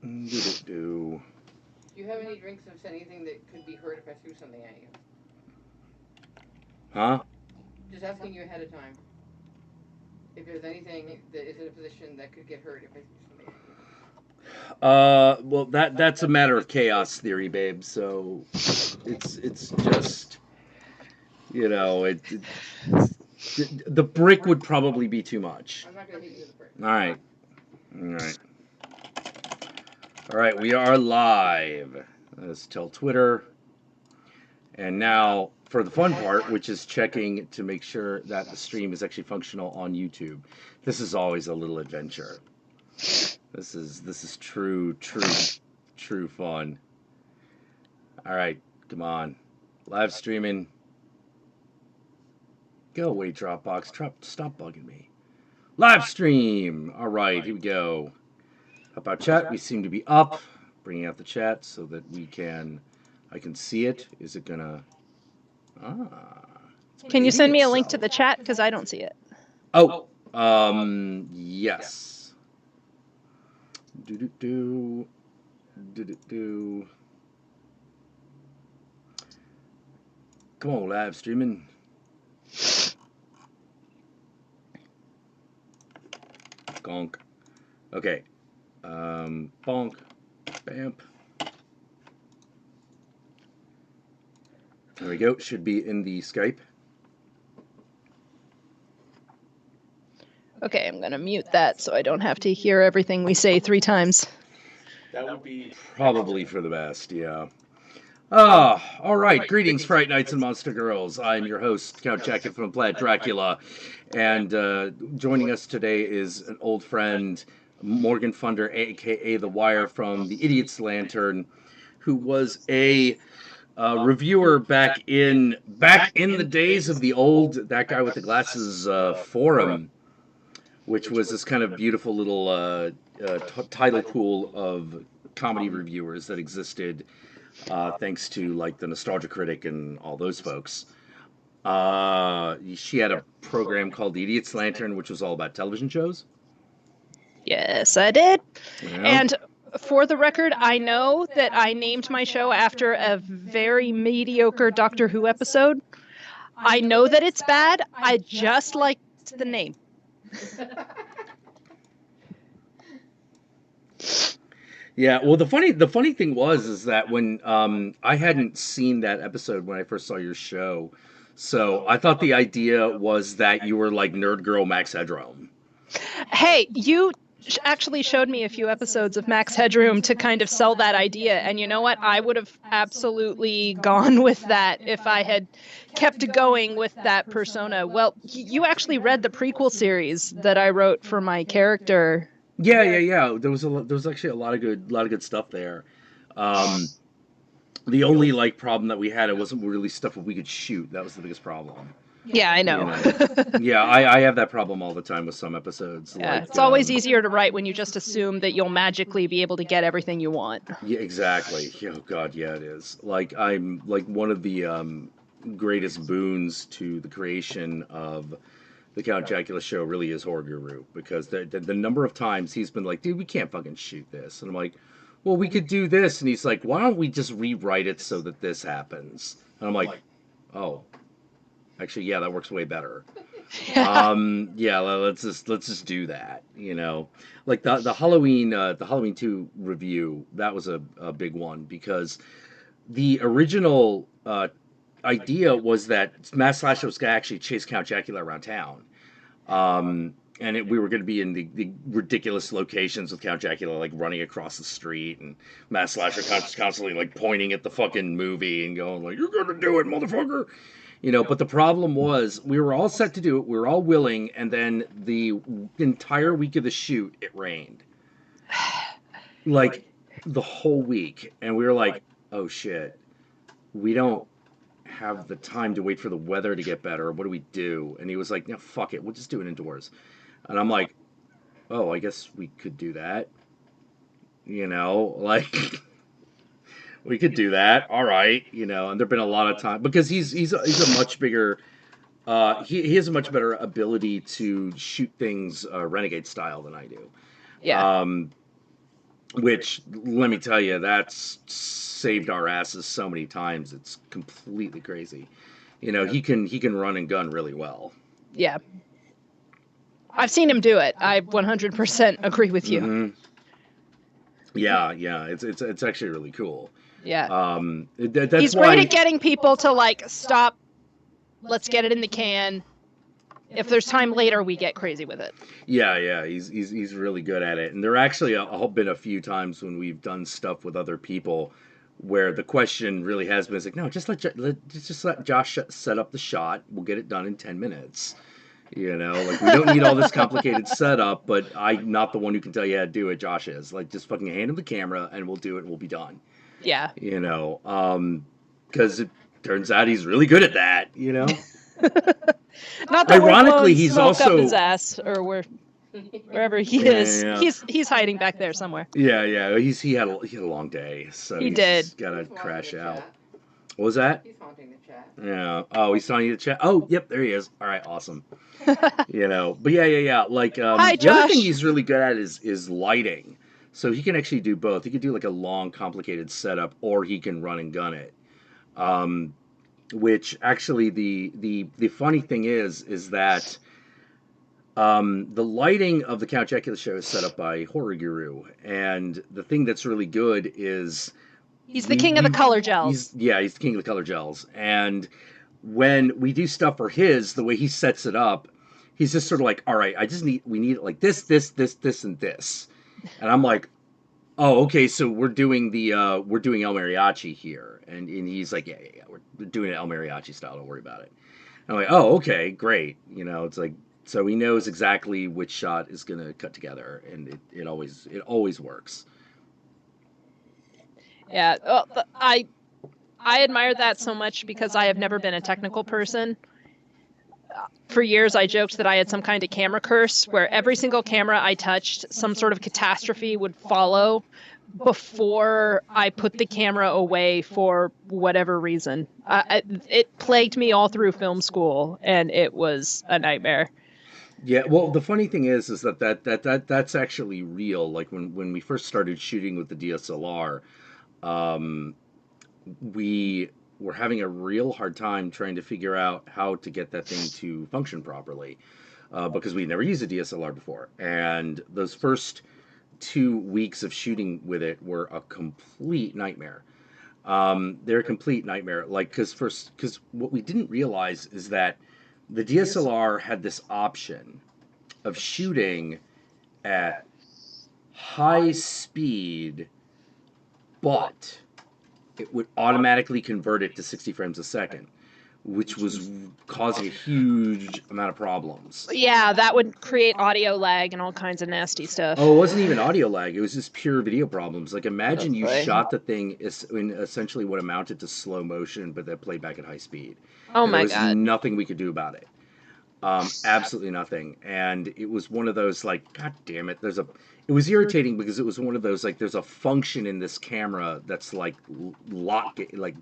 Do. Do you have any drinks of anything that could be hurt if I threw something at you? Huh? Just asking you ahead of time. If there's anything that is in a position that could get hurt if I threw something at you. Well, that's a matter of chaos theory, babe. So it's just the brick would probably be too much. I'm not gonna hit you with a brick. All right, all right, all right. We are live. Let's tell Twitter, and now for the fun part, which is checking to make sure that the stream is actually functional on YouTube. This is always a little adventure. This is true fun. All right, come on, live streaming. Go away, Dropbox. Stop bugging me. Live stream. All right, here we go. How about chat? We seem to be up. Bringing out the chat so that I can see it. Is it gonna? Ah. Can you send me a link to the chat because I don't see it? Oh, yes. Do. Come on, live streaming. Gonk. Okay. Bonk. Bamp. There we go. Should be in the Skype. Okay, I'm going to mute that so I don't have to hear everything we say 3 times. That would be probably for the best, yeah. Ah, all right. Greetings, Fright Nights and Monster Girls. I'm your host, Count Jacket from Planet Dracula. And joining us today is an old friend, Morgan Funder, a.k.a. The Wire from The Idiot's Lantern, who was a reviewer back in the days of the old That Guy with the Glasses forum, which was this kind of beautiful little title pool of comedy reviewers that existed thanks to like the Nostalgia Critic and all those folks. She had a program called The Idiot's Lantern, which was all about television shows. Yes, I did. Yeah. And for the record, I know that I named my show after a very mediocre Doctor Who episode. I know that it's bad. I just liked the name. Yeah, well, the funny thing is that when I hadn't seen that episode when I first saw your show, so I thought the idea was that you were like nerd girl Max Headroom. Hey, you actually showed me a few episodes of Max Headroom to kind of sell that idea, and you know what? I would have absolutely gone with that if I had kept going with that persona. Well, you actually read the prequel series that I wrote for my character. Yeah. There was actually a lot of good stuff there. The only like problem that we had, it wasn't really stuff that we could shoot. That was the biggest problem. Yeah, I know. Yeah, I have that problem all the time with some episodes. Yeah, like, it's always easier to write when you just assume that you'll magically be able to get everything you want. Yeah, exactly. Oh God, yeah, it is. Like I'm like one of the greatest boons to the creation of the Count Jackula show really is Horror Guru, because the number of times he's been like, dude, we can't fucking shoot this, and I'm like, well, we could do this, and he's like, why don't we just rewrite it so that this happens? And I'm like, oh, actually, yeah, that works way better. Yeah, let's just do that. Like the Halloween 2 review, that was a big one, because the original idea was that Mass Slasher was going to actually chase Count Jackula around town. And we were going to be in the ridiculous locations with Count Jackula, like running across the street, and Mass Slasher constantly like pointing at the fucking movie and going like, "You're going to do it, motherfucker!" But the problem was we were all set to do it, we were all willing, and then the entire week of the shoot, it rained, like the whole week, and we were like, "Oh shit, we don't have the time to wait for the weather to get better. What do we do?" And he was like, "No, fuck it, we'll just do it indoors." And I'm like, "Oh, I guess we could do that. Like we could do that. All right, And there've been a lot of time, because he's a much bigger. He has a much better ability to shoot things renegade style than I do. Yeah. which let me tell you, that's saved our asses so many times. It's completely crazy. You know, he can run and gun really well. Yeah. I've seen him do it. I 100% agree with you. Hmm. Yeah, yeah, it's actually really cool. Yeah. That's He's great why. at getting people to like stop. Let's get it in the can. If there's time later, we get crazy with it. Yeah, yeah, he's really good at it. And there actually been a few times when we've done stuff with other people where the question really has been, it's like, no, just let Josh set up the shot. We'll get it done in 10 minutes. You know, like we don't need all this complicated setup. But I'm not the one who can tell you how to do it. Josh is like, just fucking hand him the camera and we'll do it. And we'll be done. Yeah. You know, because it turns out he's really good at that. You know. Not that Ironically, we're he's smoke also up his ass or wherever he Yeah, is. yeah. He's hiding back there somewhere. Yeah, yeah. He had a long day, so He he's did. just gotta He's haunting crash the out. chat. What was that? He's haunting the chat. Yeah. Oh, he's telling you to chat. Oh, yep, there he is. All right, awesome. You know, but yeah. Like Hi, the other thing Josh. he's really good at is lighting. So he can actually do both. He could do like a long, complicated setup, or he can run and gun it. Um, which actually the funny thing is that the lighting of the Count Jackula show is set up by Horror Guru, and the thing that's really good is He's the king of the color gels. he's the king of the color gels, and when we do stuff for his, the way he sets it up, he's just sort of like, all right, we need it like this, and this, and I'm like, oh, okay, so we're doing we're doing El Mariachi here, and he's like, yeah, we're doing it El Mariachi style, don't worry about it. I'm like, oh, okay, great, you know, it's like, so he knows exactly which shot is gonna cut together, and it always works. Yeah. Well, I admire that so much because I have never been a technical person. For years, I joked that I had some kind of camera curse where every single camera I touched, some sort of catastrophe would follow before I put the camera away for whatever reason. It plagued me all through film school, and it was a nightmare. Yeah, well, the funny thing is that's actually real. Like when we first started shooting with the DSLR, um, we were having a real hard time trying to figure out how to get that thing to function properly, because we'd never used a DSLR before, and those first 2 weeks of shooting with it were a complete nightmare. They're a complete nightmare. Like, because what we didn't realize is that the DSLR had this option of shooting at high speed, but it would automatically convert it to 60 frames a second, which was causing a huge amount of problems. Yeah, that would create audio lag and all kinds of nasty stuff. Oh, it wasn't even audio lag. It was just pure video problems. Like, imagine you Right. shot the thing in essentially what amounted to slow motion, but that played back at high speed. Oh And my there was God. nothing we could do about it. Absolutely nothing. And it was one of those, like, God damn it. It was irritating because it was one of those, like, there's a function in this camera that's like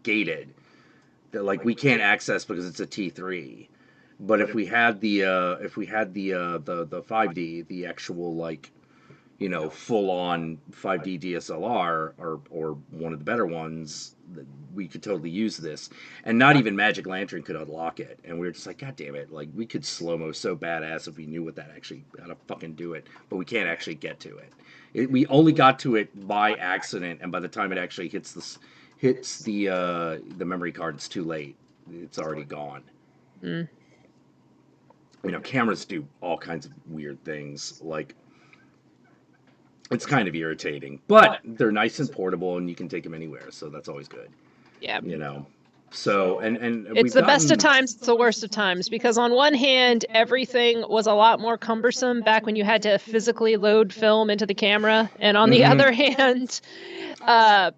gated that, like, we can't access because it's a T3. But if we had the 5D, the actual, like, you know, full on 5D DSLR, or one of the better ones, we could totally use this. And not even Magic Lantern could unlock it. And we were just like, God damn it, like, we could slow-mo so badass if we knew how to fucking do it, but we can't actually get to it. We only got to it by accident, and by the time it actually hits the memory card, it's too late. It's already gone. Mm. You know, cameras do all kinds of weird things, like, it's kind of irritating, but they're nice and portable, and you can take them anywhere, so that's always good. Yeah. You know, so and It's the best of times, it's the worst of times, because on one hand, everything was a lot more cumbersome back when you had to physically load film into the camera, and on the other hand, yeah,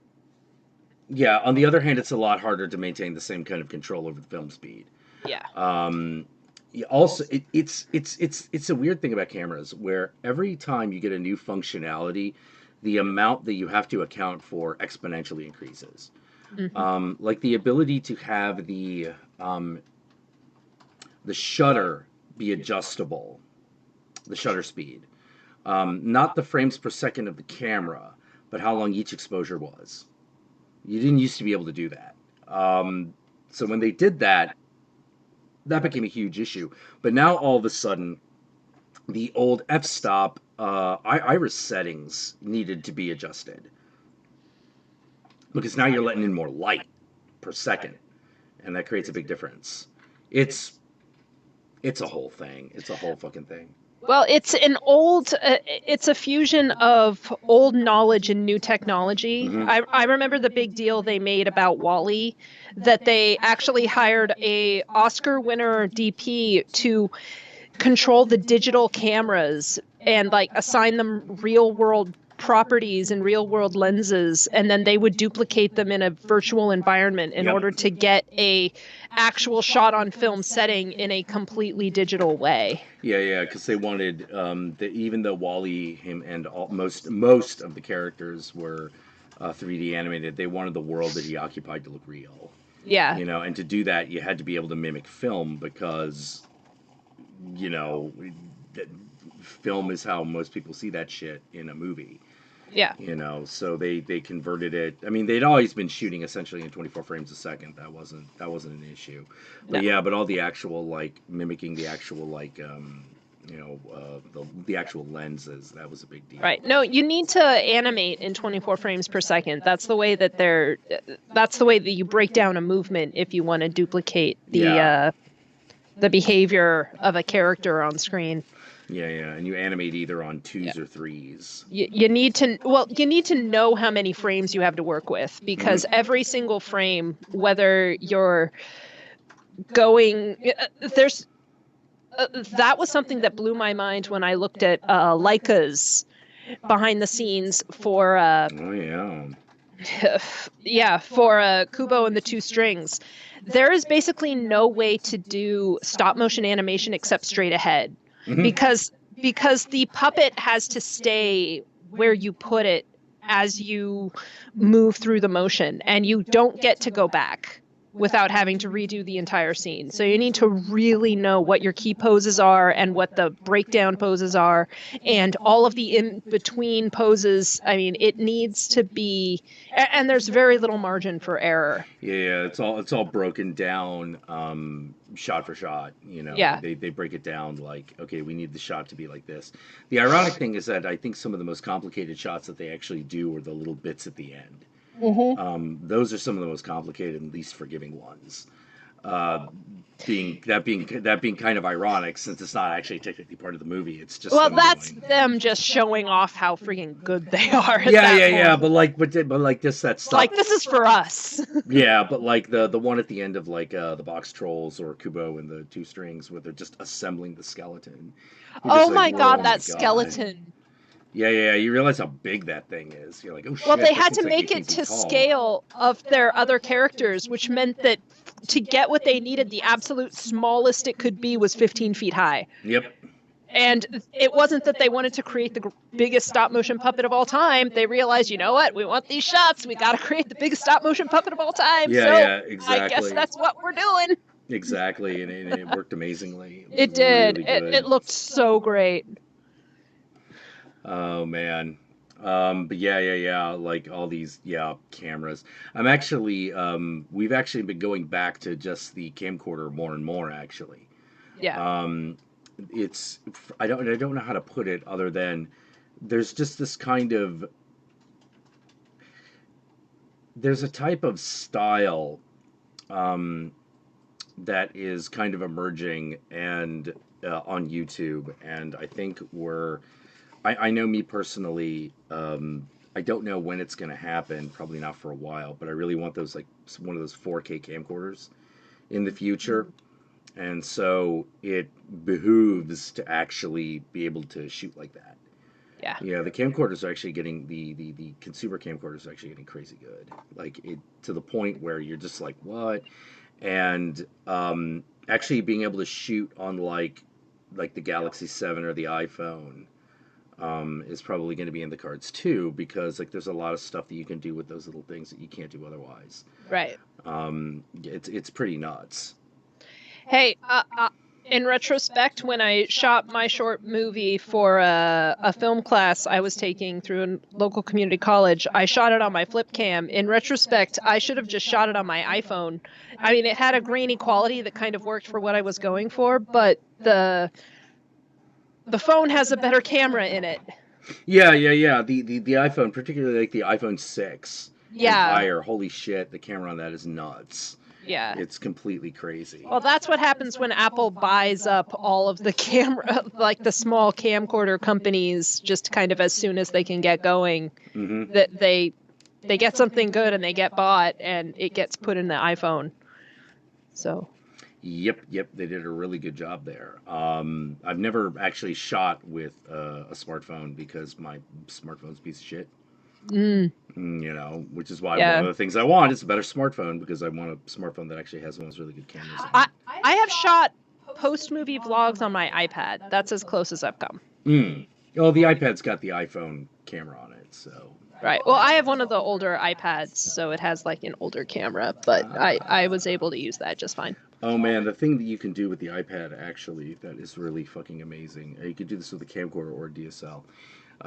on the other hand, it's a lot harder to maintain the same kind of control over the film speed. yeah. Also, it's a weird thing about cameras where every time you get a new functionality, the amount that you have to account for exponentially increases. Mm-hmm. Like the ability to have the shutter be adjustable, the shutter speed, not the frames per second of the camera, but how long each exposure was. You didn't used to be able to do that. So when they did that, that became a huge issue. But now all of a sudden, the old f-stop iris settings needed to be adjusted, because now you're letting in more light per second, and that creates a big difference. It's a whole thing. It's a whole fucking thing. Well, it's a fusion of old knowledge and new technology. Mhm. I remember the big deal they made about Wall-E, that they actually hired a Oscar winner DP to control the digital cameras and like assign them real world properties and real world lenses, and then they would duplicate them in a virtual environment in Yep. order to get a actual shot on film setting in a completely digital way. Yeah, because they wanted even though Wally, him, and most of the characters were 3D animated, they wanted the world that he occupied to look real. Yeah. You know, and to do that, you had to be able to mimic film, because, you know, film is how most people see that shit in a movie. Yeah. You know, so they converted it. I mean, they'd always been shooting essentially in 24 frames a second. That wasn't an issue. But No. yeah, but all the actual, like, mimicking the actual, like, the actual lenses, that was a big deal. Right. No, you need to animate in 24 frames per second. That's the way that you break down a movement if you want to duplicate the behavior of a character on screen. Yeah, and you animate either on 2s or 3s. You need to know how many frames you have to work with, because every single frame, whether you're going, that was something that blew my mind when I looked at Leica's behind the scenes for for Kubo and the Two Strings. There is basically no way to do stop motion animation except straight ahead. Mhm. Because the puppet has to stay where you put it as you move through the motion, and you don't get to go back without having to redo the entire scene. So you need to really know what your key poses are and what the breakdown poses are, and all of the in-between poses. I mean, it needs to be, and there's very little margin for error. Yeah, it's all broken down shot for shot, you know. Yeah. They break it down like, okay, we need the shot to be like this. The ironic thing is that I think some of the most complicated shots that they actually do are the little bits at the end. Mm-hmm. Those are some of the most complicated and least forgiving ones. Being kind of ironic, since it's not actually technically part of the movie. It's just that's doing... them just showing off how freaking good they are. At Yeah, that yeah. point. But like this, that stuff. Like, this is for us. Yeah, but like the one at the end of like the Box Trolls or Kubo and the Two Strings, where they're just assembling the skeleton. You're Oh just my like, god, "Whoa, that my God." skeleton. Yeah. You realize how big that thing is. You're like, oh shit. Well, they that had thing's to like make 18 it to feet tall. scale of their other characters, which meant that to get what they needed, the absolute smallest it could be was 15 feet high. Yep. And it wasn't that they wanted to create the biggest stop motion puppet of all time. They realized, you know what, we want these shots. We got to create the biggest stop motion puppet of all time. Yeah, so exactly. I guess that's what we're doing. Exactly, and it worked amazingly. It did. Really good. It looked so great. Oh man. But yeah, like all these cameras. I'm actually we've actually been going back to just the camcorder more and more actually. Yeah. It's I don't know how to put it other than there's just this kind of there's a type of style that is kind of emerging and on YouTube, and I think I know me personally, I don't know when it's going to happen, probably not for a while, but I really want those, like, one of those 4K camcorders in the future. And so it behooves to actually be able to shoot like that. Yeah. Yeah, the camcorders are actually getting, the consumer camcorders are actually getting crazy good. Like, to the point where you're just like, what? And actually being able to shoot on, like the Galaxy 7 or the iPhone, is probably going to be in the cards too, because like there's a lot of stuff that you can do with those little things that you can't do otherwise. Right. It's pretty nuts. Hey, in retrospect, when I shot my short movie for a film class I was taking through a local community college, I shot it on my flip cam. In retrospect, I should have just shot it on my iPhone. I mean, it had a grainy quality that kind of worked for what I was going for, but the phone has a better camera in it. Yeah. The iPhone, particularly like the iPhone 6 and Yeah. higher, holy shit, the camera on that is nuts. Yeah. It's completely crazy. Well, that's what happens when Apple buys up all of the camera, like the small camcorder companies, just kind of as soon as they can get going, that they get something good and they get bought and it gets put in the iPhone. So. Yep, they did a really good job there. I've never actually shot with a smartphone because my smartphone's a piece of shit. You know, which is why one of the things I want is a better smartphone, because I want a smartphone that actually has one of those really good cameras. I have shot post-movie vlogs on my iPad. That's as close as I've come. Oh, the iPad's got the iPhone camera on it, so. Right. Well, I have one of the older iPads, so it has like an older camera, but I was able to use that just fine. Oh man, the thing that you can do with the iPad actually that is really fucking amazing. You can do this with a camcorder or a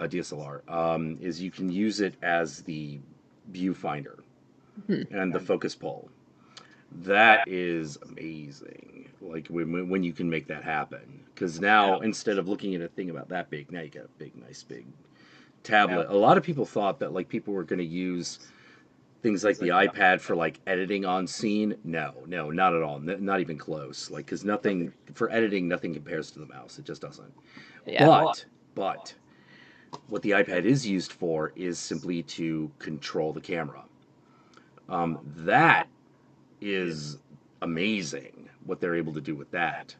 DSLR. Is you can use it as the viewfinder and the focus pull. That is amazing. Like when you can make that happen, because now instead of looking at a thing about that big, now you got a big, nice big tablet. A lot of people thought that like people were going to use things like the iPad for like editing on scene. No, not at all. Not even close. Like, because nothing for editing, nothing compares to the mouse. It just doesn't. Yeah. But what the iPad is used for is simply to control the camera. That is amazing what they're able to do with that.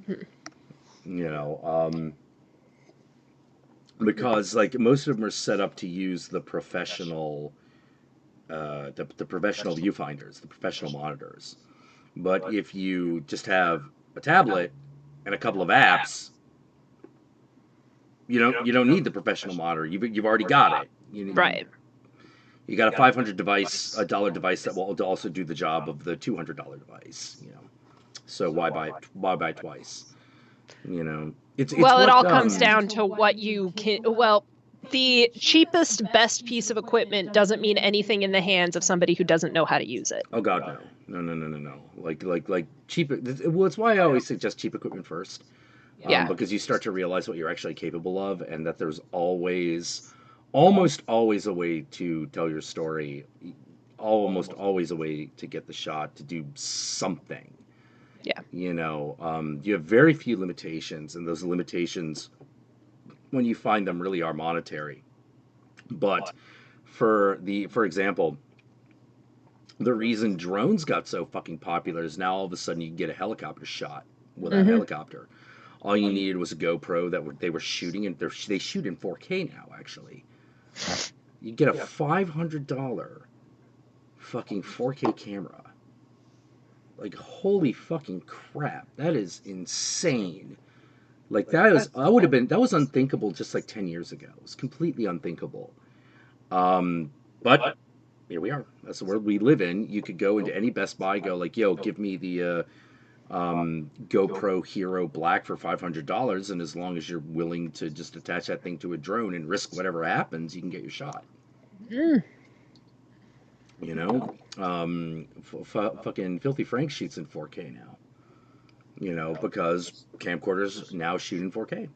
You know, because like most of them are set up to use the professional. The professional viewfinders, the professional monitors. But if you just have a tablet and a couple of apps, you don't need the professional monitor. You've already got it. Right. You got a $500 device, a dollar device that will also do the job of the $200 device. You know, so why buy twice? You know, it's well, what, it all comes down to what you can. Well, the cheapest, best piece of equipment doesn't mean anything in the hands of somebody who doesn't know how to use it. Oh God, no. Like cheap. Well, it's why I always suggest cheap equipment first. Because you start to realize what you're actually capable of, and that there's almost always a way to tell your story, almost always a way to get the shot, to do something. Yeah. You know, you have very few limitations, and those limitations, when you find them, really are monetary. But for example, the reason drones got so fucking popular is now all of a sudden you can get a helicopter shot with a helicopter. All you needed was a GoPro that they were shooting, and they shoot in 4K now. Actually, you get a $500 fucking 4K camera. Like, holy fucking crap, that is insane. Like, that was unthinkable just like 10 years ago. It was completely unthinkable. But here we are. That's the world we live in. You could go into any Best Buy, go like, yo, give me the GoPro Hero Black for $500, and as long as you're willing to just attach that thing to a drone and risk whatever happens, you can get your shot. You know, fucking Filthy Frank shoots in 4K now. You know, because camcorders now shoot in 4K.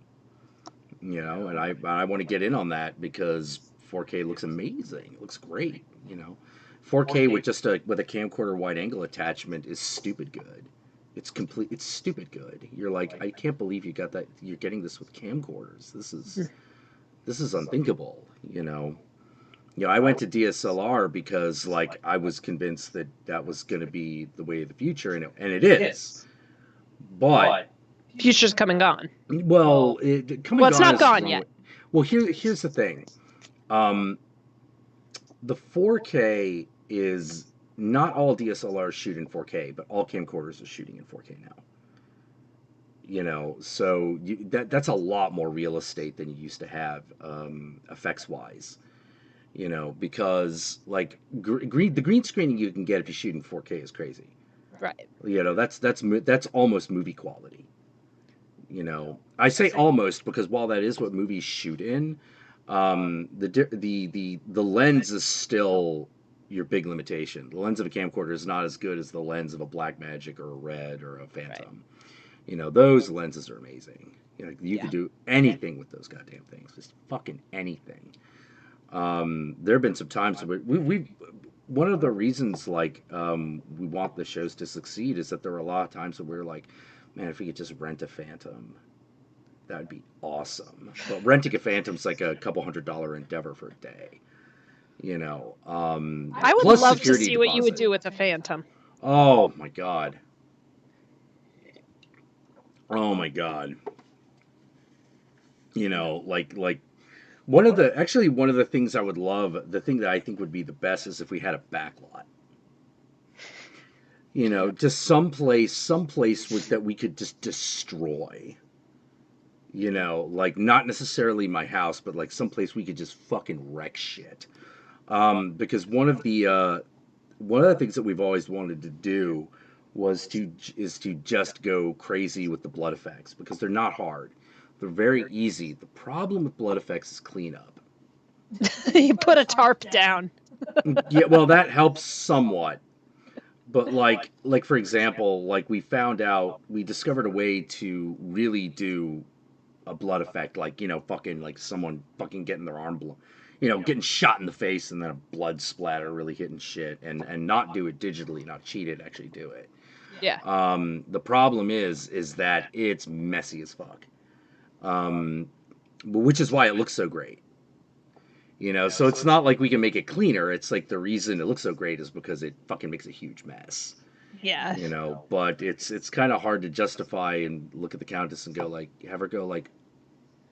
You know, and I want to get in on that because 4K looks amazing. It looks great. You know, 4K with just with a camcorder wide angle attachment is stupid good. It's stupid good. You're like, I can't believe you got that. You're getting this with camcorders. This is unthinkable. You know, I went to DSLR because like I was convinced that was going to be the way of the future, and it is. But future's come and gone. Well, it's not gone yet. Well, here's the thing. The 4K is not all DSLRs shoot in 4K, but all camcorders are shooting in 4K now. You know, so that's a lot more real estate than you used to have, effects wise. You know, because like the green screening you can get if you shoot in 4K is crazy. Right. You know, that's almost movie quality. You know, I say almost because while that is what movies shoot in, the lens is still your big limitation. The lens of a camcorder is not as good as the lens of a Blackmagic or a Red or a Phantom. You know, those lenses are amazing. You know, you could do anything with those goddamn things, just fucking anything. There have been some times where we one of the reasons we want the shows to succeed is that there are a lot of times where we're like, man, if we could just rent a Phantom, that would be awesome. But renting a Phantom's like a couple $100 endeavor for a day. You know, I would plus love to security see what you would deposit. do with a Phantom. Oh my god. Oh my god. You know, like one of the things I would love, the thing that I think would be the best is if we had a backlot. You know, just someplace that we could just destroy. You know, like not necessarily my house, but like someplace we could just fucking wreck shit. Because one of the things that we've always wanted to do is to just go crazy with the blood effects because they're not hard. They're very easy. The problem with blood effects is cleanup. You put a tarp down. Yeah, well, that helps somewhat. But like for example, like we discovered a way to really do a blood effect, like, you know, fucking like someone fucking getting their arm blown, you know, getting shot in the face and then a blood splatter really hitting shit, and not do it digitally, not cheat it, actually do it. Yeah. The problem is that it's messy as fuck. Which is why it looks so great. You know, so it's not like we can make it cleaner. It's like the reason it looks so great is because it fucking makes a huge mess. Yeah. You know, but it's kind of hard to justify and look at the Countess and go like, have her go like,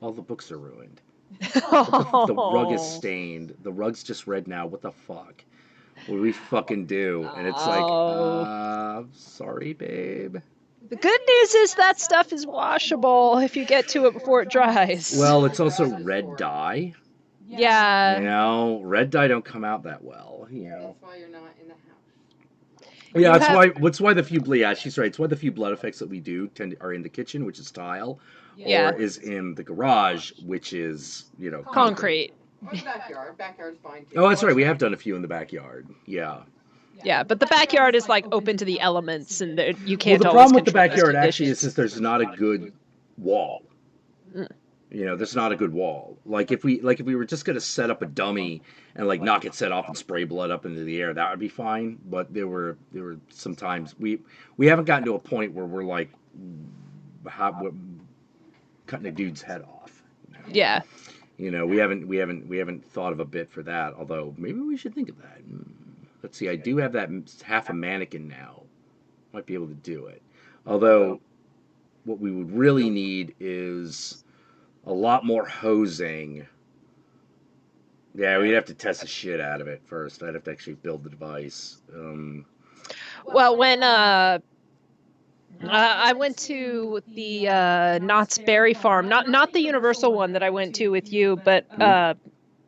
all the books are ruined. The rug is stained. The rug's just red now. What the fuck? What do we fucking do? And it's like, sorry, babe. The good news is that stuff is washable if you get to it before it dries. Well, it's also red dye. Yeah. You know, red dye don't come out that well. You know. That's why you're not in the house. Yeah, that's why the few she's right. It's why the few blood effects that we do are in the kitchen, which is tile, or is in the garage, which is, you know, concrete. Or the backyard. Backyard's fine too. Oh, that's right. We have done a few in the backyard. Yeah. Yeah, but the backyard is like open to the elements, and you can't. Well, the problem with the backyard actually is there's not a good wall. You know, there's not a good wall. Like if we were just gonna set up a dummy and like knock it set off and spray blood up into the air, that would be fine. But there were some times we haven't gotten to a point where we're like cutting a dude's head off. You know? Yeah. You know, we haven't thought of a bit for that. Although maybe we should think of that. Let's see. I do have that half a mannequin now. Might be able to do it. Although, what we would really need is a lot more hosing. Yeah, we'd have to test the shit out of it first. I'd have to actually build the device. Well, when I went to the Knott's Berry Farm, not the Universal one that I went to with you, but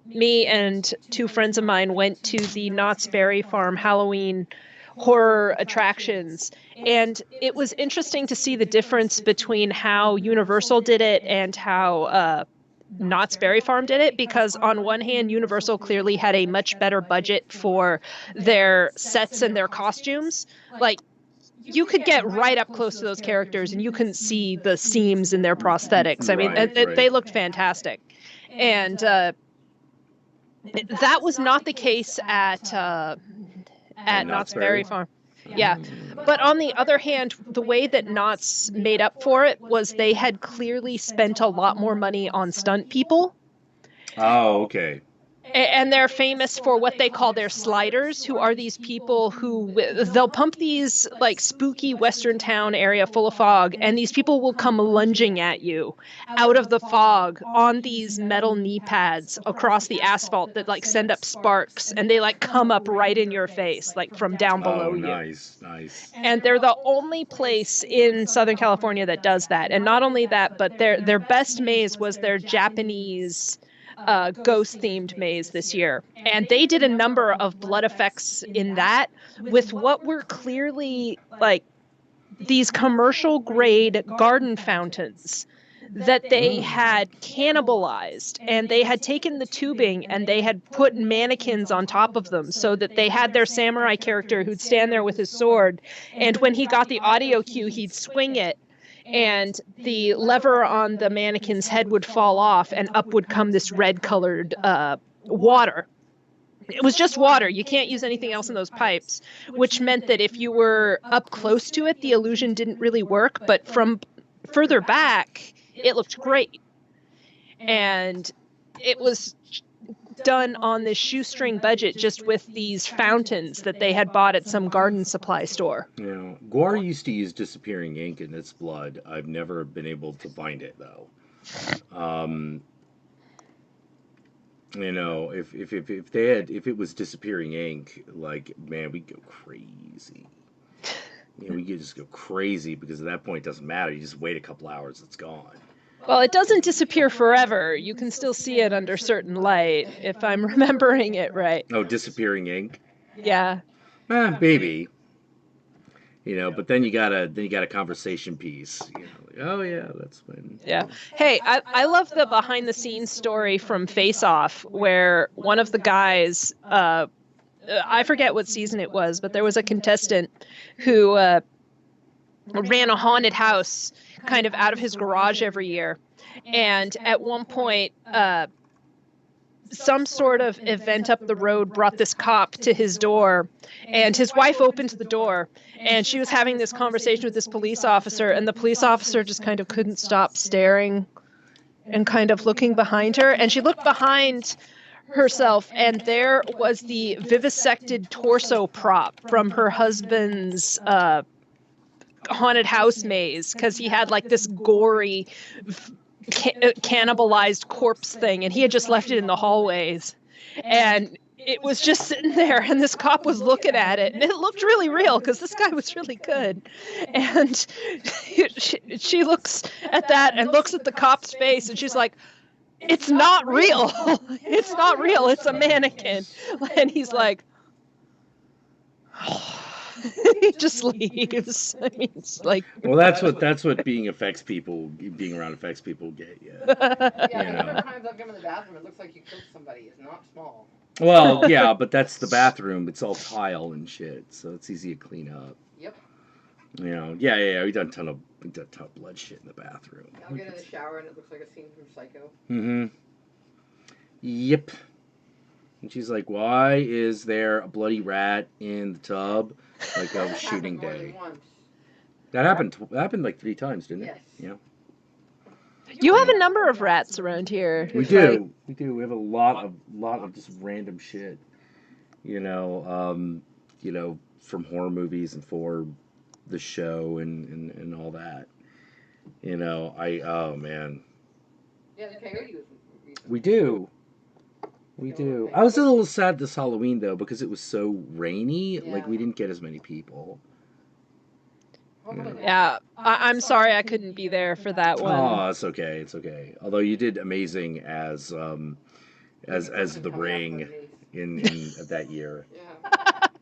me and two friends of mine went to the Knott's Berry Farm Halloween horror attractions, and it was interesting to see the difference between how Universal did it and how Knott's Berry Farm did it, because on one hand, Universal clearly had a much better budget for their sets and their costumes. Like, you could get right up close to those characters and you couldn't see the seams in their prosthetics. I mean, they looked fantastic. And that was not the case at Knott's Berry Farm. Yeah. But on the other hand, the way that Knott's made up for it was they had clearly spent a lot more money on stunt people. Oh, okay. And they're famous for what they call their sliders, who are these people who they'll pump these like spooky Western town area full of fog, and these people will come lunging at you out of the fog on these metal knee pads across the asphalt that like send up sparks, and they like come up right in your face, like from down below you. Nice. And they're the only place in Southern California that does that. And not only that, but their best maze was their Japanese ghost-themed maze this year. And they did a number of blood effects in that with what were clearly, like, these commercial grade garden fountains that they had cannibalized, and they had taken the tubing and they had put mannequins on top of them so that they had their samurai character who'd stand there with his sword, and when he got the audio cue, he'd swing it, and the lever on the mannequin's head would fall off, and up would come this red-colored water. It was just water. You can't use anything else in those pipes, which meant that if you were up close to it, the illusion didn't really work, but from further back, it looked great. And it was done on this shoestring budget just with these fountains that they had bought at some garden supply store. You know, Gory used to use disappearing ink in its blood. I've never been able to find it, though. You know, if it was disappearing ink, like, man, we'd go crazy. You know, we could just go crazy because at that point it doesn't matter. You just wait a couple hours, it's gone. Well, it doesn't disappear forever. You can still see it under certain light, if I'm remembering it right. Oh, disappearing ink? Yeah. Maybe. You know, but then you got a conversation piece. You know, like, oh yeah, that's when. Yeah. Hey, I love the behind the scenes story from Face Off where one of the guys, I forget what season it was, but there was a contestant who ran a haunted house kind of out of his garage every year. And at one point, some sort of event up the road brought this cop to his door, and his wife opened the door, and she was having this conversation with this police officer, and the police officer just kind of couldn't stop staring and kind of looking behind her. And she looked behind herself, and there was the vivisected torso prop from her husband's haunted house maze, because he had like this gory cannibalized corpse thing, and he had just left it in the hallways, and it was just sitting there, and this cop was looking at it, and it looked really real because this guy was really good. And she looks at that and looks at the cop's face, and she's like, it's not real. It's not real. It's a mannequin. And he's like, he just leaves. I mean, it's like, well, that's what being around effects people get you. Yeah, You know. sometimes I've been in the bathroom, it looks like you killed somebody. It's not small. Well, yeah, but that's the bathroom. It's all tile and shit, so it's easy to clean up. Yep. You know, yeah. We've done a ton of blood shit in the bathroom. I'll get in the shower and it looks like a scene from Psycho. Mm-hmm. Yep. And she's like, why is there a bloody rat in the tub? Like I was shooting Happened more than day. once. That happened like 3 times, didn't it? Yes. Yeah. you have a number of rats around here. We It's do. like- We do. We have a lot of just random shit. You know, from horror movies and for the show and all that. You know, oh man. Yeah, the coyote was recent. We do. We do. I was a little sad this Halloween though because it was so rainy. Like we didn't get as many people. Yeah, I'm sorry I couldn't be there for that one. Oh, it's okay. It's okay. Although you did amazing as the Ring in that year. Yeah.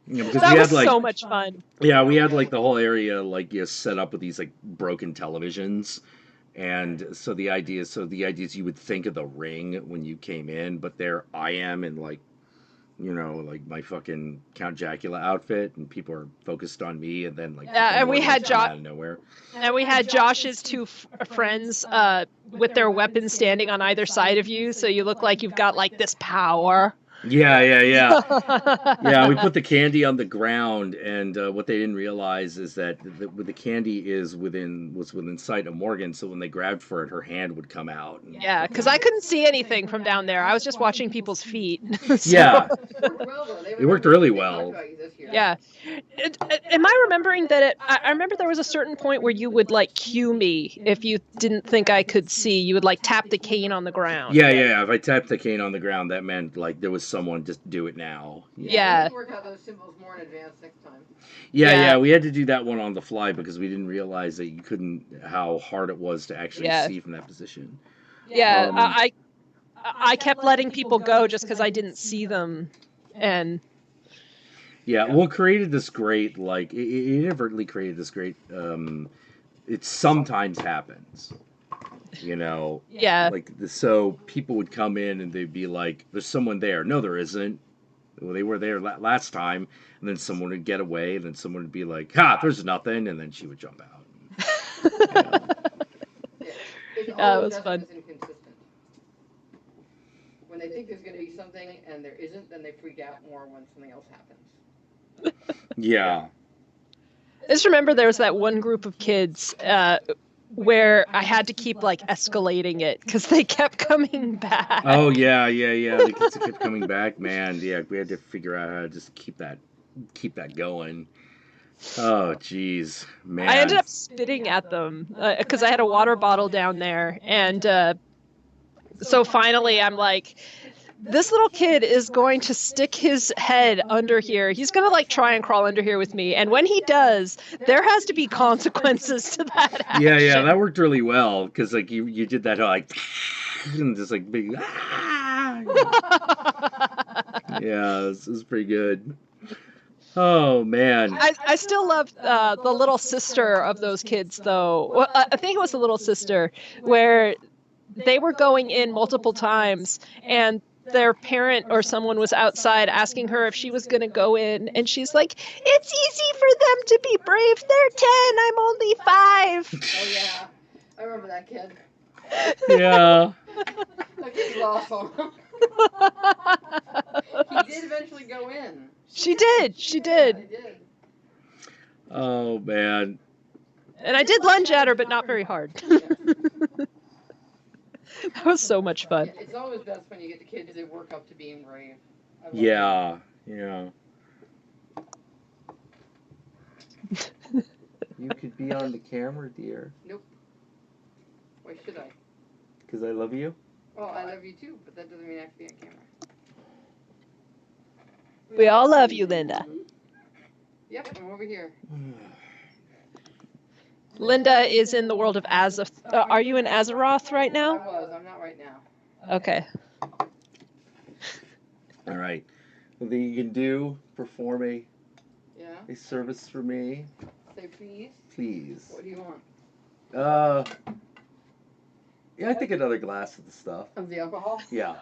You know, because That we was had like so much fun. yeah, we had like the whole area like set up with these like broken televisions. And so the idea is you would think of the Ring when you came in, but there I am in like, you know, like my fucking Count Jackula outfit, and people are focused on me, and then like Yeah, and we had out of nowhere. And we had Josh's two friends with their weapons standing on either side of you, so you look like you've got like this power. Yeah. Yeah, we put the candy on the ground, and what they didn't realize is that the candy was within sight of Morgan, so when they grabbed for it, her hand would come out. And, Yeah, because I couldn't see anything from down there. I was just watching people's feet. So- Yeah, It worked well, though. It worked really They well. talked about you this year. Yeah. Am I remembering that I remember there was a certain point where you would like cue me if you didn't think I could see. You would like tap the cane on the ground. yeah. If I tapped the cane on the ground, that meant like there was someone just do it now. Yeah. We can work out those symbols more in advance next time. Yeah, we had to do that one on the fly because we didn't realize that you couldn't how hard it was to actually Yeah. see from that position. Yeah, Um, I kept letting people go just because I didn't see them, and Yeah, well, it created this great, like, it inadvertently created this great, it sometimes happens, you know, Yeah. like, so people would come in and they'd be like, there's someone there. No, there isn't. Well, they were there last time, and then someone would get away, and then someone would be like, ha, there's nothing, and then she would jump out. Yeah. Yeah. It's It always was just fun. as inconsistent. When they think there's going to be something and there isn't, then they freak out more when something else happens. Yeah. I just remember there was that one group of kids where I had to keep like escalating it because they kept coming back. Oh, yeah. The kids that kept coming back, man. Yeah, we had to figure out how to just keep that going. Oh, jeez, man. I ended up spitting at them because I had a water bottle down there, and so finally I'm like, this little kid is going to stick his head under here. He's going to like try and crawl under here with me. And when he does, there has to be consequences to that action. Yeah, that worked really well because like you did that like and just like big yeah, it was pretty good. Oh man. I still love the little sister of those kids though. Well, I think it was the little sister where they were going in multiple times and their parent or someone was outside asking her if she was going to go in, and she's like, it's easy for them to be brave. They're 10. I'm only 5. Oh, yeah. I remember that kid. Yeah. That kid was awesome. He did eventually go in. She did. Yeah, he did. Oh man. And I did lunge at her, but not very hard. That was so much fun. Yeah, it's always best when you get the kids to work up to being brave. Yeah. You could be on the camera, dear. Nope. Why should I? Because I love you. Well, I love you too, but that doesn't mean I have to be on camera. We all love you, Linda. Yep, I'm over here. Linda is in the world of Azoth. Are you in Azeroth right I now? was. I'm not right now. Okay. All right. Well, then you can perform Yeah? a service for me, Say please. please. What do you want? Yeah, I think another glass of the stuff. Of the alcohol? Yeah.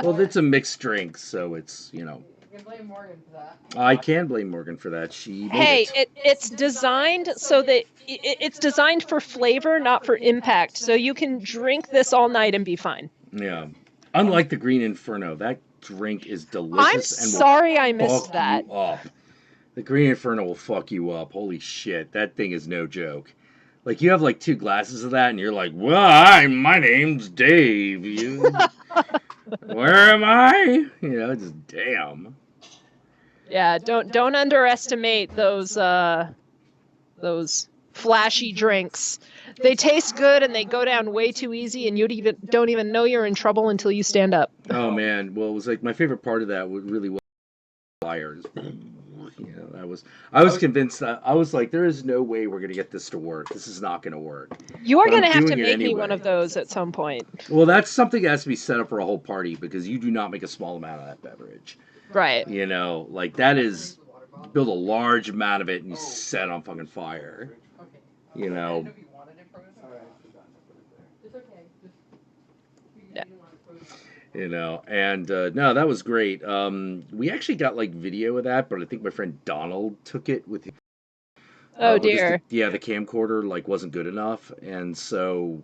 Well, it's a mixed drink, so it's, You can blame Morgan for that. I can blame Morgan for that. She made Hey, it. it's designed so that it's designed for flavor, not for impact. So you can drink this all night and be fine. Yeah. Unlike the Green Inferno, that drink is delicious. I'm and sorry I will missed fuck that. you up. The Green Inferno will fuck you up. Holy shit, that thing is no joke. Like, you have like 2 glasses of that, and you're like, well, my name's Dave. Where am I? Just damn. Yeah, don't underestimate those flashy drinks. They taste good and they go down way too easy, and you don't even know you're in trouble until you stand up. Oh man, well, it was like my favorite part of that really was fires. I was convinced that I was like, there is no way we're gonna get this to work. This is not gonna work. You are But going to I'm have to doing it make me anyway. one of those at some point. Well, that's something that has to be set up for a whole party because you do not make a small amount of that beverage. Right. Like that is build a large amount of it and you set it on fucking fire. Okay. You I didn't know. know if you wanted it frozen. It's okay. Yeah. And no, that was great. We actually got like video of that, but I think my friend Donald took it with him. Oh Because dear. the camcorder like wasn't good enough, and so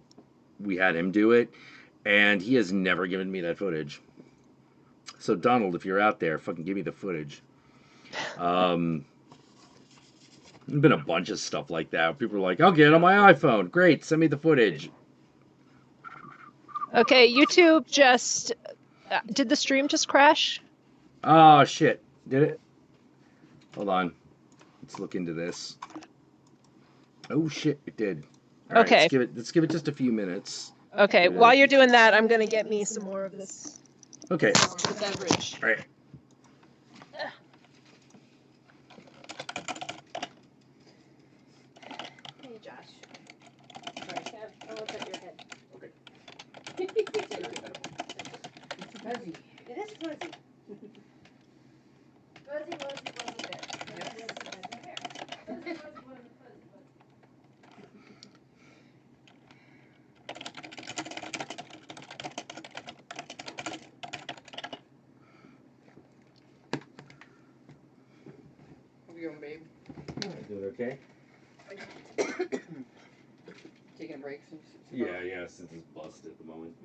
we had him do it, and he has never given me that footage. So Donald, if you're out there, fucking give me the footage. There's been a bunch of stuff like that. People are like, I'll get it on my iPhone. Great, send me the footage. Okay, YouTube just did the stream just crash? Oh shit, did it? Hold on, let's look into this. Oh shit, it did. All Okay. Right, let's give it just a few minutes. Okay, while you're doing that, I'm going to get me some more of this Okay. beverage. All right. Hey, Josh. I'll look at your head. Fuzzy. It is fuzzy. Fuzzy, fuzzy, fuzzy. you going, babe? Doing okay? Taking a break since Yeah, since it's busted at the moment.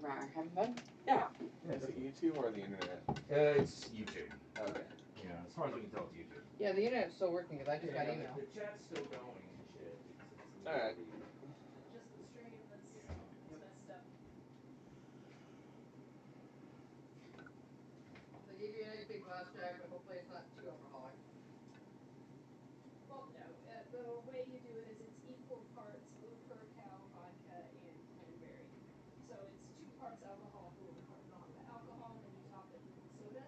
Right, having fun? Yeah. Is it YouTube or the internet? It's YouTube. Okay. Yeah, as far as we can tell, it's YouTube. Yeah, the internet's still working because I just got email. The chat's still going and shit. Alright. Just the stream that's messed up. So I gave you a nice big glass jack, but hopefully it's not too alcoholic. Well, no. The way you do it is it's equal parts Curacao, vodka, and cranberry. So it's 2 parts alcohol for 1 part non-alcohol, and then you top it with soda.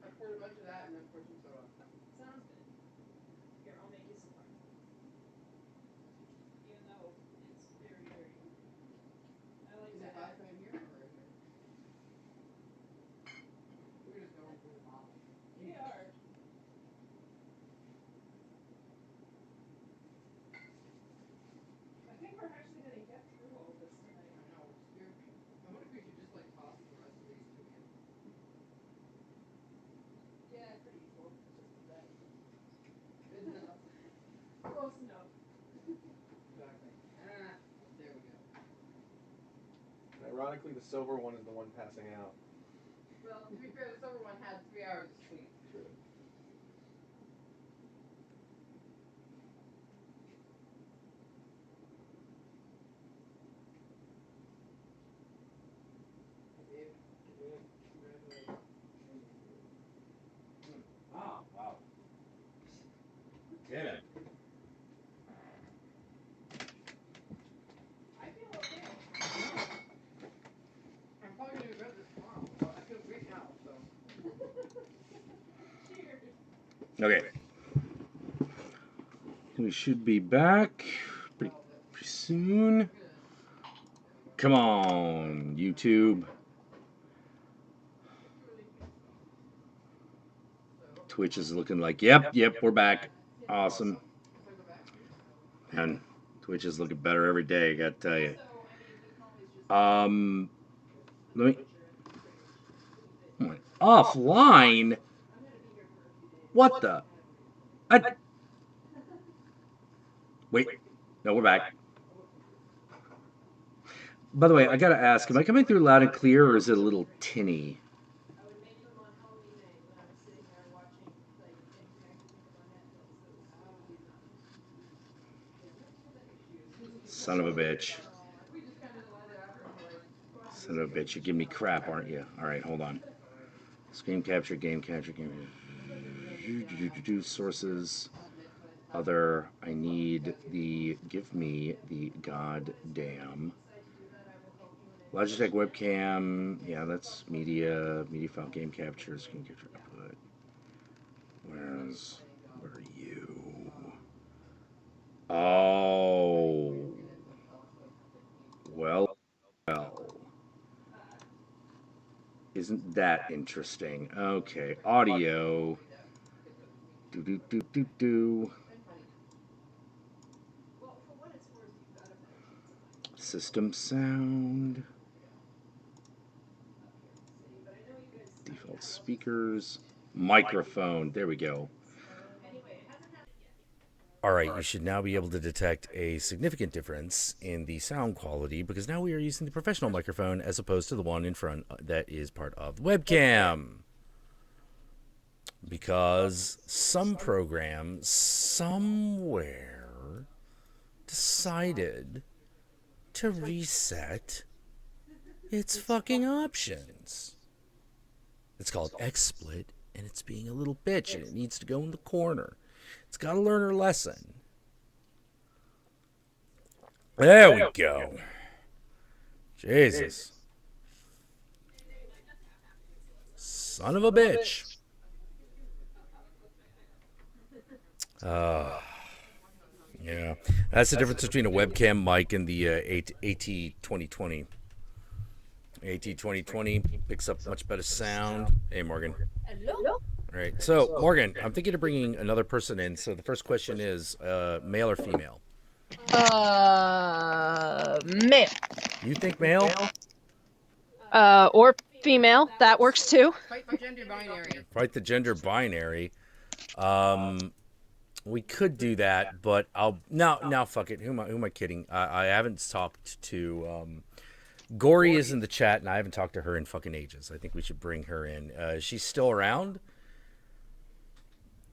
I poured a bunch of that and then poured some soda. Sounds good. Here, I'll make you some more. Even though it's very, very. I like Is to it add. vodka in here or right here? We're just going through the bottle. We are. I think we're actually going to get through all this tonight. I know, it scared me. I wonder if we should just like toss the rest of these two in. Yeah, pretty equal. It's just that. Isn't it enough? Close enough. Exactly. There we go. And ironically, the silver one is the one passing out. Well, to be fair, the silver one had 3 hours of sleep. True. Dave, congratulations. Oh, wow. Yeah. I feel okay. I'm probably going to regret this tomorrow, but I feel great now, so. Cheers. Okay. We should be back pretty soon. Come on, YouTube. Twitch is looking like, yep, we're back. Awesome. And Twitch is looking better every day, I gotta tell you. Let me. Offline? What the? Wait. No, we're back. By the way, I gotta ask, am I coming through loud and clear, or is it a little tinny? I would make them on Halloween night when I was sitting there watching, like, anything I could think of on Netflix that was Halloween enough. Son of a bitch. We just kind of let it happen, like. Son of a bitch, you're giving me crap, aren't you? Alright, hold on. Screen capture, game capture, sources. Other, I need give me the goddamn Logitech webcam. Yeah, that's media file, game capture, screen capture output. Where are you? Oh. Well. Isn't that interesting? Okay, audio. System sound. Default speakers. Microphone. There we go. All right, you should now be able to detect a significant difference in the sound quality because now we are using the professional microphone as opposed to the one in front that is part of the webcam. Because some program somewhere decided to reset its fucking options. It's called XSplit, and it's being a little bitch, and it needs to go in the corner. It's got to learn her lesson. There we go. Jesus. Son of a bitch. Yeah. That's the difference between a webcam mic and the AT2020. AT2020 picks up much better sound. Hey, Morgan. Hello? All right. So, Morgan, I'm thinking of bringing another person in. So the first question is male or female? Male. You think male? Or Female, that works too. Fight the gender binary. Fight the gender binary. We could do that, but now fuck it. Who am I kidding? I haven't talked to Gory is in the chat, and I haven't talked to her in fucking ages. I think we should bring her in. She's still around.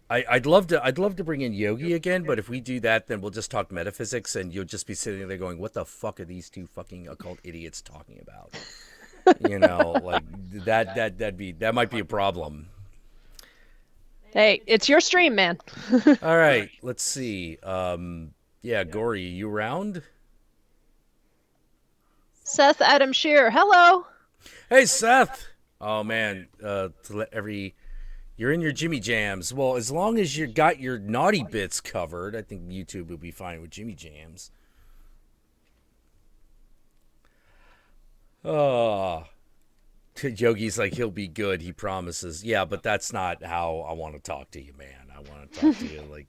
I'd love to bring in Yogi again, but if we do that, then we'll just talk metaphysics, and you'll just be sitting there going, "What the fuck are these two fucking occult idiots talking about?" You know, like that might be a problem. Hey, it's your stream, man. All right, let's see. Yeah, Gory, you around? Seth Adam Shear, hello. Hey, Seth. Oh man, you're in your Jimmy Jams. Well, as long as you got your naughty bits covered, I think YouTube will be fine with Jimmy Jams. Oh. Yogi's like, he'll be good, he promises. Yeah, but that's not how I want to talk to you, man. I want to talk to you like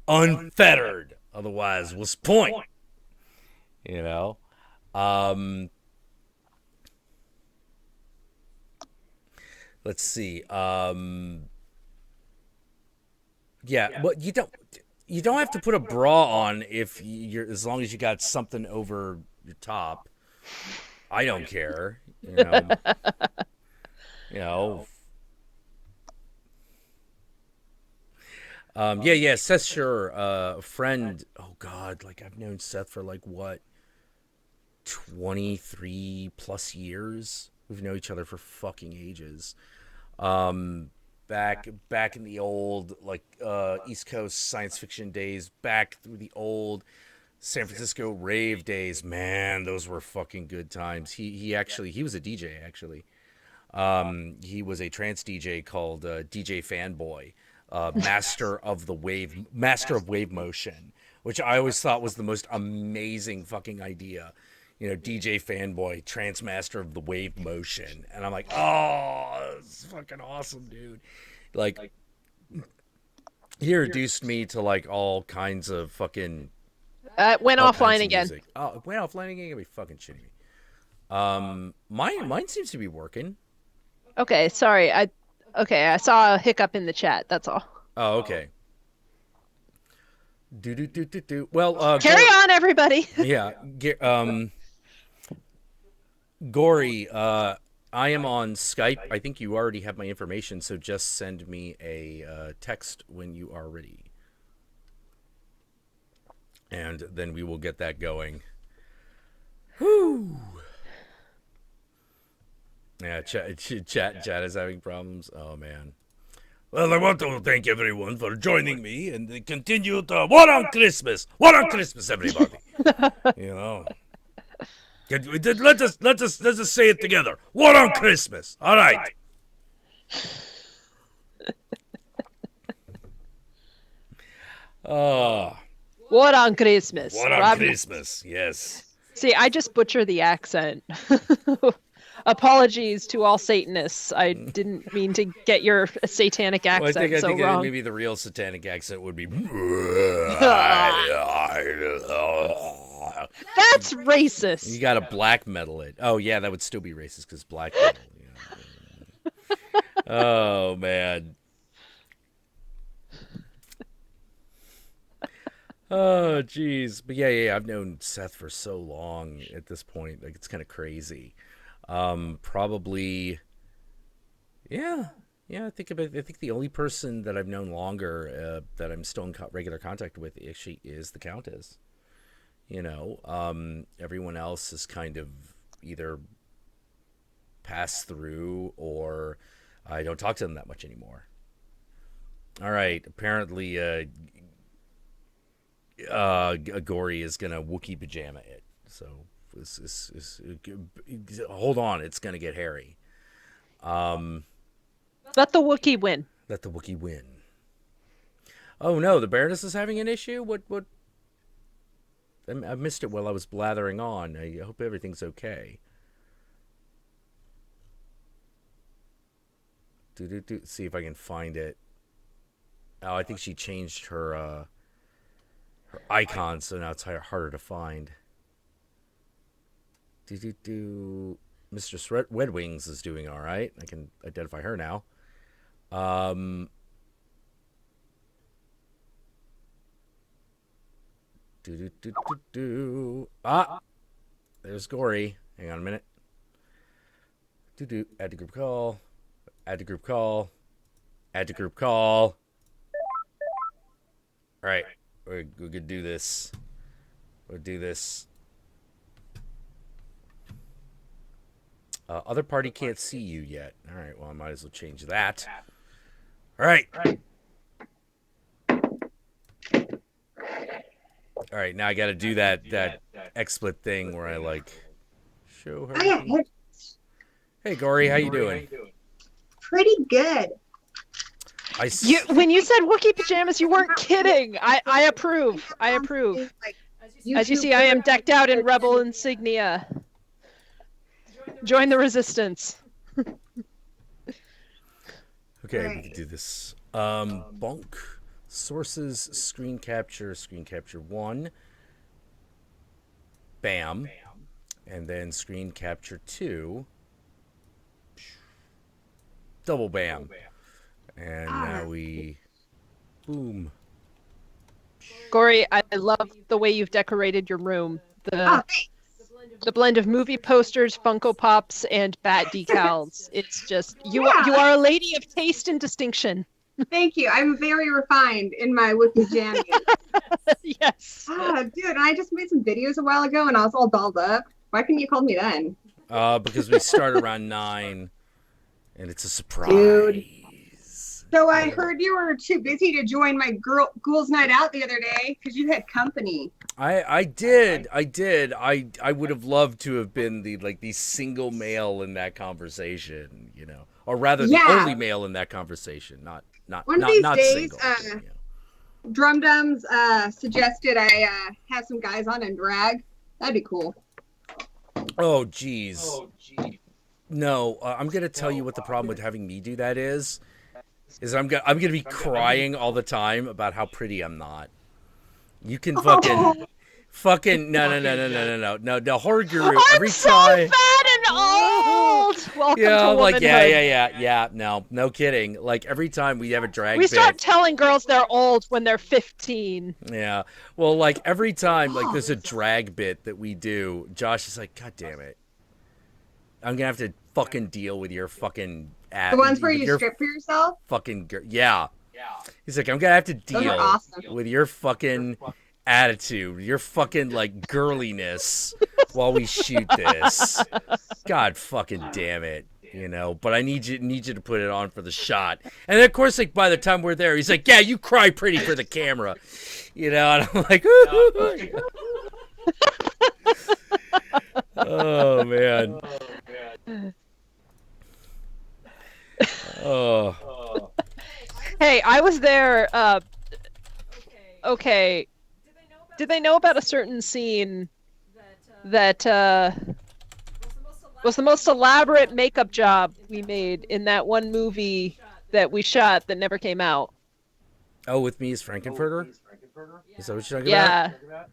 unfettered. Otherwise, what's the point? You know? Let's see. Yeah, but you don't have to put a bra on if you're, as long as you got something over your top. I don't care. You know. You know. Yeah, Seth, sure. A friend, oh God, like I've known Seth for like what, 23 plus years. We've known each other for fucking ages. Back in the old like East Coast science fiction days, back through the old San Francisco rave days, man, those were fucking good times. He was a DJ actually. He was a trance DJ called DJ Fanboy, master of wave motion, which I always thought was the most amazing fucking idea. You know, DJ Fanboy, trance master of the wave motion, and I'm like, oh, it's fucking awesome, dude. Like, he introduced me to like all kinds of fucking. Went offline again. Music. Oh, it went offline again. You're fucking shitting me. Mine seems to be working. Okay, sorry. I saw a hiccup in the chat. That's all. Oh, okay. Do. Well, carry on, everybody. Yeah. Gory, I am on Skype. I think you already have my information, so just send me a text when you are ready. And then we will get that going. Whew. Yeah, chat is having problems. Oh, man. Well, I want to thank everyone for joining me and the continued War on Christmas. War on Christmas, everybody. You know. Let's just say it together. War on Christmas. All right. War on Christmas. War on Christmas. Yes. See, I just butcher the accent. Apologies to all Satanists. I didn't mean to get your satanic accent I think wrong. Maybe the real satanic accent would be. That's racist. You got to black metal it. Oh yeah, that would still be racist because black metal. Yeah. Oh man. Oh jeez, but yeah. I've known Seth for so long at this point. Like it's kind of crazy. Probably. Yeah. I think the only person that I've known longer that I'm still in regular contact with actually is the Countess. You know, everyone else is kind of either passed through or I don't talk to them that much anymore. All right. Apparently, Gory is going to Wookiee pajama it. So, hold on. It's going to get hairy. Let the Wookiee win. Let the Wookiee win. Oh, no. The Baroness is having an issue? What? I missed it while I was blathering on. I hope everything's okay. See if I can find it. Oh, I think she changed her icon, so now it's harder to find. Mistress Red Wings is doing all right. I can identify her now. There's Gory. Hang on a minute. Add to group call. Add to group call. Add to group call. All right, we're gonna do this. We'll do this. Other party can't see you yet. All right, well, I might as well change that. All right. All right, now I got to do that XSplit thing where I like show her. Hey, Gory, how you doing? Pretty good. When you said Wookiee pajamas, you weren't kidding. I approve. I approve. As you see, I am decked out in rebel insignia. Join the resistance. Okay, we can do this. Bonk. Sources, screen capture 1. Bam. And then screen capture 2. Double bam. And now we... Boom. Gory, I love the way you've decorated your room. The blend of movie posters, Funko Pops, and bat decals. It's just you are a lady of taste and distinction. Thank you. I'm very refined in my Wookiee jammies. Yes. Dude, I just made some videos a while ago and I was all dolled up. Why couldn't you call me then? Because we start around 9, and it's a surprise. Dude. So I heard you were too busy to join my ghouls night out the other day because you had company. I did. I would have loved to have been the single male in that conversation, or rather the only male in that conversation, not One of these days, single. Drum Dums suggested I have some guys on in drag. That'd be cool. Oh, geez. No, I'm gonna tell you what the problem with having me do that is I'm gonna be crying all the time about how pretty I'm not. You can fucking no horror guru every so time. fat and old. Welcome to womanhood. Yeah. No kidding. Like every time we have a drag we start bit, telling girls they're old when they're 15. Yeah. Well, like every time there's a drag bit that we do, Josh is like, God damn it. I'm gonna have to fucking deal with your fucking ass. The ones where you strip for yourself? Fucking yeah. He's like, I'm gonna have to deal with your fucking attitude, your fucking girliness while we shoot this. God fucking damn it. But I need you to put it on for the shot. And then, of course, by the time we're there, he's like, yeah, you cry pretty for the camera. And I'm like, oh, man. Oh. Hey, I was there. Okay. Did they know about a certain scene that was the most elaborate makeup job we made in that one movie that we shot that never came out? Oh, with me as Frankenfurter? Is that what you're talking about? Yeah.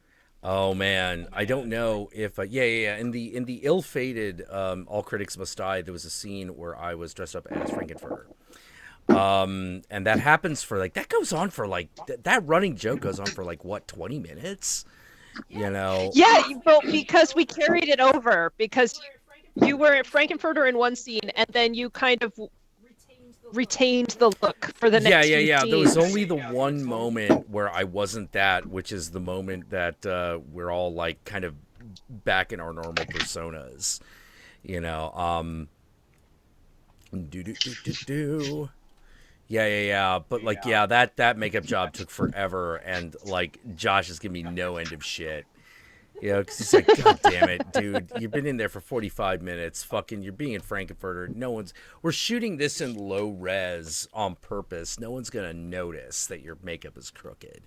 Oh man, I don't know if yeah. In the ill-fated All Critics Must Die, there was a scene where I was dressed up as Frankenfurter. And that happens for that goes on for that running joke goes on for 20 minutes, Yeah, well, because we carried it over because you were Frankenfurter in one scene and then you kind of retained the look for the next few scenes. There was only the one moment where I wasn't that, which is the moment that we're all kind of back in our normal personas, Yeah. But that makeup job took forever, and Josh is giving me no end of shit. Because he's like, God damn it, dude, you've been in there for 45 minutes. Fucking, you're being Frankenfurter. We're shooting this in low res on purpose. No one's gonna notice that your makeup is crooked.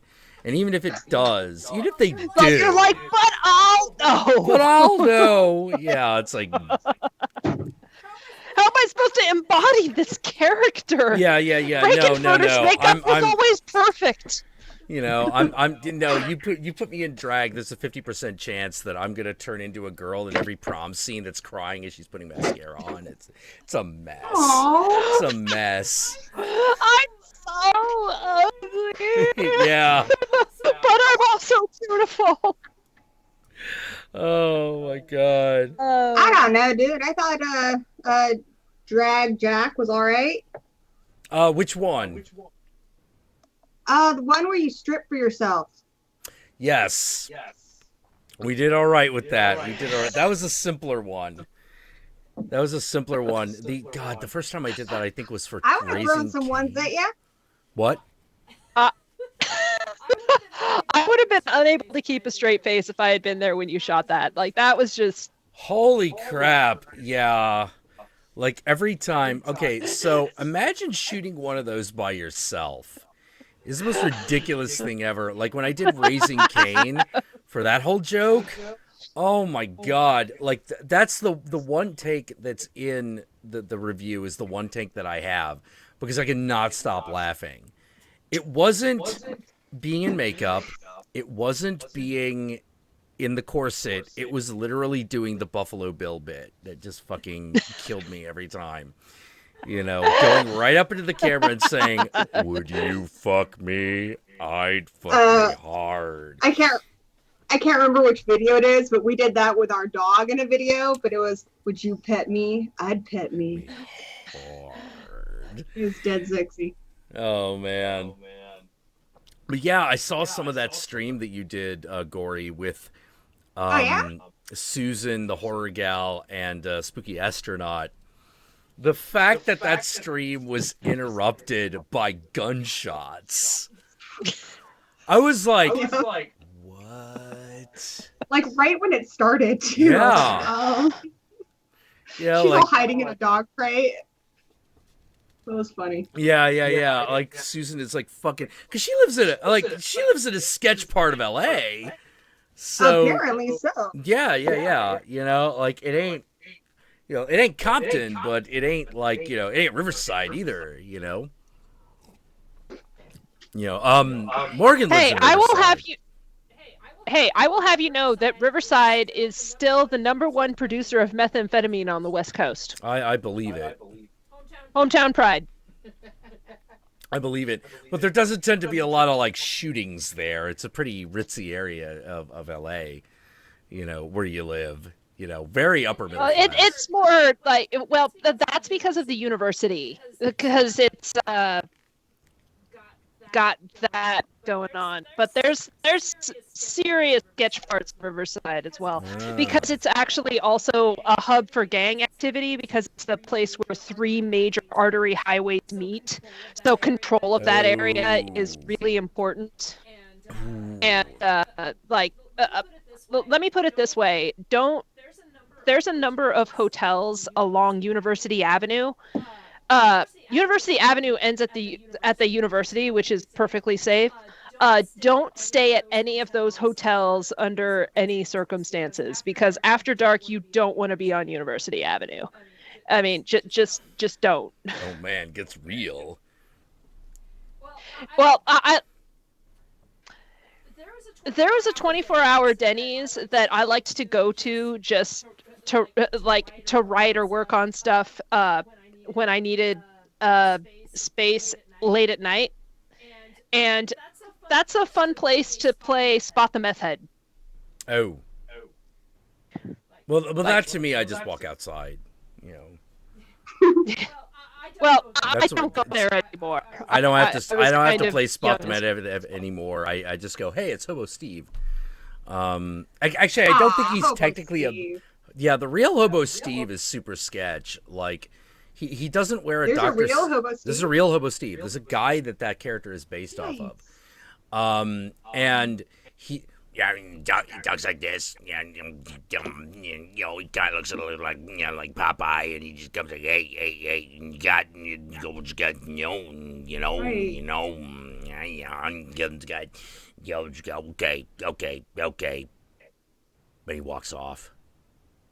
And even if it does, even if they do, you're like, but I'll know. But I'll know. Yeah, it's like. How am I supposed to embody this character? Yeah. Frankenfurter's makeup was always perfect. You know, I'm no, you put me in drag. There's a 50% chance that I'm gonna turn into a girl in every prom scene that's crying as she's putting mascara on. It's a mess. Aww. It's a mess. I'm so ugly. Yeah. But I'm also beautiful. Oh my god. I don't know, dude. I thought Drag Jack was all right. Which one? The one where you strip for yourself. Yes. We did all right with that. We did all right. That was a simpler one. The first time I did that, I think was for I would have thrown Raising some ones Cain. at you. What? I would have been unable to keep a straight face if I had been there when you shot that. Like, that was just... Holy crap. Yeah. Like, every time. Okay, so imagine shooting one of those by yourself. It's the most ridiculous thing ever. Like, when I did Raising Cain for that whole joke, oh my god. Like, that's the one take that's in the review is the one take that I have. Because I cannot stop laughing. It wasn't being in makeup. It wasn't being in the corset. It was literally doing the Buffalo Bill bit that just fucking killed me every time. You know, going right up into the camera and saying, "Would you fuck me? I'd fuck me hard." I can't remember which video it is, but we did that with our dog in a video. But it was, "Would you pet me? I'd pet me." Hard. It was dead sexy. Oh man. But yeah, I saw some of that stream that you did, Gory, with Susan, the horror gal, and Spooky Astronaut. The fact that stream was interrupted by gunshots. I was like, what? Like right when it started, too. Yeah. Yeah, she's like, all hiding in a dog crate. That was funny. Yeah. Like Susan is like fucking, because she lives in a sketch part of LA. So apparently so. Yeah. You know, like it ain't Compton, but it ain't like, it ain't Riverside either. You know. Morgan lives in Riverside. I will have you know that Riverside is still the #1 producer of methamphetamine on the West Coast. I believe it. Hometown pride. I believe it. But there doesn't tend to be a lot of like shootings there. It's a pretty ritzy area of LA, where you live. Very upper middle class. It's more like, well, that's because of the university. Because it's got that going on. But there's serious sketch parts of Riverside as well. Because it's actually also a hub for gang activity, because it's the place where 3 major artery highways meet. So control of that area is really important. And let me put it this way. There's a number of hotels along University Avenue. University Avenue ends at the university, which is perfectly safe. Don't stay at any of those hotels under any circumstances, because after dark you don't want to be on University Avenue. I mean, just don't. Oh man, gets real. Well, there was a 24-hour Denny's that I liked to go to just to write or work on stuff when I needed space late at night, and that's a fun place to play Spot the Meth Head. Oh. Well, that to me, I just walk outside, Well, I don't go there anymore. I don't have to play Spot the Meth Head anymore. I just go, hey, it's Hobo Steve. Actually, I don't think he's technically the real Hobo Steve is super sketch. Like, he doesn't wear a doctor's... There's a real Hobo Steve? There's a real Hobo Steve. There's a guy that character is based off of. And he talks like this. He kind of looks a little like Popeye, and he just comes like, hey, you got, okay. But he walks off,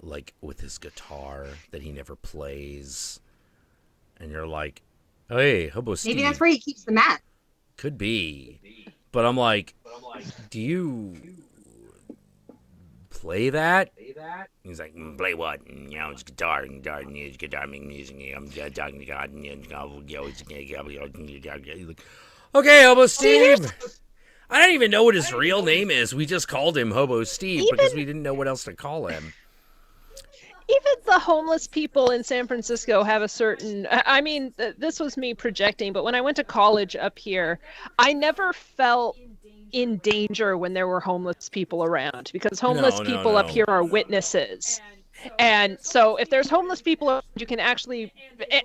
like, with his guitar that he never plays. And you're like, hey, Hobo Steve. Maybe that's where he keeps the mat. Could be. But I'm like, do you play that? He's like, play what? It's guitar, guitar, music. I'm talking to God. Like, okay, Hobo Steve. I don't even know what his real name is. We just called him Hobo Steve because we didn't know what else to call him. Even the homeless people in San Francisco have a certain, I mean, this was me projecting, but when I went to college up here, I never felt in danger when there were homeless people around, because homeless people up here are witnesses. And so if there's homeless people around, you can actually,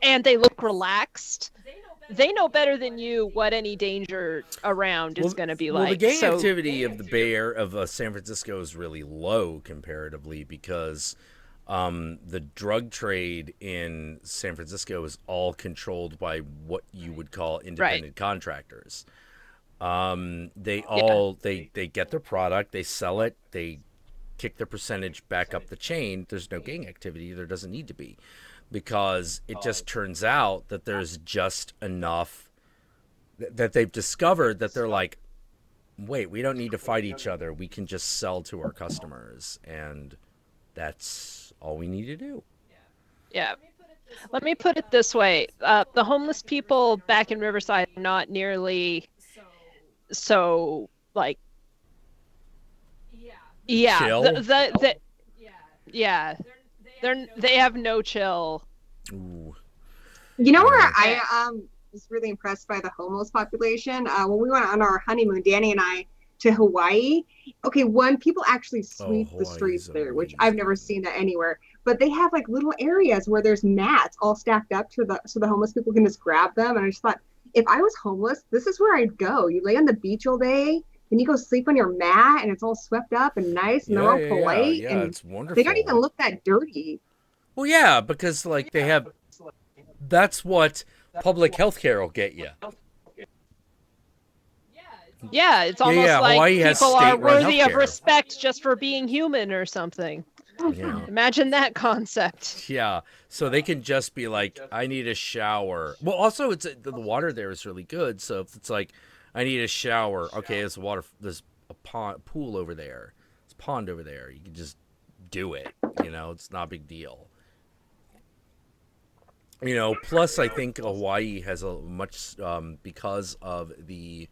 and they look relaxed, they know better than you what any danger around is going to be like. Well, the gang activity of the Bay Area of San Francisco is really low comparatively, because the drug trade in San Francisco is all controlled by what you would call independent contractors. They get their product, they sell it, they kick their percentage back up the chain. There's no gang activity. There doesn't need to be, because it just turns out that there's just enough that they've discovered that they're like, wait, we don't need to fight each other. We can just sell to our customers, and that's all we need to do. Yeah. Let me put it this way. The homeless people back in Riverside are not nearly so, like, chill? They have no chill. Ooh. You know where I was really impressed by the homeless population? When we went on our honeymoon, Danny and I, to Hawaii. Okay, people actually sweep the streets there, which I've never seen that anywhere. But they have like little areas where there's mats all stacked up so the homeless people can just grab them. And I just thought, if I was homeless, this is where I'd go. You lay on the beach all day, then you go sleep on your mat, and it's all swept up and nice, and they're all polite. Yeah, and it's wonderful. they don't even look that dirty. Well, yeah, because like they have, that's what public health care will get you. Yeah, it's almost like Hawaii people are worthy of healthcare. Respect just for being human or something. Yeah. Imagine that concept. Yeah, so they can just be like, I need a shower. Well, also it's the water there is really good. So if it's like, I need a shower. Okay, there's a pool over there. There's a pond over there. You can just do it. It's not a big deal. Plus I think Hawaii has a much because of the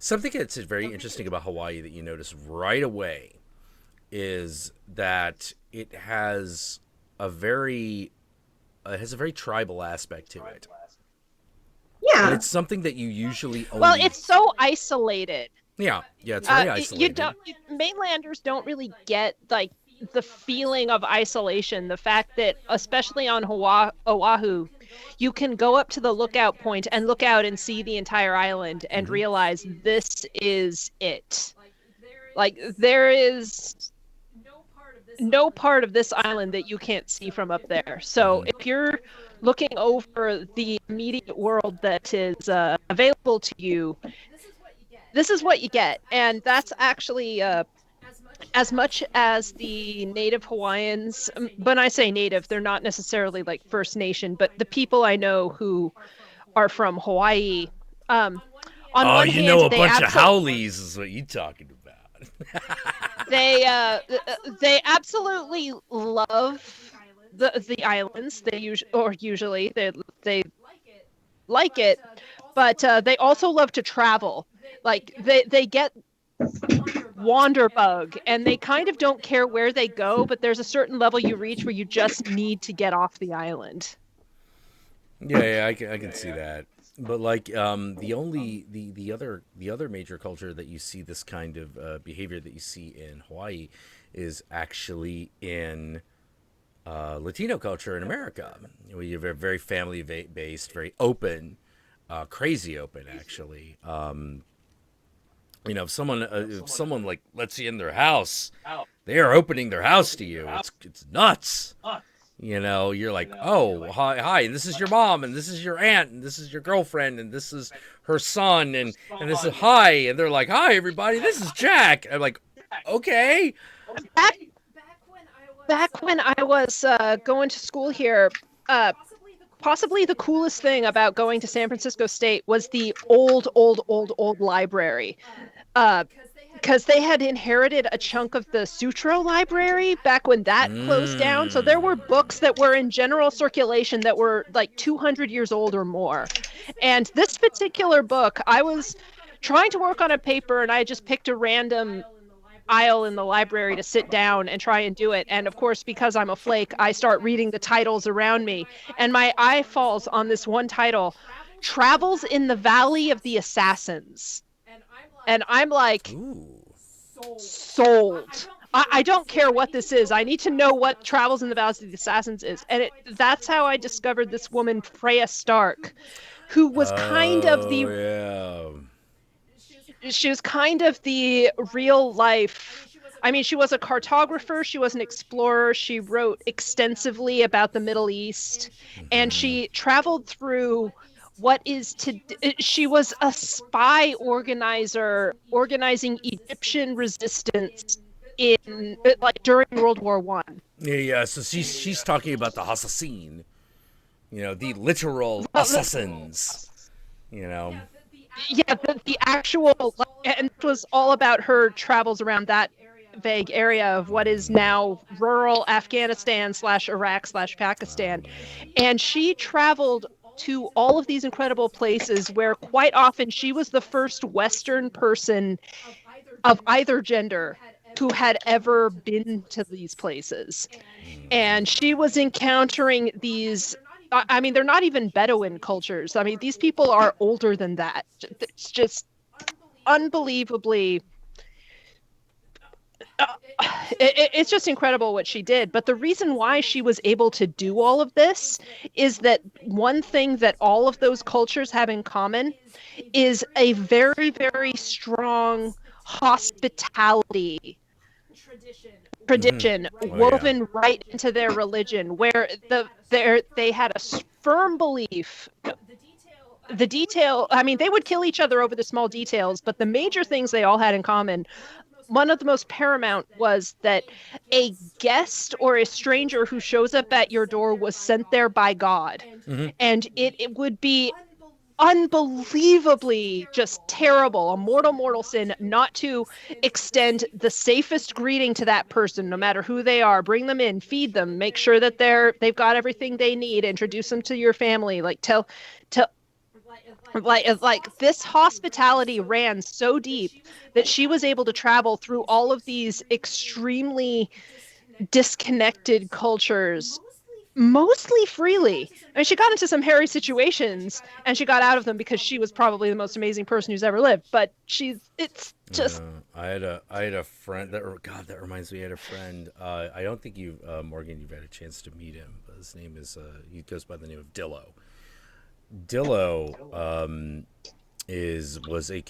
something that's very interesting about Hawaii that you notice right away is that it has a very tribal aspect to it. Yeah, and it's something that you usually only... Well, it's so isolated. Yeah, it's very isolated. Mainlanders don't really get like the feeling of isolation. The fact that, especially on Oahu, you can go up to the lookout point and look out and see the entire island and realize this is it. Like, there is no part of this island that you can't see from up there. So if you're looking over the immediate world that is available to you, this is what you get. And that's actually as much as the native Hawaiians, when I say native, they're not necessarily like First Nation, but the people I know who are from Hawaii, on one hand, a bunch of howlies is what you're talking about. They absolutely love the islands. They usually they like it, but they also love to travel. Like they get wander bug, and they kind of don't care where they go, but there's a certain level you reach where you just need to get off the island. Yeah, I can see that. But like the other major culture that you see this kind of behavior that you see in Hawaii is actually in Latino culture in America. You're very family based, very open, crazy open actually. If someone like lets you in their house, they are opening their house to you. It's nuts. You're like, oh, hi, and this is your mom, and this is your aunt, and this is your girlfriend, and this is her son, and this is hi, and they're like, hi, everybody, this is Jack. I'm like, okay. Back when I was going to school here, possibly the coolest thing about going to San Francisco State was the old library. Because they had inherited a chunk of the Sutro library back when that closed down. So there were books that were in general circulation that were like 200 years old or more. And this particular book, I was trying to work on a paper and I just picked a random aisle in the library to sit down and try and do it. And of course, because I'm a flake, I start reading the titles around me. And my eye falls on this one title, Travels in the Valley of the Assassins. And I'm like, sold. I don't care what this is. I need to know what Travels in the Valley of the Assassins is. And that's how I discovered this woman, Freya Stark, who was kind of the... She was kind of the real life. I mean, she was a cartographer. She was an explorer. She wrote extensively about the Middle East. And she traveled through what is to... She was a spy organizer organizing Egyptian resistance in like during World War One. Yeah. So she's talking about the Assassin, the literal assassins, Yeah, the actual, and it was all about her travels around that vague area of what is now rural Afghanistan / Iraq / Pakistan. And she traveled to all of these incredible places where quite often she was the first Western person of either gender who had ever been to these places. And she was encountering these... I mean, they're not even Bedouin cultures. I mean, these people are older than that. It's just unbelievably... it's just incredible what she did. But the reason why she was able to do all of this is that one thing that all of those cultures have in common is a very, very strong hospitality tradition woven right into their religion, where they had a firm belief. The detail, I mean, they would kill each other over the small details, but the major things they all had in common, one of the most paramount, was that a guest or a stranger who shows up at your door was sent there by God. And it would be unbelievably just terrible, a mortal sin, not to extend the safest greeting to that person, no matter who they are. Bring them in, feed them, make sure that they've got everything they need, introduce them to your family, like this hospitality ran so deep that she was able to travel through all of these extremely disconnected cultures mostly freely. I mean, she got into some hairy situations and she got out of them because she was probably the most amazing person who's ever lived. But it's just... I had a friend that reminds me. I had a friend. I don't think Morgan, you've had a chance to meet him. But his name is he goes by the name of Dillo. Dillo was a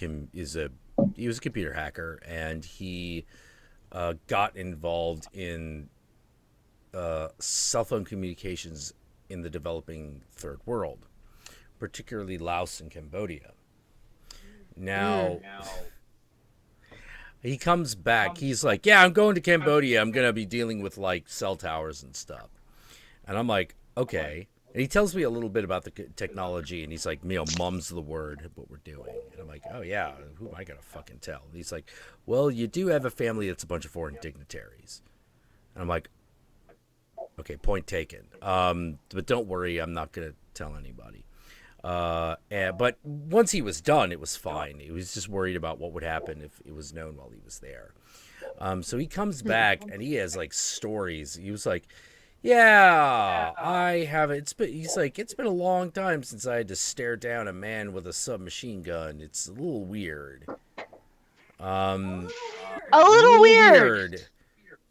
computer hacker, and he got involved in cell phone communications in the developing third world, particularly Laos and Cambodia. Now he comes back. He's like, yeah, I'm going to Cambodia. I'm going to be dealing with like cell towers and stuff. And I'm like, okay. And he tells me a little bit about the technology, and he's like, mum's the word, what we're doing. And I'm like, oh, yeah, who am I going to fucking tell? And he's like, well, you do have a family that's a bunch of foreign dignitaries. And I'm like, okay, point taken. But don't worry, I'm not going to tell anybody. But once he was done, it was fine. He was just worried about what would happen if it was known while he was there. So he comes back, and he has, like, stories. He was like... Yeah, I have it. He's like, it's been a long time since I had to stare down a man with a submachine gun. It's a little weird. A little weird.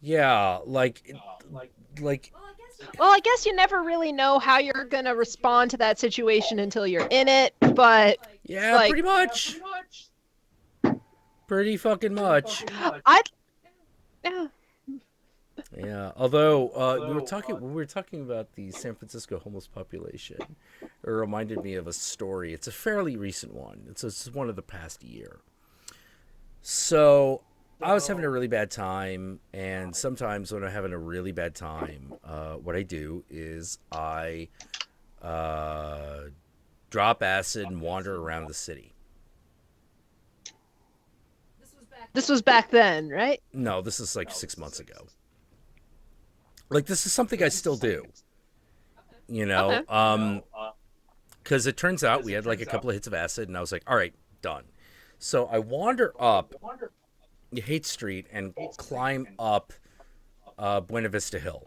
Yeah, like. Well, I guess you never really know how you're gonna respond to that situation until you're in it. But yeah, like, pretty much. Pretty fucking much. Yeah. Yeah, although we were talking about the San Francisco homeless population, it reminded me of a story. It's a fairly recent one. It's one of the past year. So I was having a really bad time, and sometimes when I'm having a really bad time, what I do is I drop acid, and wander around the city. This was back then, right? No, this is like 6 months ago. Like, this is something I still do. You know, Okay. because it turns out we had like a couple of hits of acid, and I was like, all right, done. So I wander up Haight Street and climb up Buena Vista Hill,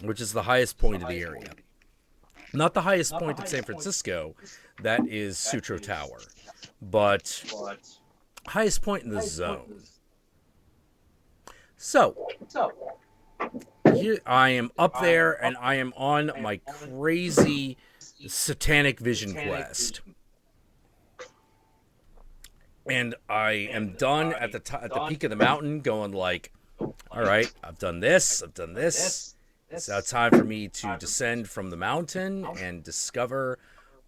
which is the highest point of the area. Not the highest point in San Francisco, that is Sutro Tower, but highest point in the zone. So, here I am up there, and I am on my crazy satanic vision quest. And I am done at the peak of the mountain, going like, all right, I've done this. It's now time for me to descend from the mountain and discover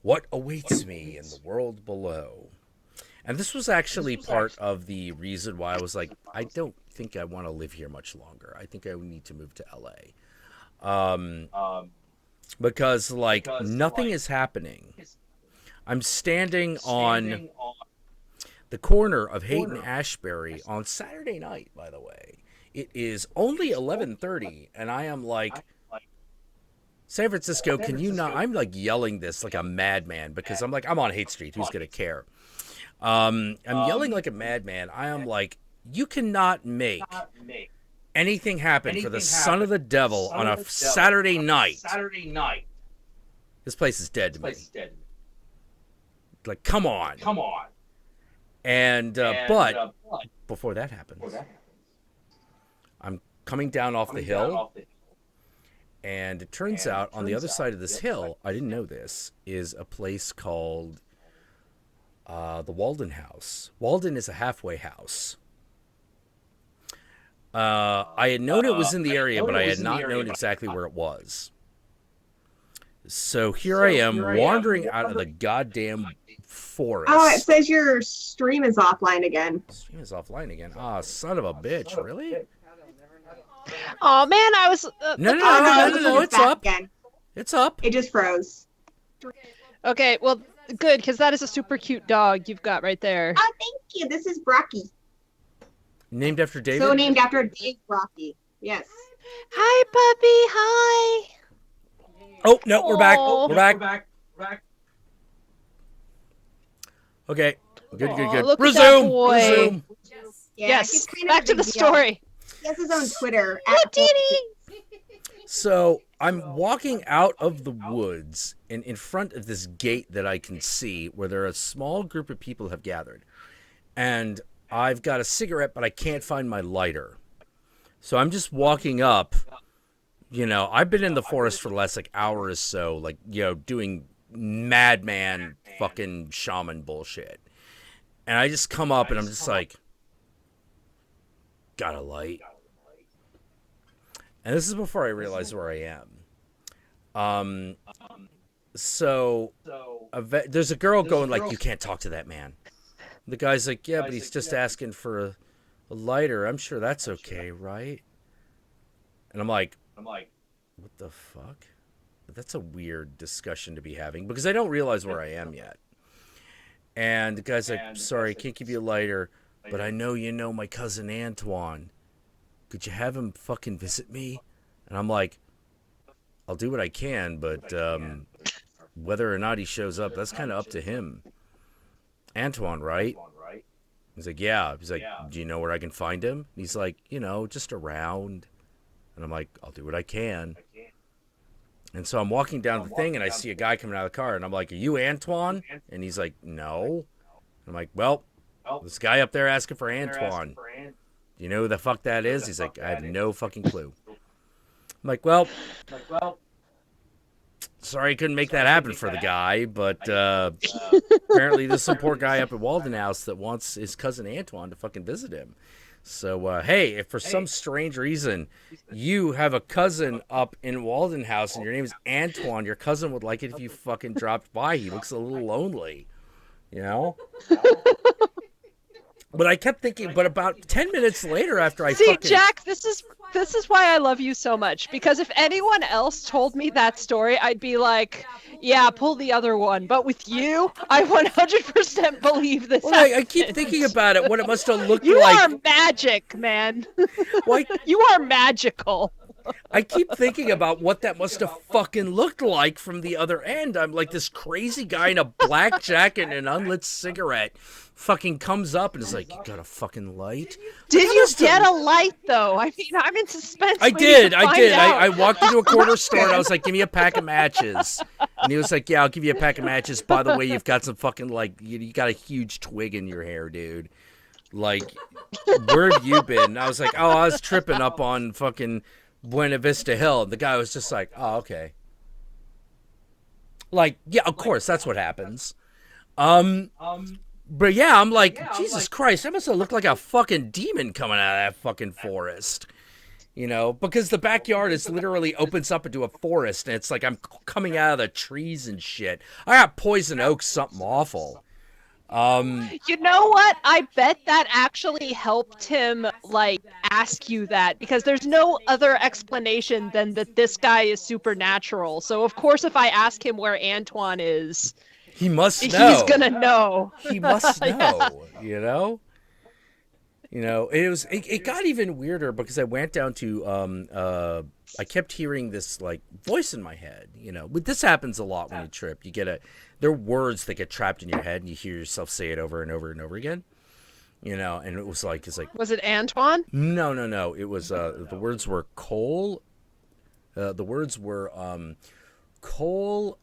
what awaits me in the world below. And this was actually part of the reason why I was like, I don't think I want to live here much longer. I think I need to move to LA. Because like nothing is happening. I'm standing on the corner of Haight and Ashbury on Saturday night, by the way. It is only 11:30, and I am like, San Francisco, can you not? I'm like yelling this like a madman because I'm like, I'm on Haight Street. Who's going to care? I'm yelling like a madman. I am like, you cannot make anything happen for the son of the devil on a Saturday night. This place is dead to me. Like, come on. And, but before that happens, I'm coming down off the hill, and it turns out on the other side of this hill, I didn't know this, is a place called the Walden House. Walden is a halfway house. I had known it was in the area, but I had not known exactly where it was. So here I am wandering out of the goddamn forest. Oh, it says your stream is offline again. Stream is offline again. Ah, son of a bitch! Really? Oh man, I was. No, it's back up. again. It's up. It just froze. Okay, well, good, because that is a super cute dog you've got right there. Oh, thank you. This is Brocky. Named after David. So named after Dave Brocky. Yes. Hi, puppy. Hi. Oh no, we're back. Aw. We're back. Okay. Good. Look at that Resume. boy. Resume. Yeah, Yes. he's kind of Back a to the big deal. story. He has his own Twitter. Look, Diddy. So I'm walking out of the woods and in front of this gate that I can see where there are a small group of people have gathered. And I've got a cigarette, but I can't find my lighter. So I'm just walking up. You know, I've been in the forest for the last like hour or so, like, you know, doing madman fucking shaman bullshit. And I just come up and I'm just like, got a light. And this is before I realize where I am. So there's a girl going like, you can't talk to that man. The guy's like, yeah, but he's just asking for a lighter. I'm sure that's okay, right? And I'm like, what the fuck? That's a weird discussion to be having because I don't realize where I am yet. And the guy's like, sorry, I can't give you a lighter, but I know you know my cousin Antoine. Could you have him fucking visit me? And I'm like, I'll do what I can, but whether or not he shows up, that's kind of up to him. Antoine, right? He's like, yeah. He's like, do you know where I can find him? And he's like, you know, just around. And I'm like, I'll do what I can. And so I'm walking down the thing, and I see a guy coming out of the car, and I'm like, are you Antoine? And he's like, no. I'm like, well, this guy up there asking for Antoine. Do you know who the fuck that is? He's like, I have no fucking clue. I'm like, well, sorry I couldn't make that happen for the guy, but apparently there's some poor guy up at Walden House that wants his cousin Antoine to fucking visit him. So, hey, if for some strange reason you have a cousin up in Walden House and your name is Antoine, your cousin would like it if you fucking dropped by. He looks a little lonely, you know? But I kept thinking, but about 10 minutes later after I See, fucking... Jack, this is why I love you so much. Because if anyone else told me that story, I'd be like, yeah, pull the other one. But with you, I 100% believe this. Well, I keep thinking about it, what it must have looked You like. are magic, man. Why? You are magical. I keep thinking about what that must have fucking looked like from the other end. I'm like, this crazy guy in a black jacket and an unlit cigarette fucking comes up and is like, you got a fucking light? Did you get a light, though? I mean, I'm in suspense. I did. I walked into a corner store and I was like, give me a pack of matches. And he was like, yeah, I'll give you a pack of matches. By the way, you've got some fucking, like, you got a huge twig in your hair, dude. Like, where have you been? And I was like, oh, I was tripping up on fucking Buena Vista Hill. The guy was just like, oh, okay. Like, yeah, of course, that's what happens. But yeah, I'm like, Jesus Christ, that must have looked like a fucking demon coming out of that fucking forest. You know, because the backyard is literally opens up into a forest, and it's like I'm coming out of the trees and shit. I got poison oak, something awful. You know what? I bet that actually helped him, like, ask you that, because there's no other explanation than that this guy is supernatural. So, of course, if I ask him where Antoine is, he must know. He's gonna know. He must know, you know? You know, it got even weirder because I went down to, I kept hearing this, like, voice in my head, you know. But this happens a lot when you trip. You get there are words that get trapped in your head and you hear yourself say it over and over and over again. You know, and it was like, Was it Antoine? No. It was, the words were coal. The words were, coal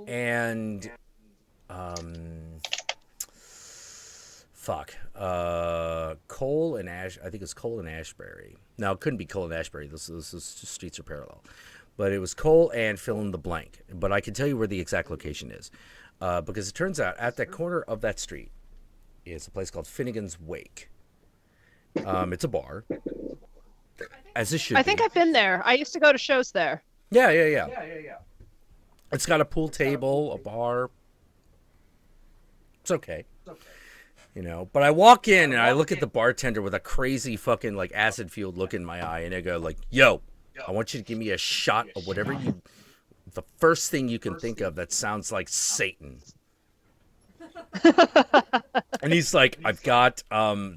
and, Cole and Ash. I think it's Cole and Ashbury. No, it couldn't be Cole and Ashbury. This streets are parallel, but it was Cole and fill in the blank. But I can tell you where the exact location is, because it turns out at that corner of that street is a place called Finnegan's Wake. It's a bar, as it should. I think I've been there. I used to go to shows there. Yeah. It's got a pool table, a bar. It's okay. You know, but I walk in and I look at the bartender with a crazy fucking, like, acid-fueled look in my eye, and I go, like, yo, I want you to give me a shot of whatever the first thing you can think of that sounds like Satan. And he's like, I've got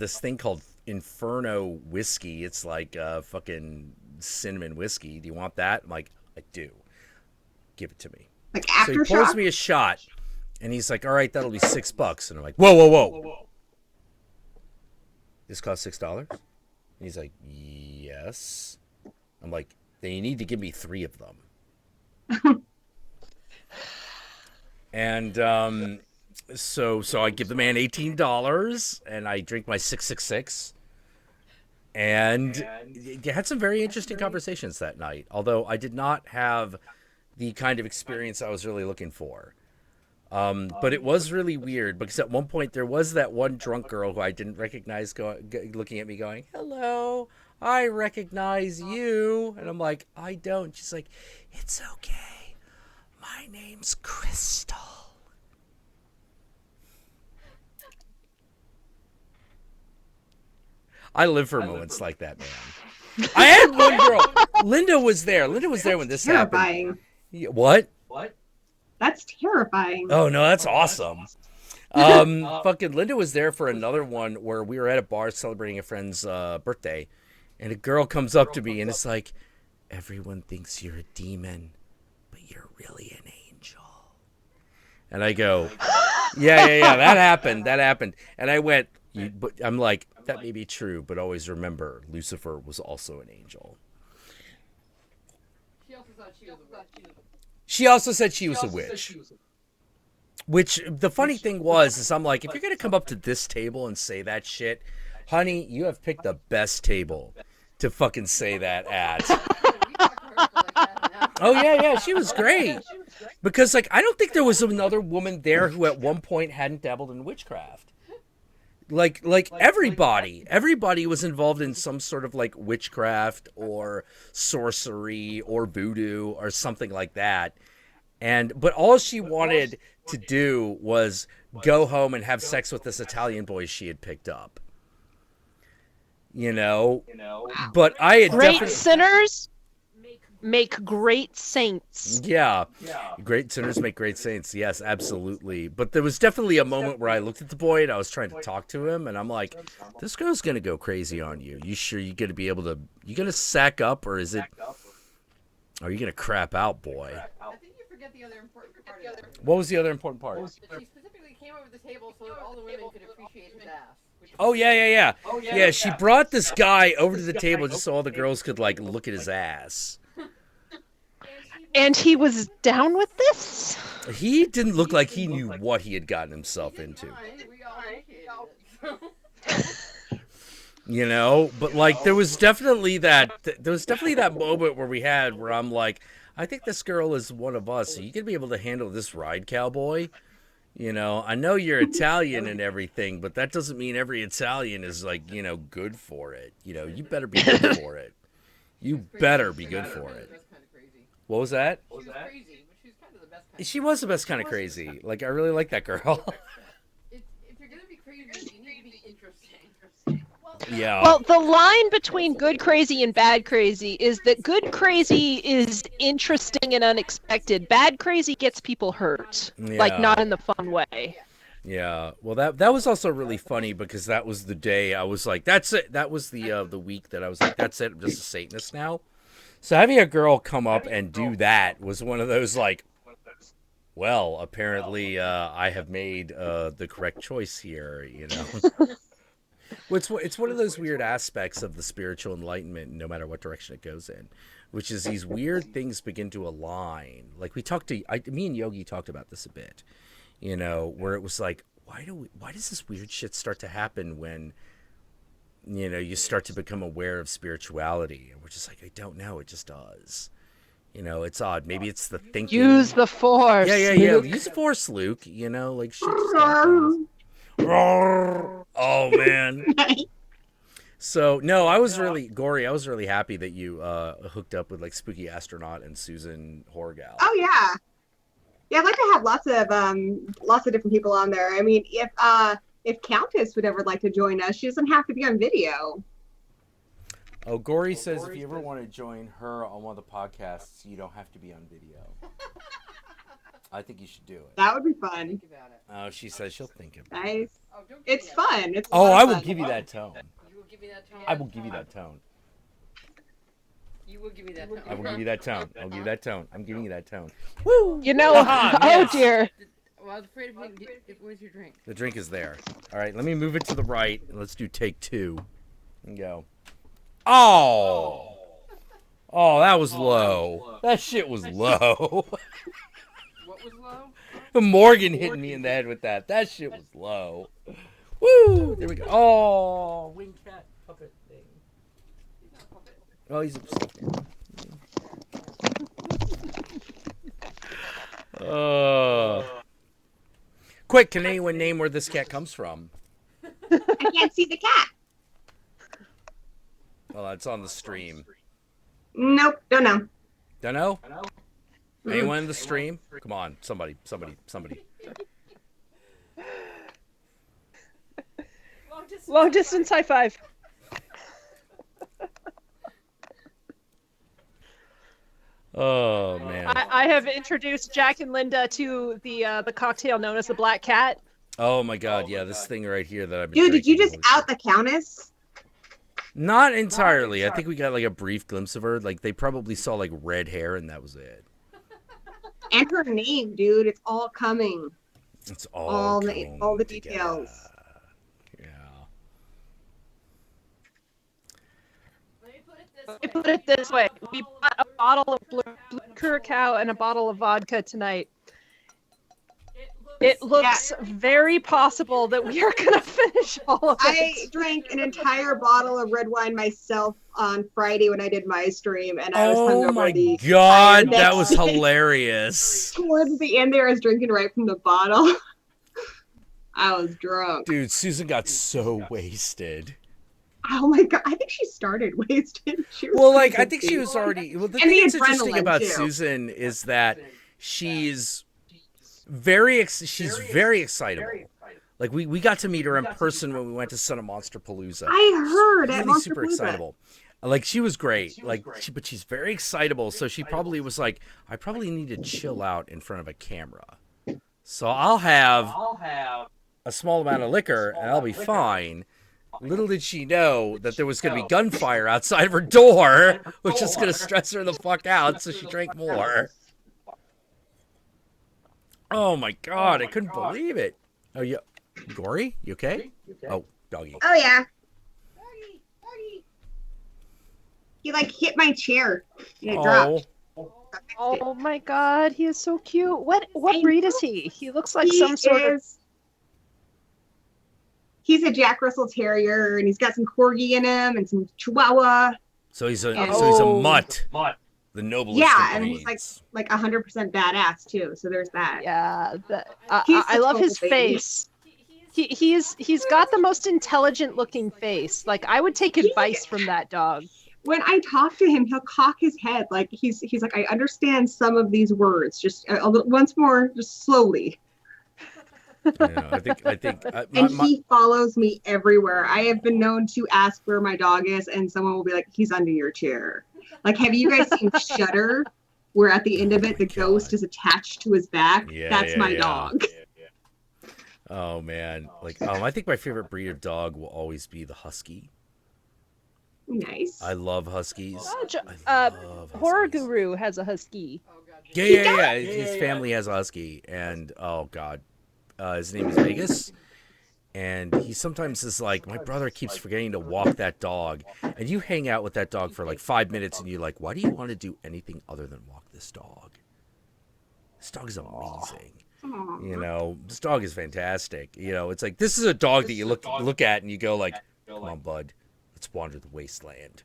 this thing called Inferno whiskey. It's like fucking cinnamon whiskey. Do you want that? I'm like, I do. Give it to me. Like So he pours me a shot. And he's like, all right, that'll be $6. And I'm like, whoa. This costs $6? And he's like, yes. I'm like, then you need to give me 3 of them. And so I give the man $18 and I drink my 666. And had some very interesting conversations that night. Although I did not have the kind of experience I was really looking for. But it was really weird because at one point there was that one drunk girl who I didn't recognize looking at me going, hello, I recognize you. And I'm like, I don't. She's like, it's okay. My name's Crystal. I live for moments like that, man. I had one girl. Linda was there. Linda was there when this happened. What? That's terrifying. Oh, no, that's awesome. Fucking Linda was there for another one where we were at a bar celebrating a friend's birthday, and a girl comes up to me and it's like, everyone thinks you're a demon, but you're really an angel. And I go, yeah, that happened. And I went, but I'm like, that may be true, but always remember, Lucifer was also an angel. She also said she was a witch. Which, the funny thing was, is I'm like, if you're going to come up to this table and say that shit, honey, you have picked the best table to fucking say that at. Oh, yeah, she was great. Because, like, I don't think there was another woman there who at one point hadn't dabbled in witchcraft. Like everybody was involved in some sort of, like, witchcraft or sorcery or voodoo or something like that. But all she wanted to do was go home and have sex with this Italian boy she had picked up. you know. But I had Great definitely, sinners make great saints. yeah, great sinners make great saints. Yes, absolutely. But there was definitely a moment where I looked at the boy and I was trying to talk to him, and I'm like, this girl's gonna go crazy on you. You sure you're gonna be able to? You gonna sack up, or is it? Are you gonna crap out, boy? I think you forget the other important part of it. What was the other important part? That she specifically came over the table so that all the women could appreciate his ass. Oh yeah. Yeah, she brought this guy over to the table just so all the girls could like look at his ass. And he was down with this? He didn't look like he knew what he had gotten himself into. We all appreciated it. You know, but like there was definitely that moment where I'm like, I think this girl is one of us. Are you gonna be able to handle this ride, cowboy? You know, I know you're Italian and everything, but that doesn't mean every Italian is like, you know, good for it. You know, you better be good for it. You better be good for it. What was that? She was crazy, but she was kind of the best kind. She was the best kind of crazy. Like, I really like that girl. If you're gonna be crazy, you need to be interesting. Yeah. Well, the line between good crazy and bad crazy is that good crazy is interesting and unexpected. Bad crazy gets people hurt, like not in the fun way. Yeah. Well, that was also really funny because that was the day I was like, that's it. That was the week that I was like, that's it. I'm just a Satanist now. So having a girl come up and do that was one of those like, well, apparently I have made the correct choice here, you know. It's one of those weird aspects of the spiritual enlightenment, no matter what direction it goes in, which is these weird things begin to align. Like me and Yogi talked about this a bit, you know, where it was like, why does this weird shit start to happen when, you know, you start to become aware of spirituality? And we're just like, I don't know, it just does. You know, it's odd. Maybe it's the thinking. Use the force. Yeah. Use the force, Luke. You know, like shit just happens. Oh man. So no, I was really Gory. I was really happy that you hooked up with like Spooky Astronaut and Susan Horror Gal. Oh yeah, yeah. I'd like to have lots of different people on there. I mean, if Countess would ever like to join us, she doesn't have to be on video. Oh, Gory says if you ever want to join her on one of the podcasts, you don't have to be on video. I think you should do it. That would be fun. Think about it. Oh, she says she'll think about it. Nice. Oh, don't give It's me that. fun. It's a Oh, lot of I will fun. give you that tone. You will give me that tone. I will give you that tone. You will give me that tone. I will give you that tone. I'll give you that tone. I'm giving you that tone. Woo! You know, Ah, oh yes. dear. Well, I was afraid if you get where's your drink? The drink is there. All right, let me move it to the right, and let's do take 2. And go. Oh! Oh, that was low. That shit was low. What was low? Morgan hit me in the head with that. That shit was low. Woo! There we go. Oh, wing cat puppet thing. Oh, he's upstairs. Quick, can anyone name where this cat comes from? I can't see the cat. Well, it's on the stream. Nope. Don't know. Don't know? Anyone in the stream? Come on, somebody. Long distance high five. Oh man. I have introduced Jack and Linda to the cocktail known as the Black Cat. Oh my God, yeah, this thing right here that I've been Dude, did you drinking. just out the Countess? Not entirely. I think we got like a brief glimpse of her. Like they probably saw like red hair and that was it. And her name, dude. It's all coming. It's All the coming details. together. Yeah. Let me put it this way. We bought a bottle of blue curacao and a bottle of vodka tonight. It looks very possible that we are going to finish all of I it. drank an entire bottle of red wine myself on Friday when I did my stream, and I was Oh hungover my the God, entire that day. was hilarious. Towards the end there, I was drinking right from the bottle. I was drunk. Dude, Susan got so wasted. Oh my God, I think she started wasted. She was Well, like, pretty I think she was good. already... Well, the And thing the that's interesting adrenaline, about too. Susan is that she's very excitable. Like we got to meet her in person when we went to Son of Monster Palooza. I heard at Really Monster super Palooza. excitable. Like she was great. But she's very excitable. So she probably was like, I probably need to chill out in front of a camera. So I'll have a small amount of liquor and I'll be fine. Little did she know that there was going to be gunfire outside of her door, which is going to stress her the fuck out. So she drank more. Oh my God, I couldn't believe it. Oh, yeah. Gory, you okay? Oh, doggy. Oh yeah. He like hit my chair and it dropped. Oh my God, he is so cute. What breed is he? He looks like some sort of. He's a Jack Russell Terrier, and he's got some corgi in him and some Chihuahua. So he's a mutt. The noblest. Yeah, of and breeds. he's like 100% badass too. So there's that. Yeah, He's I love his total baby. face. He's got the most intelligent looking face. Like I would take advice from that dog. When I talk to him, he'll cock his head like he's like, I understand some of these words. Just a little, once more, just slowly. I think. And he follows me everywhere. I have been known to ask where my dog is, and someone will be like, "He's under your chair." Like, have you guys seen Shudder, where at the end of it, the ghost is attached to his back? That's my dog. Oh man, I think my favorite breed of dog will always be the husky. Nice. I love huskies. Horror Guru has a husky. Yeah. His family has a husky, and oh god, his name is Vegas. And he sometimes is like, my brother keeps forgetting to walk that dog. And you hang out with that dog for like 5 minutes and you're like, why do you want to do anything other than walk this dog? This dog is amazing. You know, this dog is fantastic. You know, it's like, this is a dog that you look at and you go like, come on, bud, let's wander the wasteland.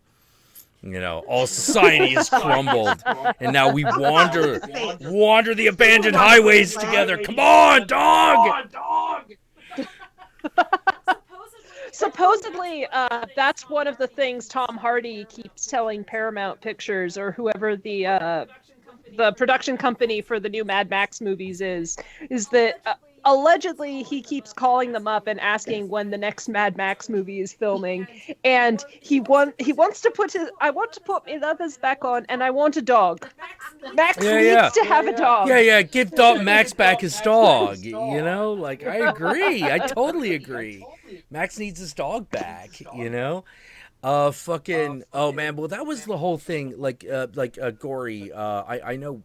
You know, all society has crumbled. And now we wander the abandoned highways together. Come on, dog! Supposedly, that's one of the things Tom Hardy keeps telling Paramount Pictures or whoever the production company for the new Mad Max movies is that allegedly he keeps calling them up and asking when the next Mad Max movie is filming, and he wants to put I want to put my lovers back on, and I want a dog. Max needs to have a dog. Yeah, give Max back his dog. You know, like I agree. I totally agree. Max needs his dog back. You know, oh man. Well, that was the whole thing. Like Gory. I know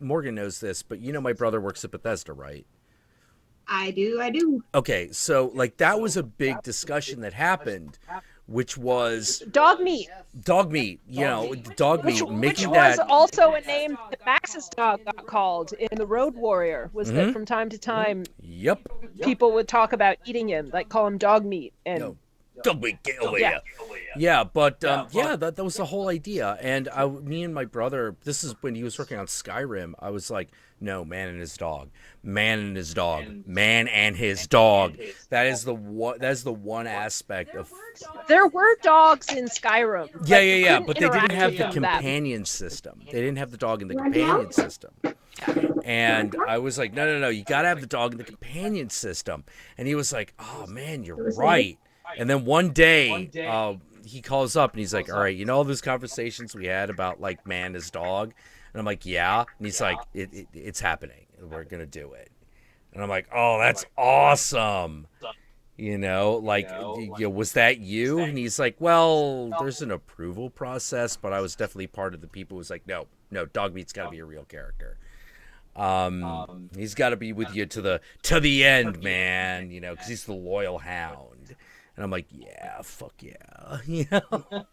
Morgan knows this, but you know my brother works at Bethesda, right? I do. Okay, so like that was a big discussion that happened, which was dog meat. You know, dog meat. Which was also a name that Max's dog got called in The Road Warrior. Was that from time to time? Yep. People would talk about eating him, like call him dog meat, and dog meat, get over here. Yeah, but that was the whole idea. And me and my brother, this is when he was working on Skyrim. I was like, no, man and his dog. Man and his dog. That is the one aspect of. There were dogs in Skyrim. Yeah, but they didn't have the companion system. They didn't have the dog in the companion system. And I was like, no, you gotta have the dog in the companion system. And he was like, oh man, you're right. And then one day, he calls up and he's like, all right, you know all those conversations we had about like man his dog? And I'm like, yeah. And he's like, it's happening. We're going to do it. And I'm like, oh, that's awesome. You know, like, was that you? And he's like, well, there's an approval process, but I was definitely part of the people who was like, no, dog meat's got to be a real character. He's got to be with you to the end, man, you know, because he's the loyal hound. And I'm like, yeah, fuck yeah, you know.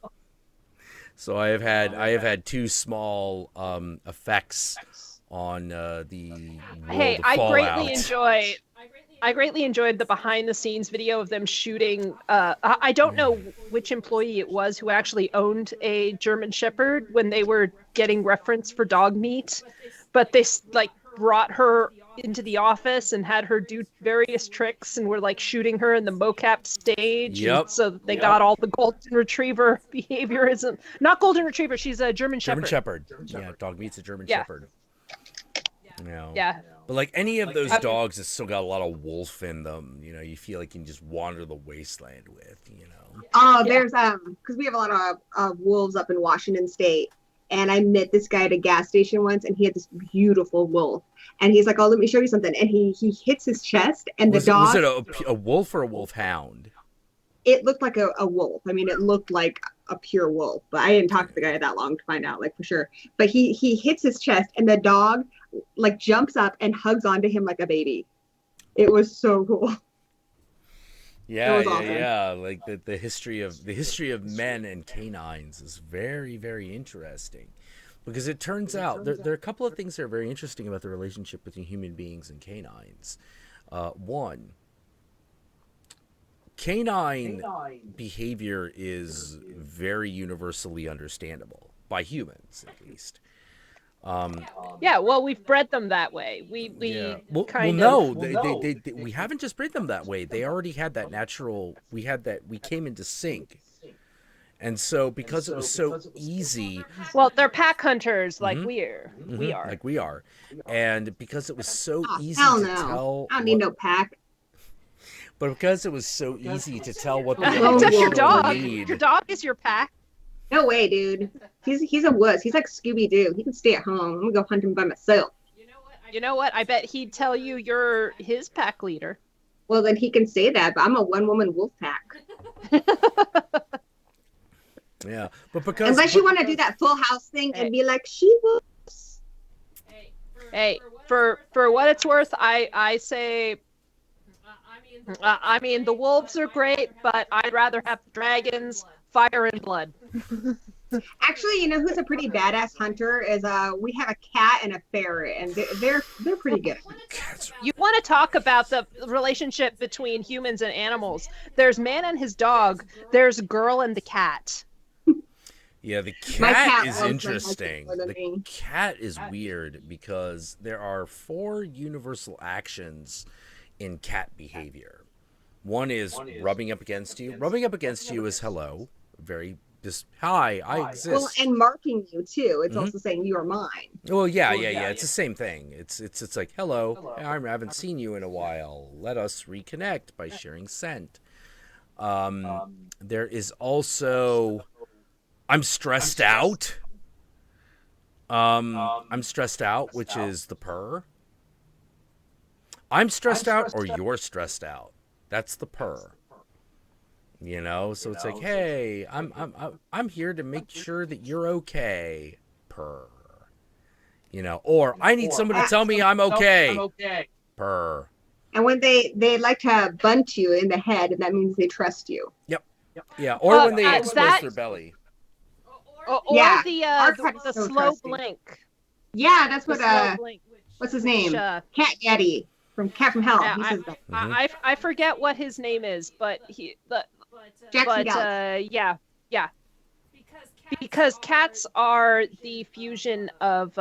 So I have had two small effects on the world of Fallout. I greatly enjoyed the behind the scenes video of them shooting. I don't know which employee it was who actually owned a German Shepherd when they were getting reference for dog meat, but they like brought her into the office and had her do various tricks and were like shooting her in the mocap stage. Yep. So they got all the golden retriever behaviorism. Not golden retriever. She's a German Shepherd. German Shepherd. Yeah, dog meat's a German Shepherd. You know. Yeah. But like any of those dogs that's still got a lot of wolf in them, you know, you feel like you can just wander the wasteland with, you know. Oh, there's because we have a lot of wolves up in Washington State, and I met this guy at a gas station once, and he had this beautiful wolf, and he's like, "Oh, let me show you something," and he hits his chest, and Was the dog. Was it a wolf or a wolfhound? It looked like a wolf. I mean, it looked like a pure wolf, but I didn't talk to the guy that long to find out, like for sure. But he hits his chest, and the dog like jumps up and hugs onto him like a baby. It was so cool. Yeah, awesome. yeah. Like the history of men and canines is very, very interesting, because it turns out there are a couple of things that are very interesting about the relationship between human beings and canines. One, canine behavior is very universally understandable by humans, at least. Yeah, well, we've bred them that way. We We haven't just bred them that way. They already had that natural. We came into sync, and so because it was so easy. Well, they're pack hunters like Mhm. we are. Like we are, and because it was so easy Hell to no. tell. I don't need no pack. But because it was so easy to tell what the Except your emotional dog. need. Your dog is your pack. No way, dude. He's a wuss. He's like Scooby Doo. He can stay at home. I'm gonna go hunt him by myself. You know what? I bet he'd tell you you're his pack leader. Well, then he can say that, but I'm a one-woman wolf pack. Yeah, but because Unless you want to do that Full House thing and be like, she wolves. Hey, for what it's worth, I say. I mean, the wolves are great, but I'd rather have the dragons, fire and blood. Actually, you know who's a pretty badass hunter is we have a cat and a ferret, and they're pretty good. You want to talk about the relationship between humans and animals? There's man and his dog. There's girl and the cat. Yeah, the My cat cat is loves my interesting. husband more than The me. cat is weird because there are 4 universal actions in cat behavior. One is rubbing up against you. Rubbing up against you is hello, very just hi, I exist. Well, and marking you too. It's also saying you are mine. Well, yeah. It's the same thing. It's like hello. I haven't seen you in a while. Let us reconnect by sharing scent. There is also I'm stressed out. I'm stressed out, which is the purr. I'm stressed out, or you're stressed out. That's the purr. You know, so it's like, hey, I'm here to make sure that you're okay. Purr. You know, or I need someone to tell me I'm okay. Purr. And when they like to bunt you in the head, and that means they trust you. Yep. Yeah, or when they expose their belly. Or Yeah, the our cat's so slow trusting. blink. Yeah, that's The what slow blink. what's his name? Which, Cat Daddy from Cat from Hell. Yeah, He says that. I forget what his name is, but Jackula. yeah. Because cats are the fusion of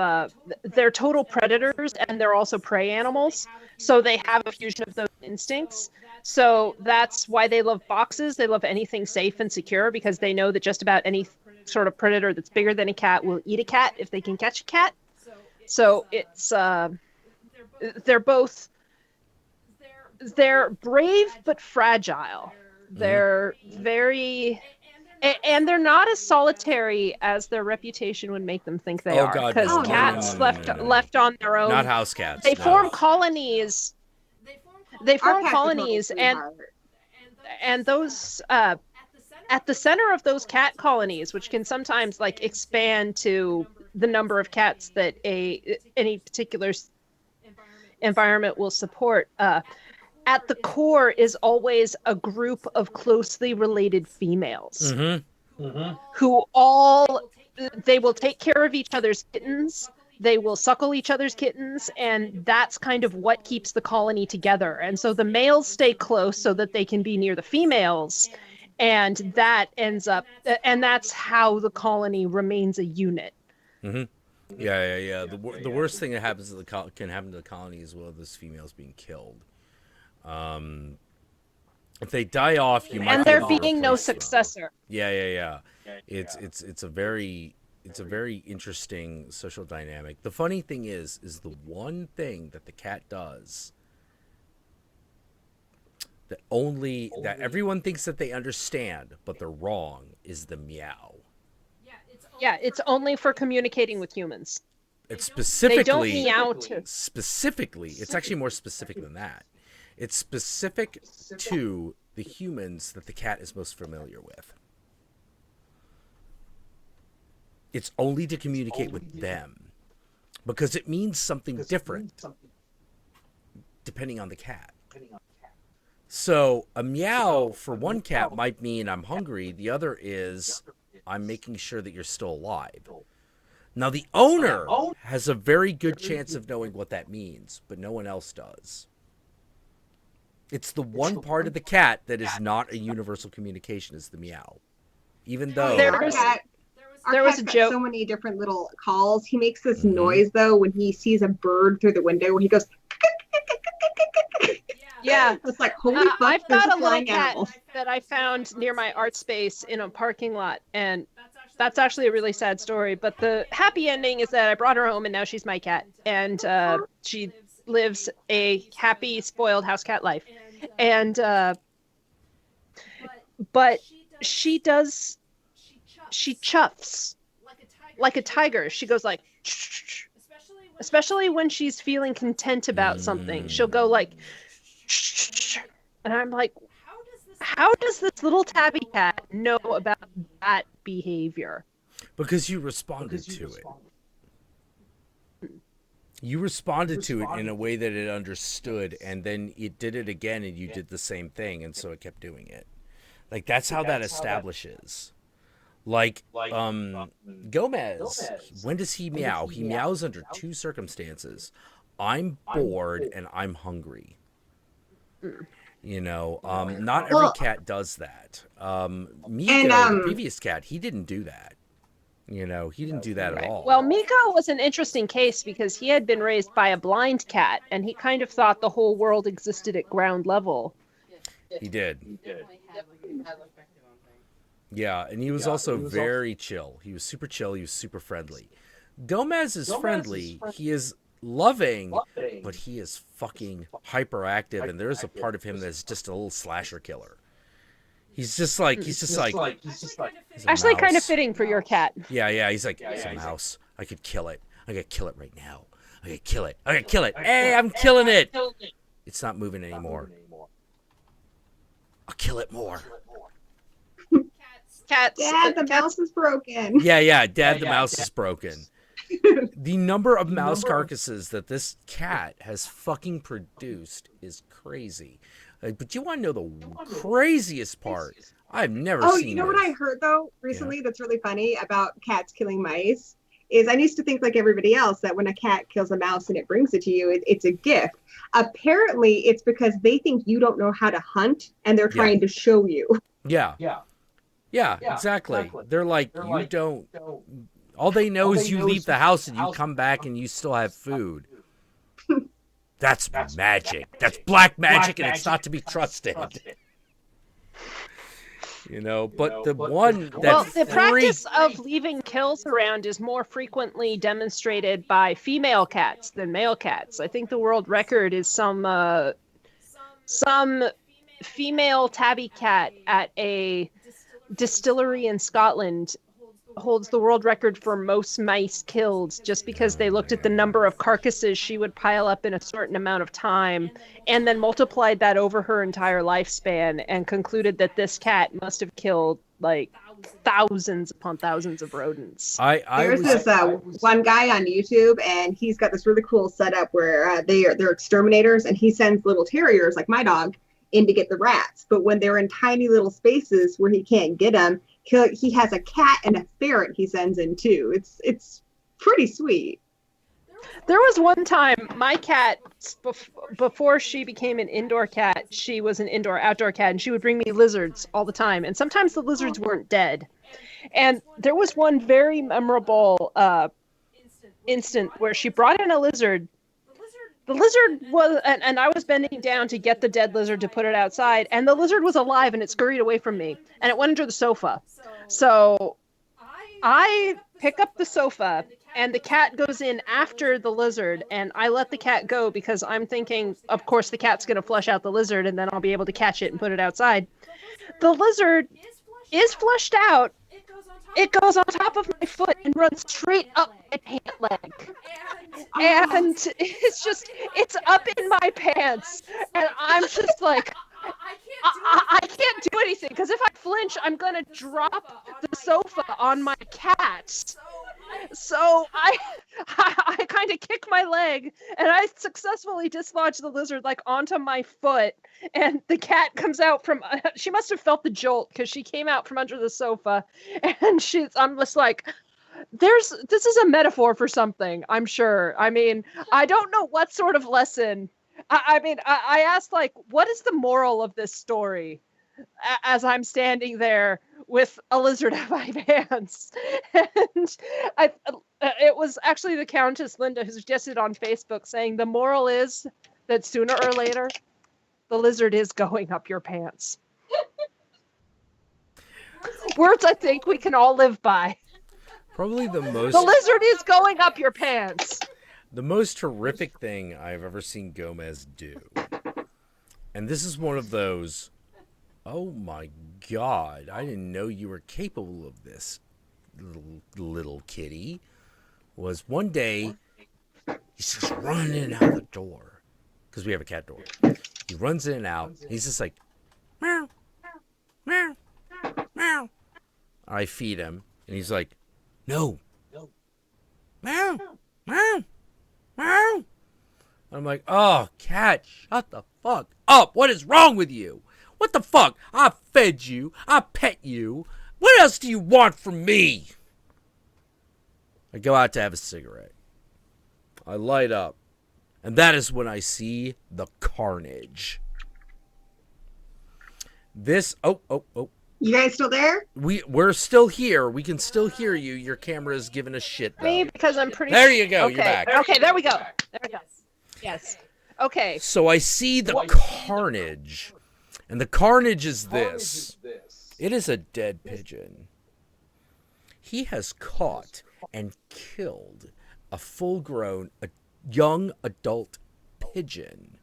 they're total predators and they're also prey animals, so they have a fusion of those instincts. So that's why they love boxes. They love anything safe and secure because they know that just about any sort of predator that's bigger than a cat will eat a cat if they can catch a cat. So it's they're brave but fragile. They're very, and they're not as solitary as their reputation would make them think they are. God, Because no. cats No. left on their own. Not house cats. They no. form colonies. They Our form cat's a colonies, total sweetheart. and those at the center of those cat colonies, which can sometimes like expand to the number of cats that any particular environment will support. At the core is always a group of closely related females who they will take care of each other's kittens. They will suckle each other's kittens, and that's kind of what keeps the colony together. And so the males stay close so that they can be near the females, and that ends up, and that's how the colony remains a unit. Yeah. The worst thing that happens to can happen to the colony as well as females being killed. If they die off, you might. And be there able to being no replace them. successor. Yeah. It's a very it's a very interesting social dynamic. The funny thing is the one thing that the cat does that everyone thinks that they understand, but they're wrong, is the meow. Yeah, it's only for communicating with humans. It's They don't specifically meow to. specifically. It's actually more specific than that. It's specific to the humans that the cat is most familiar with. It's only to communicate with them because it means something different depending on the cat. So a meow for one cat might mean I'm hungry. The other is I'm making sure that you're still alive. Now the owner has a very good chance of knowing what that means, but no one else does. It's the one part of the cat that is not a universal communication is the meow. Even though There was cat's a got joke. so many different little calls. He makes this Mhm. noise though when he sees a bird through the window where he goes. Yeah. It's like holy fuck! I've there's got a little flying cat animal. that I found near my art space in a parking lot, and that's actually a really sad story. But the happy ending is that I brought her home, and now she's my cat, and she lives a happy, spoiled house cat life. And but she chuffs like a tiger. She goes like, especially when she's feeling content about something. She'll go like, and I'm like, how does this little tabby cat know about that behavior? because you responded to it. You responded to it in a way that it understood, and then it did it again, and you did the same thing, and so it kept doing it. Like that's how that establishes. Like Gomez, when does he meow? He meows under two circumstances. I'm bored and I'm hungry. You know, not every cat does that. Miko, the previous cat, he didn't do that. You know, he didn't do that at all. Well, Miko was an interesting case because he had been raised by a blind cat, and he kind of thought the whole world existed at ground level. He did. Definitely had perspective on things. Yeah, and he was also very chill. He was super chill. He was super friendly. Gomez is friendly. He is loving, but he is fucking hyperactive, and there's a part of him that's just a little slasher killer. He's just like Actually, kind of mouse. fitting for your cat. Yeah, he's like, it's a mouse. I could kill it. I could kill it right now. I could kill it. I could kill it. Hey, I'm killing it. It's not moving anymore. I'll kill it more. Cats. Dad, the mouse is broken. Yeah, Dad, the mouse is broken. The number of mouse carcasses that this cat has fucking produced is crazy. But you want to know the craziest part? I've never seen You know this. what I heard though recently that's really funny about cats killing mice is I used to think like everybody else that when a cat kills a mouse and it brings it to you, it's a gift. Apparently, it's because they think you don't know how to hunt and they're trying to show you. Yeah, exactly. They're like, you don't. All they know is you leave the house and you come back and you still have food. That's magic. That's black magic, and it's not to be trusted. You know, but the one that Well, the practice of leaving kills around is more frequently demonstrated by female cats than male cats. I think the world record is some female tabby cat at a distillery in Scotland holds the world record for most mice killed just because they looked at the number of carcasses she would pile up in a certain amount of time and then multiplied that over her entire lifespan and concluded that this cat must have killed like thousands upon thousands of rodents. There's this one guy on YouTube, and he's got this really cool setup where they're exterminators, and he sends little terriers like my dog in to get the rats. But when they're in tiny little spaces where he can't get them, he has a cat and a ferret he sends in too. It's pretty sweet. There was one time my cat, before she became an indoor cat, she was an indoor-outdoor cat, and she would bring me lizards all the time. And sometimes the lizards weren't dead. And there was one very memorable instant where she brought in a lizard. The lizard was, and I was bending down to get the dead lizard to put it outside, and the lizard was alive, and it scurried away from me, and it went under the sofa. So I pick up the sofa, and the cat goes in after the lizard, and I let the cat go because I'm thinking, of course, the cat's going to flush out the lizard, and then I'll be able to catch it and put it outside. The lizard is flushed out. It goes on top of my foot and runs straight up my pant leg. And it's up in my pants. And I'm just like, I can't do anything, because if I flinch, I'm going to drop the sofa on my cat. So I kind of kick my leg, and I successfully dislodge the lizard like onto my foot, and the cat comes out from. She must have felt the jolt because she came out from under the sofa, and I'm just like, this is a metaphor for something, I'm sure. I mean, I don't know what sort of lesson. I asked, like, what is the moral of this story? As I'm standing there with a lizard in my pants. And it was actually the Countess Linda who suggested on Facebook, saying the moral is that sooner or later, the lizard is going up your pants. Words I think we can all live by. Probably the lizard is going up your pants. The most horrific thing I've ever seen Gomez do. And this is one of those, oh my God, I didn't know you were capable of this, little kitty. Was one day, he's just running in and out the door. Because we have a cat door. He runs in and out. He's just like, meow, meow, meow. I feed him. And he's like, no. Meow, meow, meow. I'm like, oh, cat, shut the fuck up. What is wrong with you? What the fuck? I fed you. I pet you. What else do you want from me? I go out to have a cigarette. I light up. And that is when I see the carnage. This, oh. You guys still there? We're still here. We can still hear you. Your camera is giving us shit, though. Me, because I'm pretty... There you go. Okay. You're back. Okay, there we go. There we go. Yes. Okay. So I see the carnage. And the carnage is this. It is a dead pigeon. He has caught and killed a full-grown, young adult pigeon.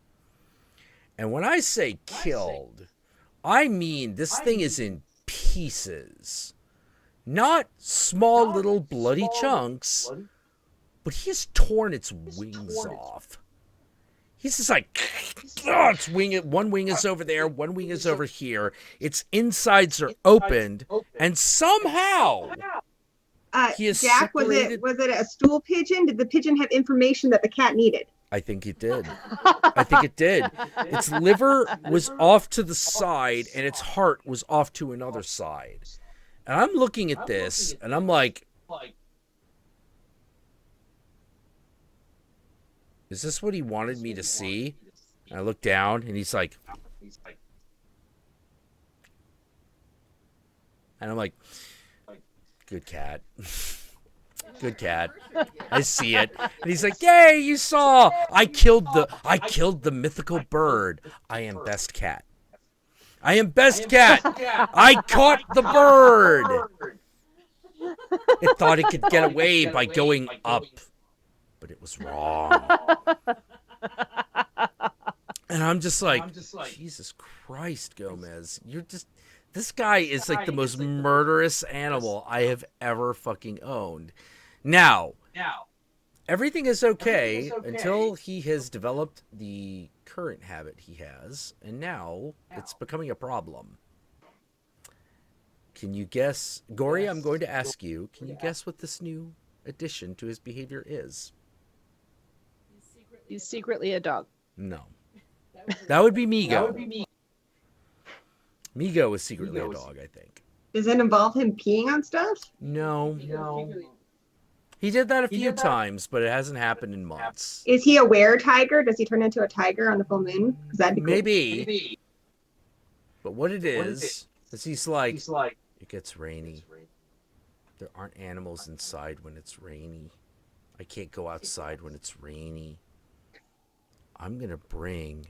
And when I say killed, I mean this thing is in pieces. Not small little bloody chunks, but he has torn its wings off. He's just like, oh, one wing is over there, one wing is over here. Its insides are opened, and somehow he is Jack, separated. was it a stool pigeon? Did the pigeon have information that the cat needed? I think it did. I think it did. Its liver was off to the side, and its heart was off to another side. And I'm looking at this, and I'm like, is this what he wanted me to see? And I look down, and he's like, and I'm like, good cat. Good cat. I see it. And he's like, yay, you saw. I killed the mythical bird. I am best cat. I am best cat. I caught the bird. It thought it could get away by going up. But it was wrong. And I'm just like, Jesus Christ, Gomez. This guy is like the most murderous animal I have ever fucking owned. Now, everything is okay until he has developed the current habit he has, and now it's becoming a problem. Can you guess? Gory, I'm going to ask you, can you guess what this new addition to his behavior is? He's secretly a dog. No. That would be Migo. Migo is secretly a dog, I think. Does it involve him peeing on stuff? No. He did that a few times, but it hasn't happened in months. Is he a were-tiger? Does he turn into a tiger on the full moon? That'd be cool. Maybe. But what it is he's like, it gets rainy. There aren't animals inside when it's rainy. I can't go outside when it's rainy. I'm going to bring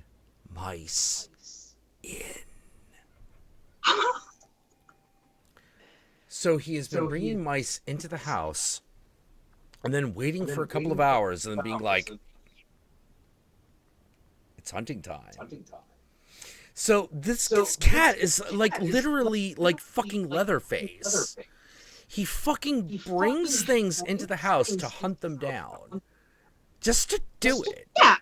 mice in. So he has been bringing mice into the house and then waiting for a couple of hours and then being like, it's hunting time. So this cat is like literally like fucking Leatherface. He fucking brings things into the house to hunt them down. Just to do it. Yeah.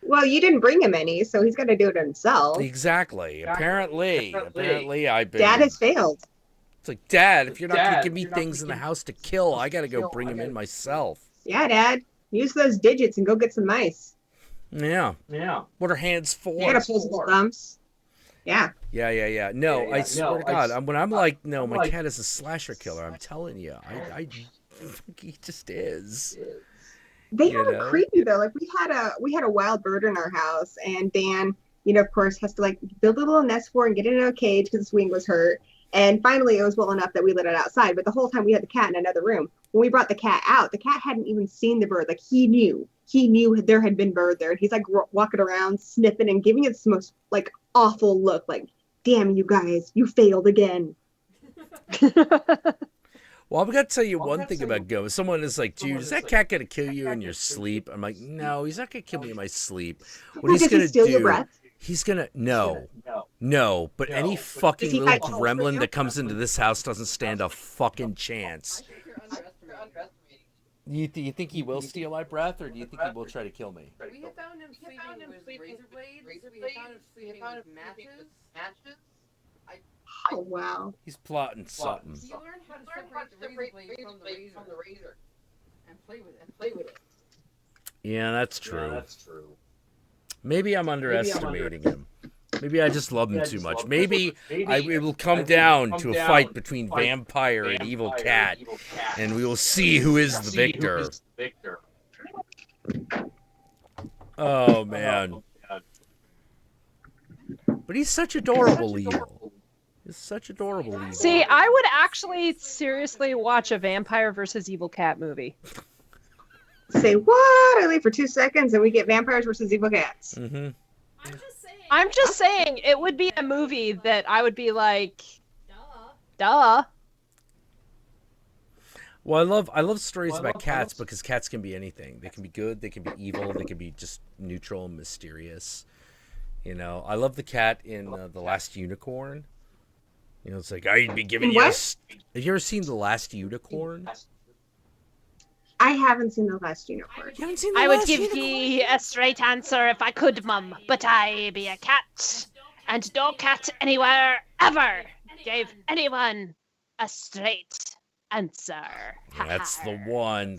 Well, you didn't bring him any, so he's got to do it himself. Exactly. Apparently I've been... Dad has failed. It's like, Dad, if you're not going to give me things in the house to kill, I got to go bring them in myself. Yeah, Dad. Use those digits and go get some mice. Yeah. What are hands for? You got opposable thumbs. Yeah. Yeah. No, I swear to God, when I'm like, no, my cat is a slasher killer, I'm telling you, he just is. They are creepy though. Like we had a wild bird in our house, and Dan, of course, has to like build a little nest for it and get it in a cage because its wing was hurt. And finally, it was well enough that we let it outside. But the whole time we had the cat in another room. When we brought the cat out, the cat hadn't even seen the bird. Like he knew there had been bird there, and he's like walking around, sniffing and giving it the most like awful look. Like, damn you guys, you failed again. Well, I'm going to tell you one thing about Go. Someone is like, dude, is that cat going to kill you in your sleep? I'm like, no, he's not going to kill me in my sleep. What he's going to do, your breath? He's going to, no, but any fucking little gremlin that comes into this house doesn't stand a fucking chance. You think he will steal my breath, or do you think he will try to kill me? We have found him sleeping with razor blades. We have found him sleeping with matches. Oh, wow. He's plotting something. He learned how to separate the razor blade from the razor and play with it. Yeah, that's true. Maybe I'm underestimating him. Maybe I just love him too much. Maybe it will come down to a fight between vampire and evil cat, and we will see who is the victor. Oh, man. But he's such adorable evil. He's such adorable evil. See, I would actually seriously watch a vampire versus evil cat movie. Say what? I leave for 2 seconds and we get vampires versus evil cats. Mm-hmm. I'm just saying, it would be a movie that I would be like, duh. Well, I love stories about cats because cats can be anything. They can be good, they can be evil, they can be just neutral and mysterious. I love the cat in The Last Unicorn. It's like, I'd be giving you Have you ever seen The Last Unicorn? I haven't seen The Last Unicorn. You haven't seen The I would Last give Unicorn? ye a straight answer if I could, Mum, but I be a cat, and no cat anywhere ever gave anyone a straight answer. That's the one.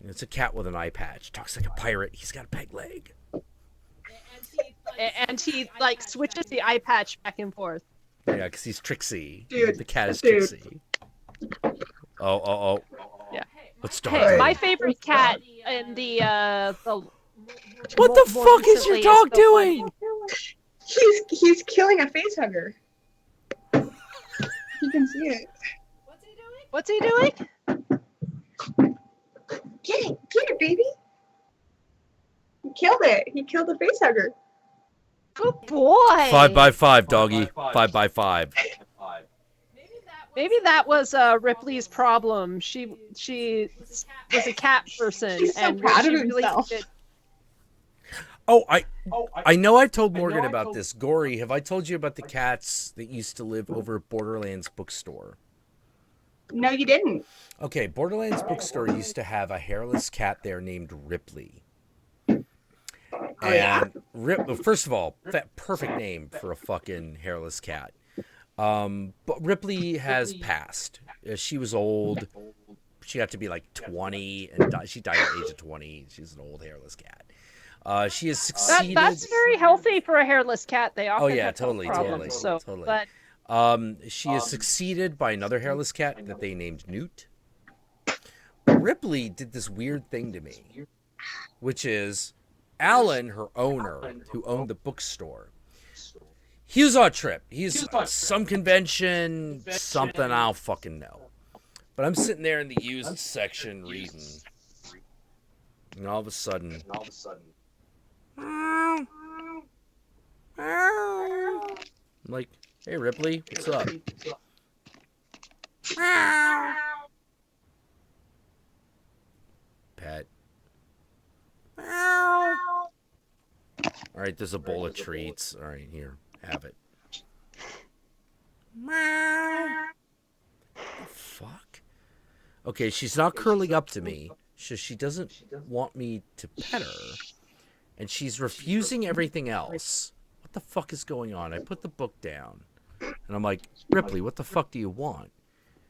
It's a cat with an eye patch. Talks like a pirate. He's got a peg leg. And he, like, switches the eye patch back and forth. Yeah, because he's Trixie. Dude, the cat is Trixie. Oh. Yeah. Let's start. Hey, my favorite cat in the What the fuck is your dog doing? He's killing a face hugger. You can see it. What's he doing? Get it, baby. He killed it. He killed the face hugger. Good boy. 5x5, doggy. 5x5. Maybe that was Ripley's problem. She was a cat person. He's so and proud she of really himself. did- I know I told Morgan about this. Gory, have I told you about the cats that used to live over at Borderlands bookstore? No, you didn't. Okay, Borderlands bookstore used to have a hairless cat there named Ripley. And first of all, that perfect name for a fucking hairless cat. But Ripley has passed. She was old. She got to be like 20 and she died at the age of 20. She's an old hairless cat. She has succeeded. That's very healthy for a hairless cat. They often have totally. problems. But she is succeeded by another hairless cat that they named Newt. But Ripley did this weird thing to me, which is Alan, her owner, who owned the bookstore. He was on a trip. He's some convention, something, I don't fucking know. But I'm sitting there in the used section reading. And all of a sudden, I'm like, hey, Ripley, what's up? Pet. All right, there's a bowl of treats. All right, here, have it. Fuck. Okay, she's not curling up to me. She doesn't want me to pet her. And she's refusing everything else. What the fuck is going on? I put the book down. And I'm like, Ripley, what the fuck do you want?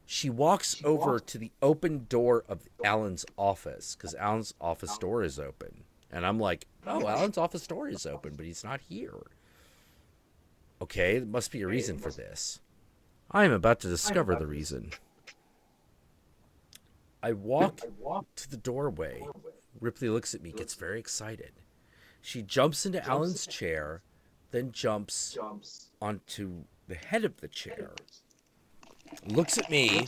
She walks over to the open door of Alan's office, because Alan's office door is open. And I'm like, oh, Alan's office door is open, but he's not here. Okay, there must be a reason for this. I am about to discover the reason. I walk to the doorway. Ripley looks at me, gets very excited. She jumps into Alan's chair, then jumps onto the head of the chair, looks at me,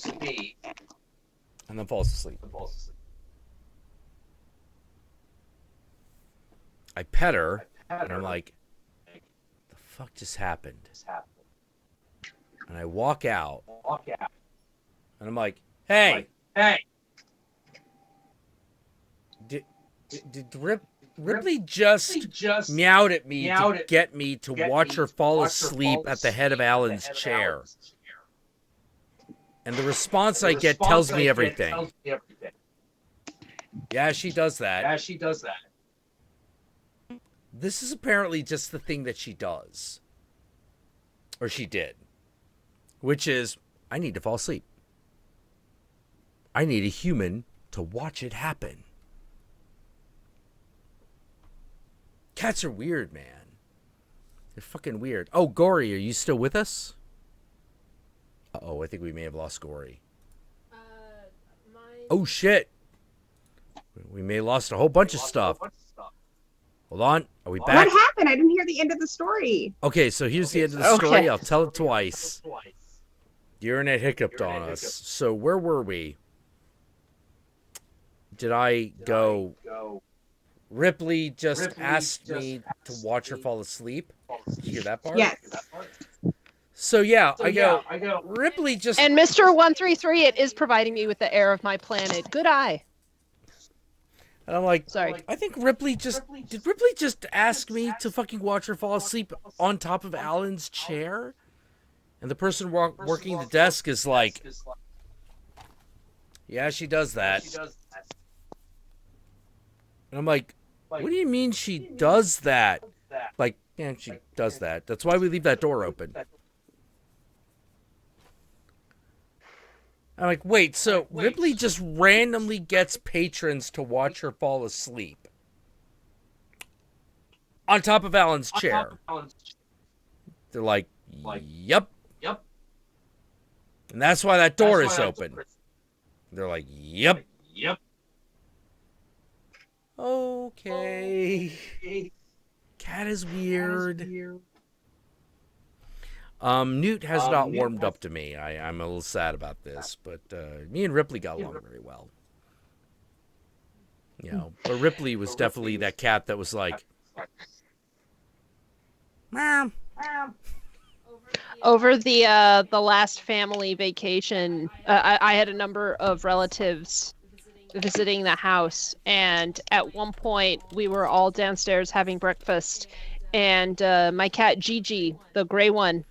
and then falls asleep. I pet her, and I'm like, the fuck just happened? And I walk out, and I'm like, hey! Did Ripley just meowed at me to get me to watch her fall asleep at the head of Alan's chair. And the response I get tells me everything. Yeah, she does that. This is apparently just the thing that she does. Or she did. Which is, I need to fall asleep. I need a human to watch it happen. Cats are weird, man. They're fucking weird. Oh, Gory, are you still with us? Uh-oh, I think we may have lost Gory. Oh, shit. We may have lost a whole bunch of stuff. Hold on. Are we back? What happened? I didn't hear the end of the story. Okay, so here's the end of the story. I'll tell it twice. The internet hiccuped on us. So where were we? Did I go... Ripley just asked me to watch her fall asleep. Did you hear that part? Yes. So yeah, I go. Ripley just. And Mr. 133, it is providing me with the air of my planet. Good eye. And I'm like, sorry. I think Ripley just did. Ripley just ask me to fucking watch her fall asleep on top of Alan's chair, and the person working the desk is like, yeah, she does that. And I'm like, what do you mean she does that? Like, yeah, she does that. That's why we leave that door open. I'm like, wait, so Ripley just randomly gets patrons to watch her fall asleep on top of Alan's chair. They're like, yep. And that's why that door is open. They're like, yep. Okay. Cat is weird. Newt has not warmed up to me. I'm a little sad about this, but me and Ripley got along very well. You know, but Ripley was definitely that cat that was like, Mom. Over the last family vacation, I had a number of relatives visiting the house, and at one point we were all downstairs having breakfast, and my cat Gigi, the gray one,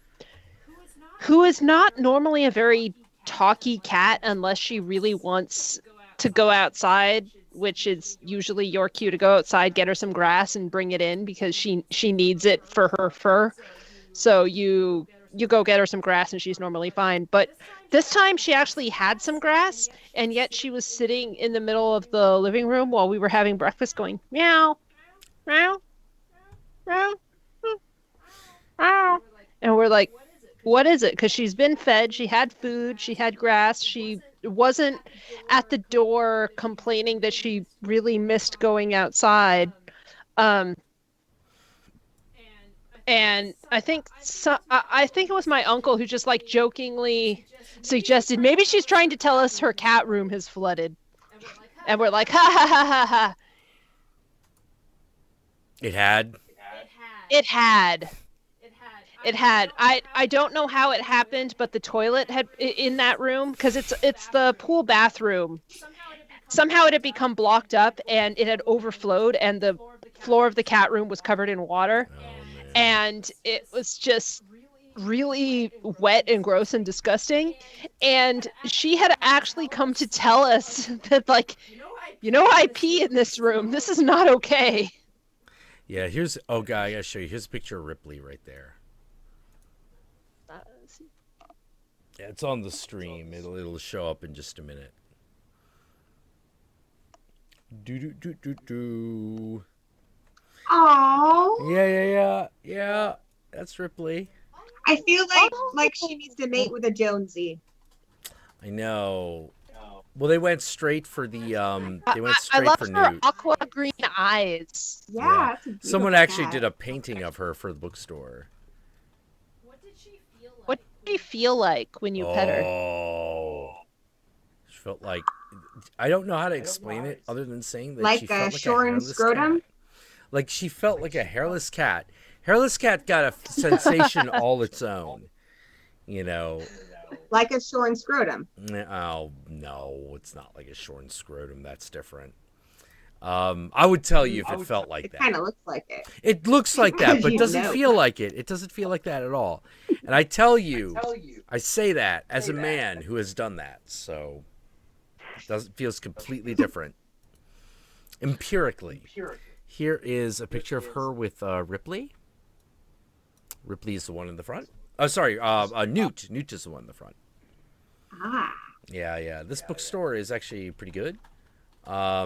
who is not normally a very talky cat unless she really wants to go outside, which is usually your cue to go outside, get her some grass and bring it in because she needs it for her fur. So you go get her some grass and she's normally fine. But this time she actually had some grass, and yet she was sitting in the middle of the living room while we were having breakfast going, meow, meow, meow, meow. And we're like, what is it? Because she's been fed, she had food, she had grass, she wasn't at the door complaining that she really missed going outside. And I think it was my uncle who just like jokingly suggested maybe she's trying to tell us her cat room has flooded. And we're like, ha ha ha ha ha. It had. It had I don't know how it happened, but the toilet had in that room, because it's the pool bathroom. Somehow it had become blocked up and it had overflowed, and the floor of the cat room was covered in water, Oh man. and it was just really wet and gross and disgusting. And she had actually come to tell us that, like, I pee in this room. This is not okay. Yeah, guy, I gotta show you. Here's a picture of Ripley right there. Yeah, it's on the stream. It'll show up in just a minute. Do. Oh. Yeah. That's Ripley. I feel like she needs to mate with a Jonesy. I know. Well, they went straight for the I love her Newt. aqua green eyes. Yeah. That's a beautiful Someone actually cat. did a painting of her for the bookstore. What did she feel like when you pet her? Oh. She felt like, I don't know how to explain it other than saying that Like she a felt like shorn a hairless scrotum? cat. Like she felt like a hairless cat. Hairless cat got a sensation all its own. You know. Like a shorn scrotum. Oh no, it's not like a shorn scrotum. That's different. I would tell you if it felt like that. It kind of looks like it. It looks like that, but You doesn't know. feel like it. It doesn't feel like that at all. And I tell you, I say that as a man who has done that. So it feels completely different. Empirically. Here is a picture of her with Ripley. Ripley is the one in the front. Oh, sorry, Newt. Newt is the one in the front. Ah. Yeah. This bookstore is actually pretty good. Yeah,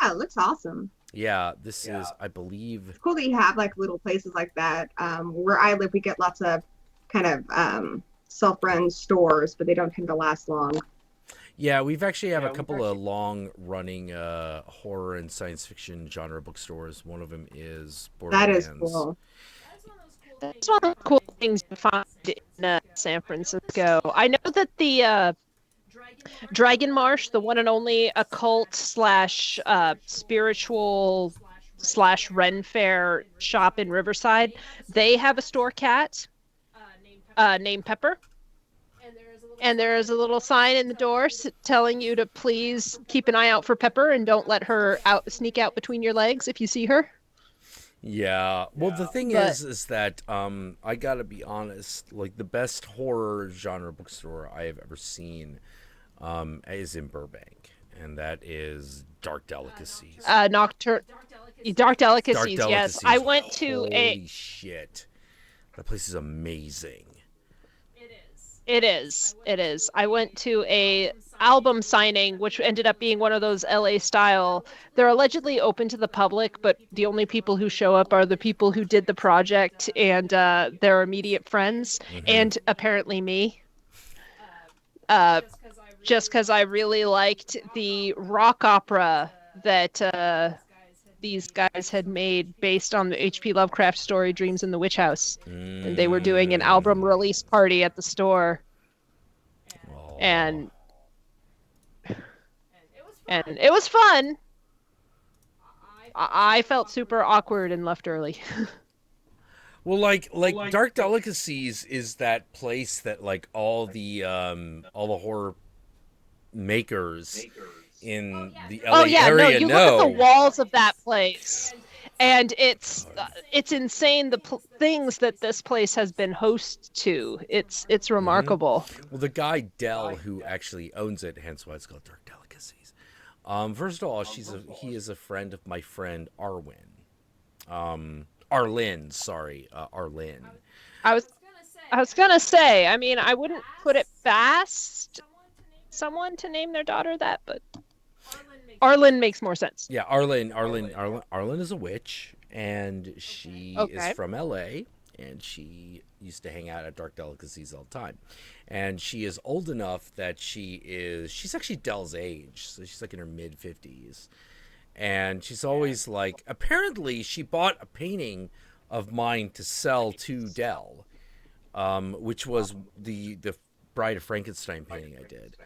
it looks awesome. Yeah, this is, I believe. It's cool that you have like little places like that. Where I live, we get lots of kind of self-run stores, but they don't tend to last long. Yeah, we've actually have a couple of long-running horror and science fiction genre bookstores. One of them is Borderlands. That is cool. That's one of the cool things to find in San Francisco. I know that the Dragon Marsh, the one and only occult slash spiritual slash Ren Fair shop in Riverside, they have a store cat named Pepper. And there is a little sign in the door telling you to please keep an eye out for Pepper and don't let her sneak out between your legs if you see her. Yeah. Well, the thing is that I gotta be honest. Like the best horror genre bookstore I have ever seen is in Burbank, and that is Dark Delicacies. Dark Delicacies. Yes, I went to Holy shit, that place is amazing. It is. I went to a album signing, which ended up being one of those LA style. They're allegedly open to the public, but the only people who show up are the people who did the project and their immediate friends, and apparently me. Just because I really liked the rock opera that these guys had made based on the H.P. Lovecraft story Dreams in the Witch House. And they were doing an album release party at the store. And it was fun. I felt super awkward and left early. Well, like Dark Delicacies is that place that like all the horror makers in the LA area you know. look at the walls of that place, and it's insane the things that this place has been host to. It's remarkable. Well, the guy Dell who actually owns it, hence why it's called Dark Delicacies. First of all, he is a friend of my friend Arlen. Arlen. I was gonna say. I mean, I wouldn't put it past someone to name their daughter that, but Arlen makes more sense. Yeah, Arlen is a witch, and she is from LA, and she used to hang out at Dark Delicacies all the time. And she is old enough that she's actually Dell's age, so she's like in her mid-50s. And she's always like, apparently she bought a painting of mine to sell to Dell, which was the Bride of Frankenstein painting I did.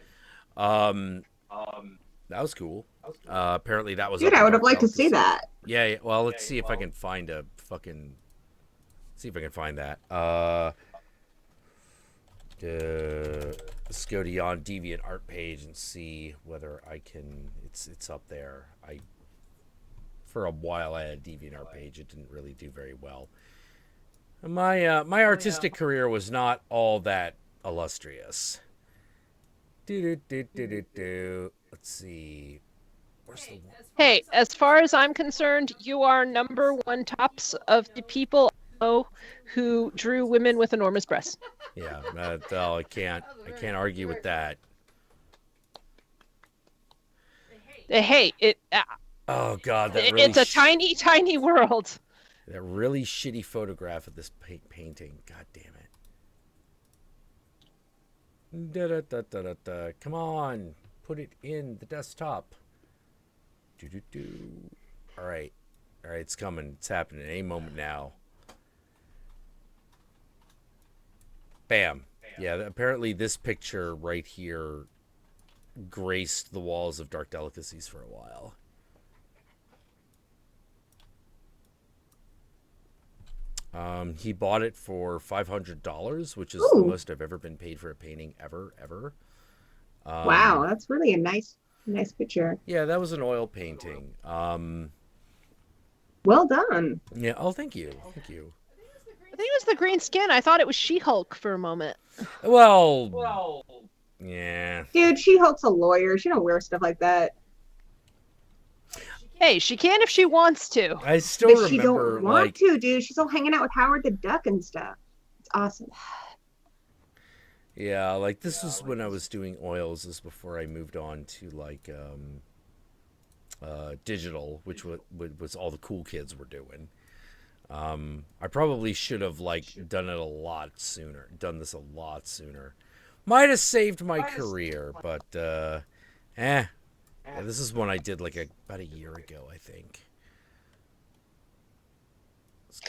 That was cool. Apparently that was. Dude, I would have liked to see that. Yeah. Well, let's see if I can find a fucking see if I can find that. Let's go to Yon Deviant art page and see whether I can. It's up there. For a while I had a Deviant art page. It didn't really do very well. My artistic career was not all that illustrious. Let's see. Where's the one? Hey, as far as I'm concerned, you are number one tops of the people I know who drew women with enormous breasts. Yeah, I can't argue with that. Hey, Oh God, that really it's a tiny, tiny world. that really shitty photograph of this painting. God damn it. Come on, put it in the desktop. All right, it's coming. It's happening any moment now. Bam. Yeah, apparently this picture right here graced the walls of Dark Delicacies for a while. He bought it for $500, which is the most I've ever been paid for a painting ever. Wow, that's really a nice picture. Yeah, that was an oil painting. Well done. Yeah. Oh, thank you. I think it was the green skin. I thought it was She-Hulk for a moment. Well, yeah. Dude, She-Hulk's a lawyer. She don't wear stuff like that. Hey, she can if she wants to. I still But remember, she don't want like, to, dude. She's all hanging out with Howard the Duck and stuff. It's awesome. yeah, like this was when I was doing oils. This was before I moved on to like digital, which was all the cool kids were doing. I probably should have like done this a lot sooner. Might have saved my career, but yeah, this is one I did like about a year ago, I think. It's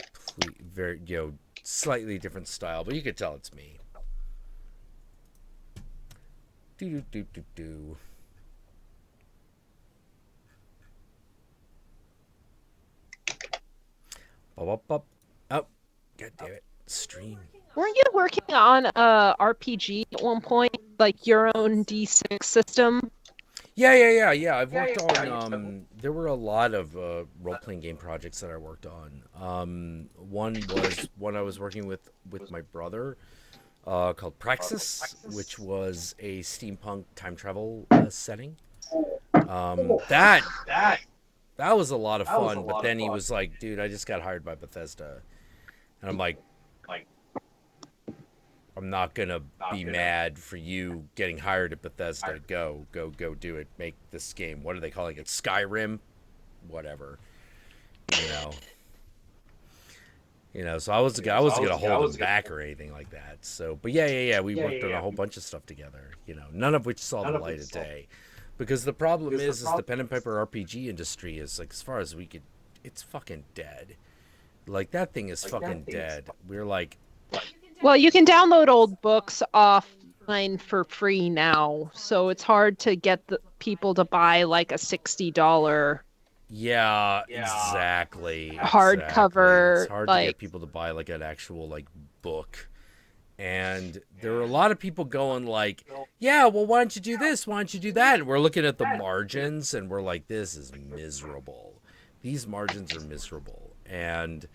very slightly different style, but you could tell it's me. Do. Oh, God damn it. Stream. Weren't you working on a RPG at one point, like your own D6 system? Yeah. I've worked on. There were a lot of role-playing game projects that I worked on. One was one I was working with my brother, called Praxis, which was a steampunk time travel setting. That was a lot of fun. But then he was like, "Dude, I just got hired by Bethesda," and I'm like, I'm not gonna be mad for you getting hired at Bethesda. Go do it. Make this game. What are they calling it? Skyrim? Whatever. So I wasn't gonna hold him back or anything like that. So, but yeah. We worked on a whole bunch of stuff together. None of which saw the light of day, because the problem is the pen and paper RPG industry is like, as far as we could, it's fucking dead. Like that thing is fucking dead. We're like. Well, you can download old books offline for free now, so it's hard to get the people to buy like a $60. Yeah, exactly. Hardcover. It's hard to get people to buy like an actual like book. And there are a lot of people going like, yeah, well, why don't you do this? Why don't you do that? And we're looking at the margins and we're like, this is miserable. These margins are miserable. And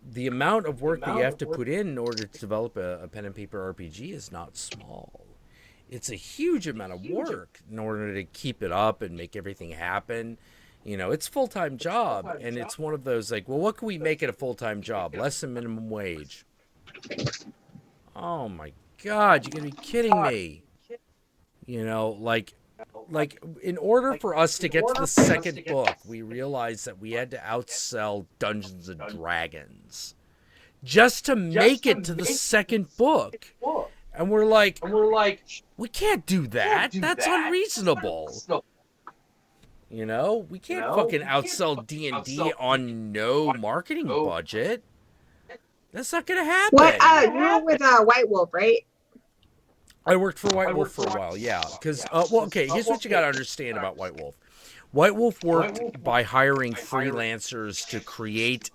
the amount of work that you have to put in order to develop a pen and paper RPG is not small. It's a huge amount of work in order to keep it up and make everything happen. It's a full-time job, and it's one of those like, well, what can we make it a full-time job? Less than minimum wage. Oh my God, you gotta be kidding me. Like in order for us to get to the second book, we realized that we had to outsell Dungeons and Dragons just to make it to the second book. And we're like, we can't do that. That's unreasonable. We can't fucking outsell D&D on no marketing budget. That's not gonna happen. What? You were with White Wolf, right? I worked for White Wolf for a while, yeah. Because, okay, here's what you got to understand about White Wolf. White Wolf worked by hiring freelancers to create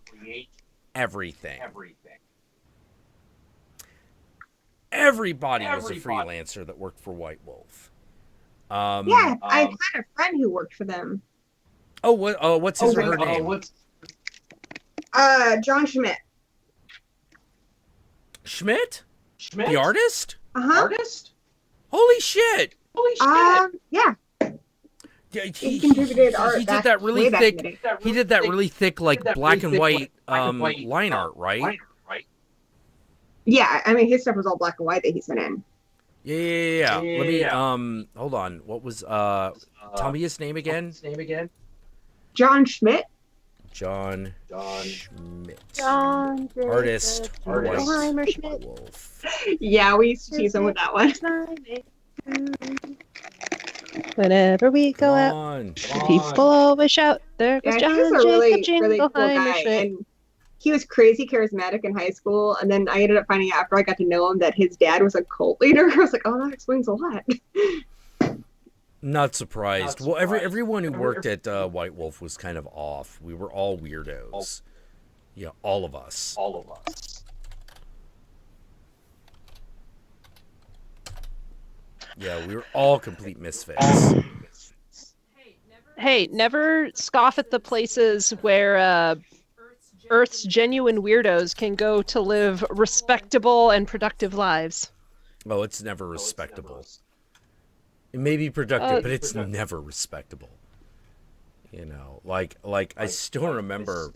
everything. Everybody was a freelancer that worked for White Wolf. Yeah, I had a friend who worked for them. Oh, what's his or her name? John Schmidt. Schmidt? The artist? Artist? Holy shit! Yeah. Yeah, He contributed art. He did that really way back in the thick. day. He did that really thick, like black and white line art, right? Yeah, I mean his stuff was all black and white that he sent in. Yeah. Let me hold on. What was tell me his name again? John Schmidt. John Schmidt. John Artist. Wilhelmer Schmidt. Wolf. Yeah, we used to tease him with that one. Whenever we go out, On. people always shout, "There goes Yeah, John he was a Jacob really cool Jingleheimer guy, Schmidt." and he was crazy charismatic in high school. And then I ended up finding out after I got to know him that his dad was a cult leader. I was like, oh, that explains a lot. Not surprised. Well, everyone who worked at White Wolf was kind of off. We were all weirdos. Yeah, all of us. Yeah, we were all complete misfits. Hey, never scoff at the places where Earth's genuine weirdos can go to live respectable and productive lives. Oh, it's never respectable. It may be productive, but it's never respectable. You know, like I still remember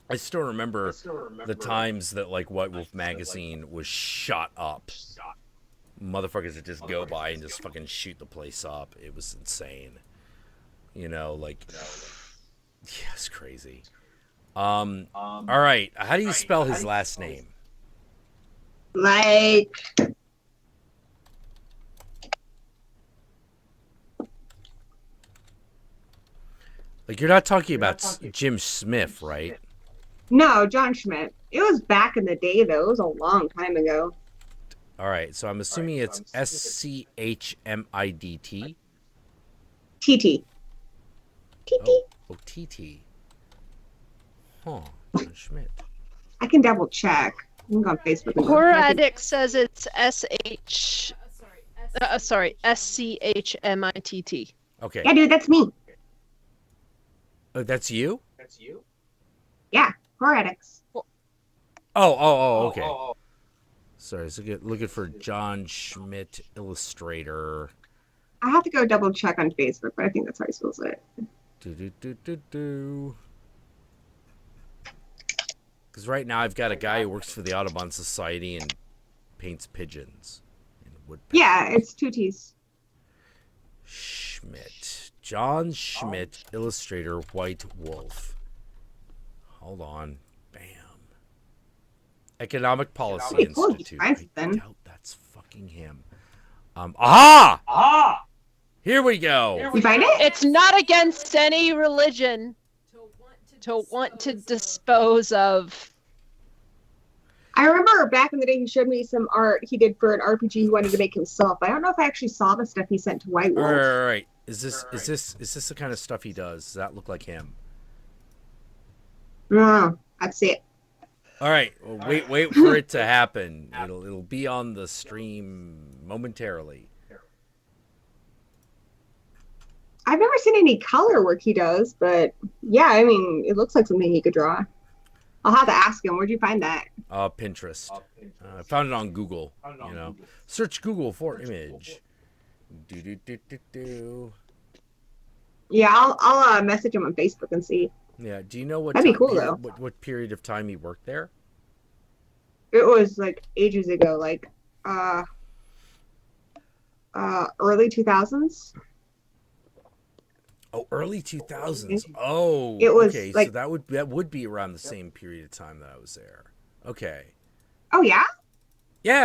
the times that like White Wolf magazine was shot up. Motherfuckers that just go by and just fucking shoot the place up. It was insane. You know, like yeah, it's crazy. All right, how do you spell his last name? Like, Like you're not talking about Jim Smith, right? no, John Schmidt. It was back in the day, though. It was a long time ago. All right, so I'm assuming it's SCHMIDT. TT. TT. Oh, TT. Huh, John Schmidt. I can double check. I can go on Facebook. And Horror look. Addicts says it's SCHMITT. Okay. Yeah, dude, that's me. Oh, that's you? Yeah, Horror Addicts. Oh, okay. Sorry, I was looking for John Schmidt illustrator. I have to go double check on Facebook, but I think that's how he spells it. Because right now I've got a guy who works for the Audubon Society and paints pigeons and wood. Yeah, it's two T's. Schmidt. John Schmidt, illustrator, White Wolf. Hold on. Bam. Economic Policy Pretty cool. Institute. Find I something. doubt that's fucking him. Aha! Here we go. You find it? It's not against any religion to want to dispose of. I remember back in the day he showed me some art he did for an RPG he wanted to make himself. I don't know if I actually saw the stuff he sent to White All Wolf. right. Is this the kind of stuff he does? Does that look like him? No, that's it. All right. Well, wait for it to happen. It'll be on the stream momentarily. I've never seen any color work he does, but yeah, I mean, it looks like something he could draw. I'll have to ask him. Where'd you find that? Pinterest. I found it on Google. You know, search Google for image. Do. Yeah, I'll message him on Facebook and see. Yeah. Do you know what? That'd be cool, though. What period of time he worked there? It was like ages ago, like early 2000s. Oh, early 2000s. Oh, It was okay. like- So that would be around the same period of time that I was there. Okay. Oh yeah? Yeah.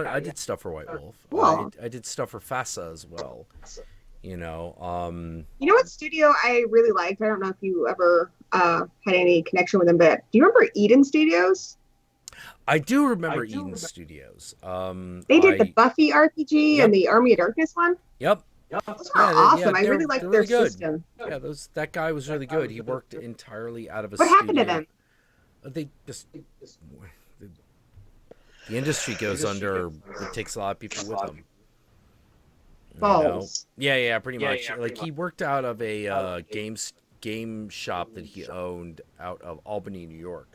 I did stuff for White Wolf. Cool. I did stuff for FASA as well. You know, You know what studio I really liked? I don't know if you ever had any connection with them, but do you remember Eden Studios? I do remember Eden Studios. They did the Buffy RPG Yep. and the Army of Darkness one. Yep. Those are awesome. I really like they're their really good. system. Yeah, that guy was really good. He worked entirely out of a What studio. happened to them? They just the industry goes under. It takes a lot of people with them. Balls. Yeah, pretty much. Like he worked out of a game shop that he owned out of Albany, New York,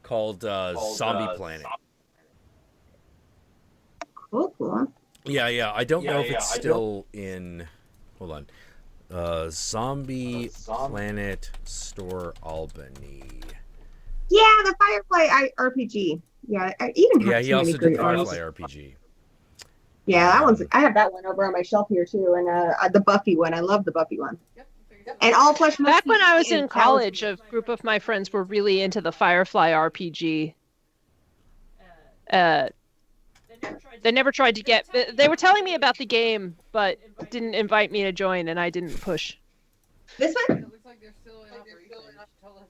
called Zombie Planet. Cool. Yeah. I don't know if it's still in. Hold on. Zombie Planet Store Albany. Yeah, the Firefly RPG. Yeah, Eden has Yeah, he so also many great did Firefly ones. RPG. Yeah, that one's. I have that one over on my shelf here too, and the Buffy one. I love the Buffy one. And All Flesh Must Back when Eat I was and in college, a group of my friends were really into the Firefly RPG. They never tried to get. They were telling me about the game, but didn't invite me to join, and I didn't push. This one? It looks like they're still in operation. Totally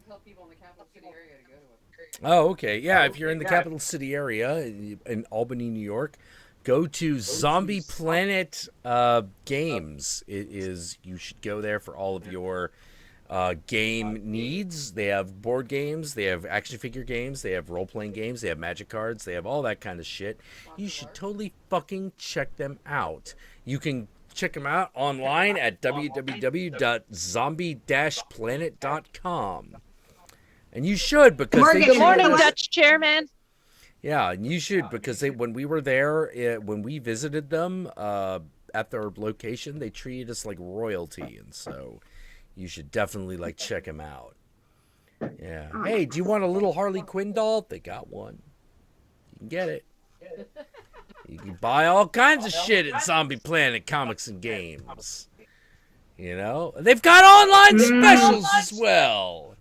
tell people in the capital city area to go to it. Oh, okay. Yeah, if you're in the capital city area in Albany, New York, go to Zombie Planet Games. You should go there for all of your game needs. They have board games, they have action figure games, they have role-playing games, they have magic cards, they have all that kind of shit. You should totally fucking check them out. You can check them out online at www.zombie-planet.com. And you should, because Good morning, Dutch Chairman. Yeah, and you should, because when we were there, when we visited them at their location, they treated us like royalty, and so you should definitely check them out. Yeah. Hey, do you want a little Harley Quinn doll? They got one. You can get it. You can buy all kinds of shit at Zombie Planet Comics and Games. You know, they've got online specials as well.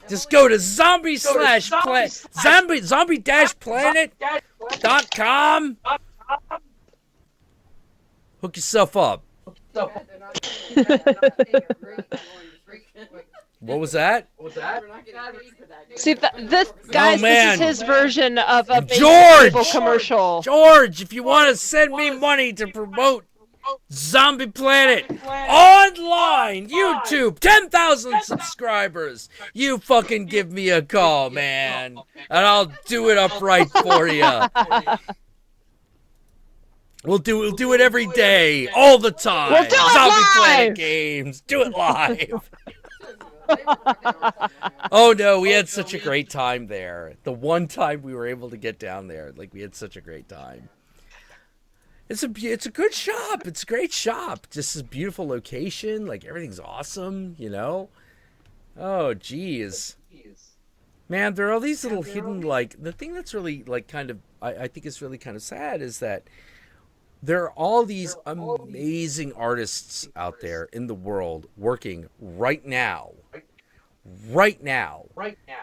Just go to zombie-planet.com. Hook yourself up. What was that? See, this guys, this is his version of a George commercial. George, if you want to send me money to promote Zombie Planet online, YouTube, 10,000 subscribers, you fucking give me a call, man, and I'll do it up right for you. We'll do it every day, all the time. We'll do it Zombie live! Planet Games, do it live. Oh no, we had such a great time there. The one time we were able to get down there, we had such a great time. It's a good shop. It's a great shop. Just a beautiful location. Everything's awesome, you know? Oh, geez. Man, there are all these little hidden, the thing that's really, kind of, I think is really kind of sad is that there are all these amazing artists out there in the world working right now.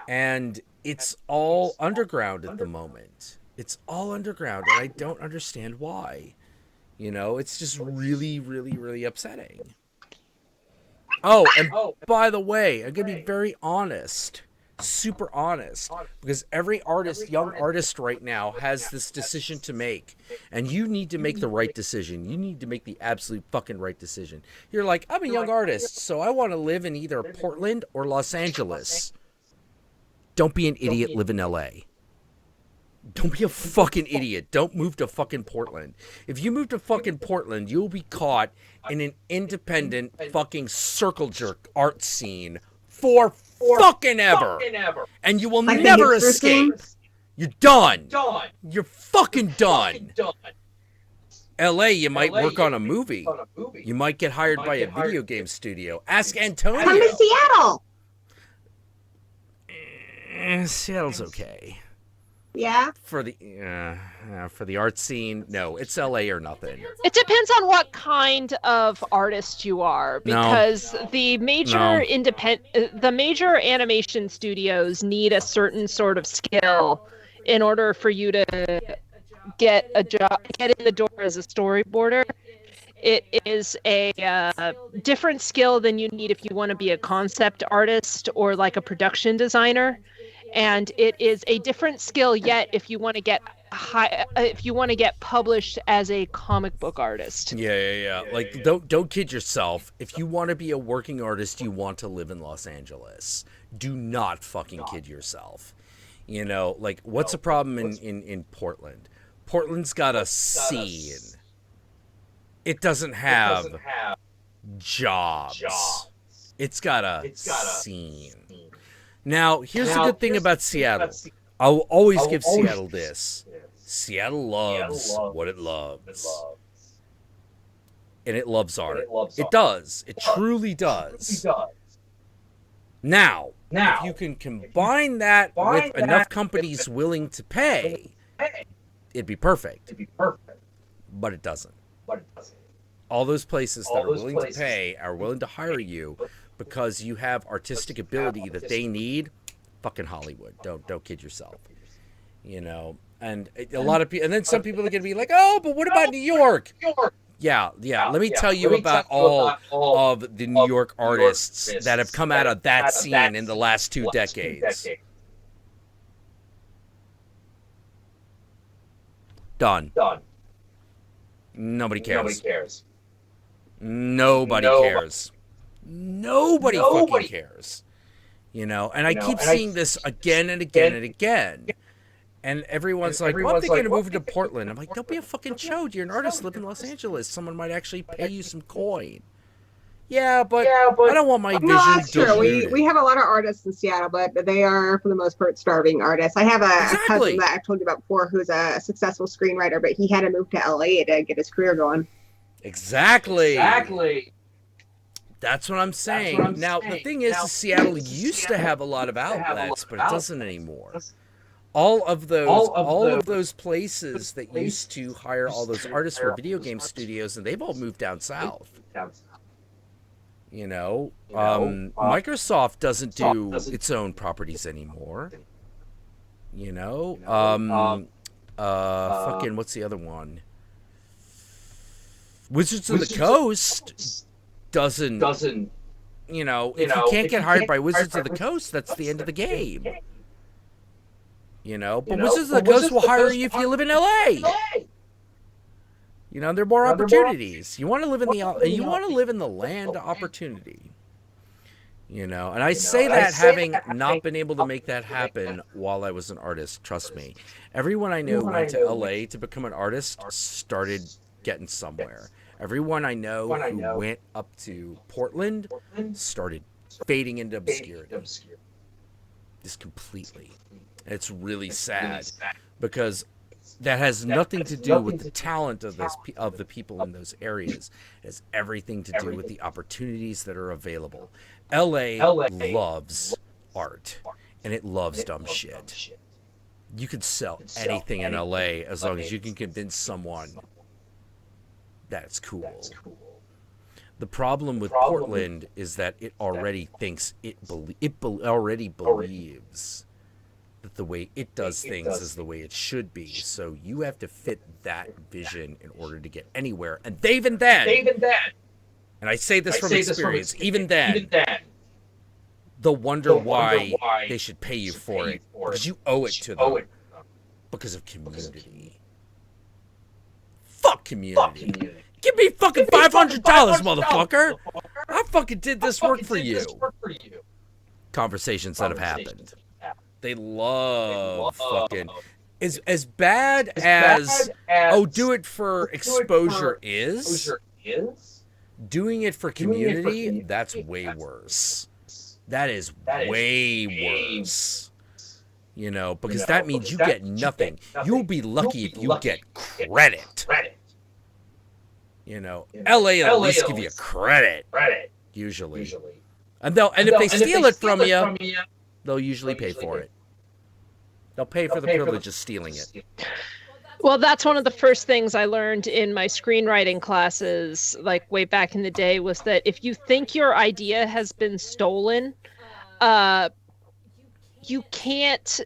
And it's all underground at the moment. It's all underground, and I don't understand why. You know, it's just really, really, really upsetting. Oh, and by the way, I'm going to be very honest, super honest, because every artist, young artist right now has this decision to make, and you need to make the right decision. You need to make the absolute fucking right decision. You're like, I'm a young artist, so I want to live in either Portland or Los Angeles. Don't be an idiot, live in LA. Don't be a fucking idiot. Don't move to fucking Portland. If you move to fucking Portland, you'll be caught in an independent fucking circle jerk art scene for fucking ever. And you will never escape. You're done. You're fucking done. LA, you might work on a movie. You might get hired by a video game studio. Ask Antonio. Come to Seattle. Seattle's okay. Yeah. For the art scene, no, it's LA or nothing. It depends on what kind of artist you are, because the major animation studios need a certain sort of skill in order for you to get a job, get in the door as a storyboarder. It is a different skill than you need if you want to be a concept artist or a production designer. And it is a different skill yet if you want to get if you want to get published as a comic book artist. Yeah. Like, don't kid yourself. If you want to be a working artist, you want to live in Los Angeles. Do not fucking kid yourself. You know, like, what's the problem in Portland? Portland's got a scene. It doesn't have jobs. It's got a scene. Now, here's the good thing about Seattle. I'll always give Seattle this. Seattle loves what it loves. And it loves art. It does. It truly does. Now, if you can combine that with enough companies willing to pay, it'd be perfect. But it doesn't. All those places that are willing to pay are willing to hire you because you have artistic ability that they need. Fucking Hollywood. Don't kid yourself. You know, and a lot of people, and then some people are going to be like, oh, but what about New York? Yeah. Let me tell you about all of the New York artists that have come out of that scene in the last 2 decades. Done. Nobody cares. Nobody cares. Nobody fucking cares. You know, and I keep seeing this again and again and again. And everyone's like, well, I'm thinking of moving to Portland. I'm like, don't be a fucking chode. You're an artist, live in Los Angeles. Someone might actually pay you some coin. Yeah, but I don't want my vision that's true. diluted. We have a lot of artists in Seattle, but they are, for the most part, starving artists. I have a cousin that I've told you about before who's a successful screenwriter, but he had to move to LA to get his career going. Exactly. That's what I'm saying. Now, the thing is, Seattle used to have a lot of outlets, but it doesn't anymore. All of those places that used to hire all those artists were video game studios, and they've all moved down south. You know, Microsoft doesn't do its own properties anymore. You know, fucking what's the other one? Wizards of the Coast doesn't. You know, if you can't get hired by Wizards of the Coast, that's the end of the game. You know, but Wizards of the Coast will hire you if you live in LA. You know, there are more opportunities. You want to live in the land of opportunity. You know, and I say that having not been able to make that happen while I was an artist. Trust me, everyone I know who went to LA to become an artist started getting somewhere. Everyone I know who went up to Portland started fading into obscurity. Just completely. It's really sad because that has nothing to do with the talent of the people in those areas. It has everything to do with the opportunities that are available. LA loves art, and it loves dumb shit. You can sell anything in LA as long as you can convince someone that it's cool. The problem with Portland is that it already thinks it already believes that the way it does things is the way it should be. So you have to fit that vision in order to get anywhere. And even then, and I say this from experience, even then, they'll wonder why they should pay you for it. Because you owe it to them. Because of community. Fuck community. Give me fucking $500, motherfucker. I fucking did this work for you. Conversations that have happened. They love fucking as bad as do it for exposure is. Doing it for community, that's way worse. That is way worse. You know, because that means you get nothing. You'll be lucky if you get credit. You know, LA at least give you credit. Usually. And if they steal it from you, they'll usually pay for it. They'll pay for the privilege of stealing it. Well, that's one of the first things I learned in my screenwriting classes, like way back in the day, was that if you think your idea has been stolen, you can't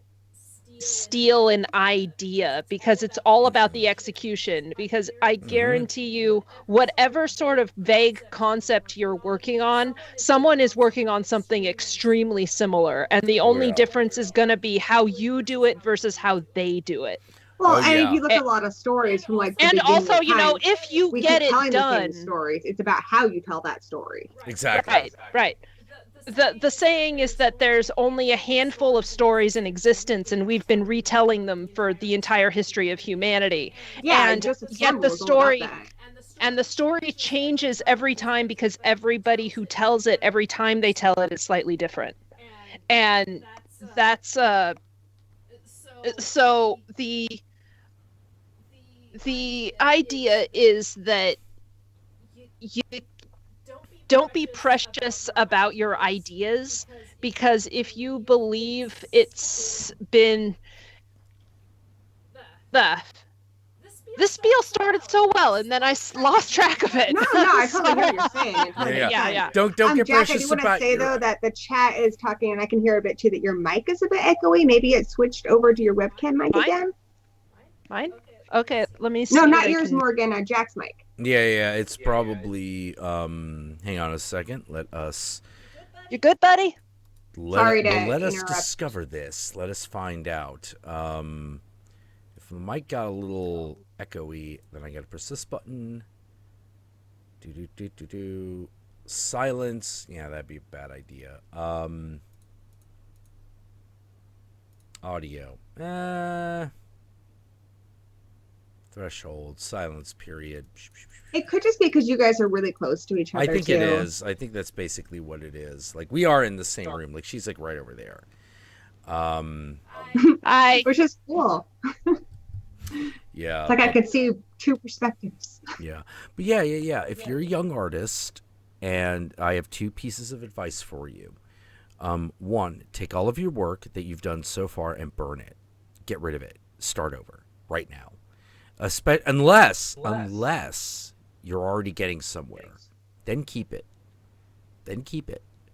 steal an idea because it's all about the execution. Because I guarantee you, whatever sort of vague concept you're working on, someone is working on something extremely similar, and the only difference is going to be how you do it versus how they do it. Well, Oh, and if yeah. you look at a lot of stories from like the And beginning also, of you know, time, if you we get keep telling it the done, same stories. It's about how you tell that story. Exactly. right. The saying is that there's only a handful of stories in existence, and we've been retelling them for the entire history of humanity. Yeah, And Joseph yet Campbell the was all about story that. and the story changes every time because everybody who tells it, every time they tell it, is slightly different. And that's so the idea is that you don't be precious about your ideas, because if you believe it's been the this spiel started so well and then I lost track of it. No, I totally hear what you're saying. Yeah. Don't get Jack, I precious do want to about say your... though that the chat is talking, and I can hear a bit too, that your mic is a bit echoey. Maybe it switched over to your webcam mic again. Mine? Okay, let me see. No, not yours, Morgan. Jack's mic. Yeah, it's probably hang on a second. Let us You good, buddy? Sorry to let us interrupt. discover this. Let us find out. If the mic got a little echoey, then I gotta press this button. Do. Silence. Yeah, that'd be a bad idea. Audio. Threshold. Silence. Period. It could just be because you guys are really close to each other. I think too. it is. I think that's basically what it is. Like, we are in the same room. Like, she's like right over there. Which is cool. Yeah. It's like I could see two perspectives. Yeah. But yeah. If you're a young artist, and I have two pieces of advice for you. One, take all of your work that you've done so far and burn it. Get rid of it. Start over right now. Unless you're already getting somewhere. Then keep it.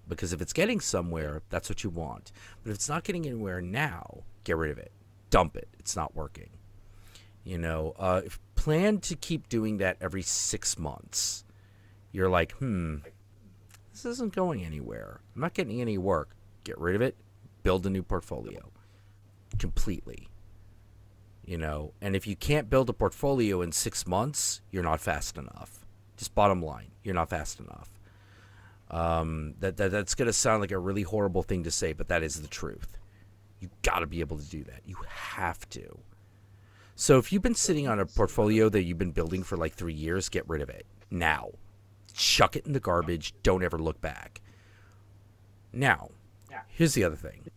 Because if it's getting somewhere, that's what you want. But if it's not getting anywhere now, get rid of it. Dump it. It's not working. You know, plan to keep doing that every 6 months. You're like, this isn't going anywhere. I'm not getting any work. Get rid of it. Build a new portfolio. Completely. You know, and if you can't build a portfolio in 6 months, you're not fast enough. Just bottom line, you're not fast enough. That's going to sound like a really horrible thing to say, but that is the truth. You got to be able to do that. You have to. So if you've been sitting on a portfolio that you've been building for like 3 years, get rid of it now. Chuck it in the garbage. Don't ever look back. Now, here's the other thing.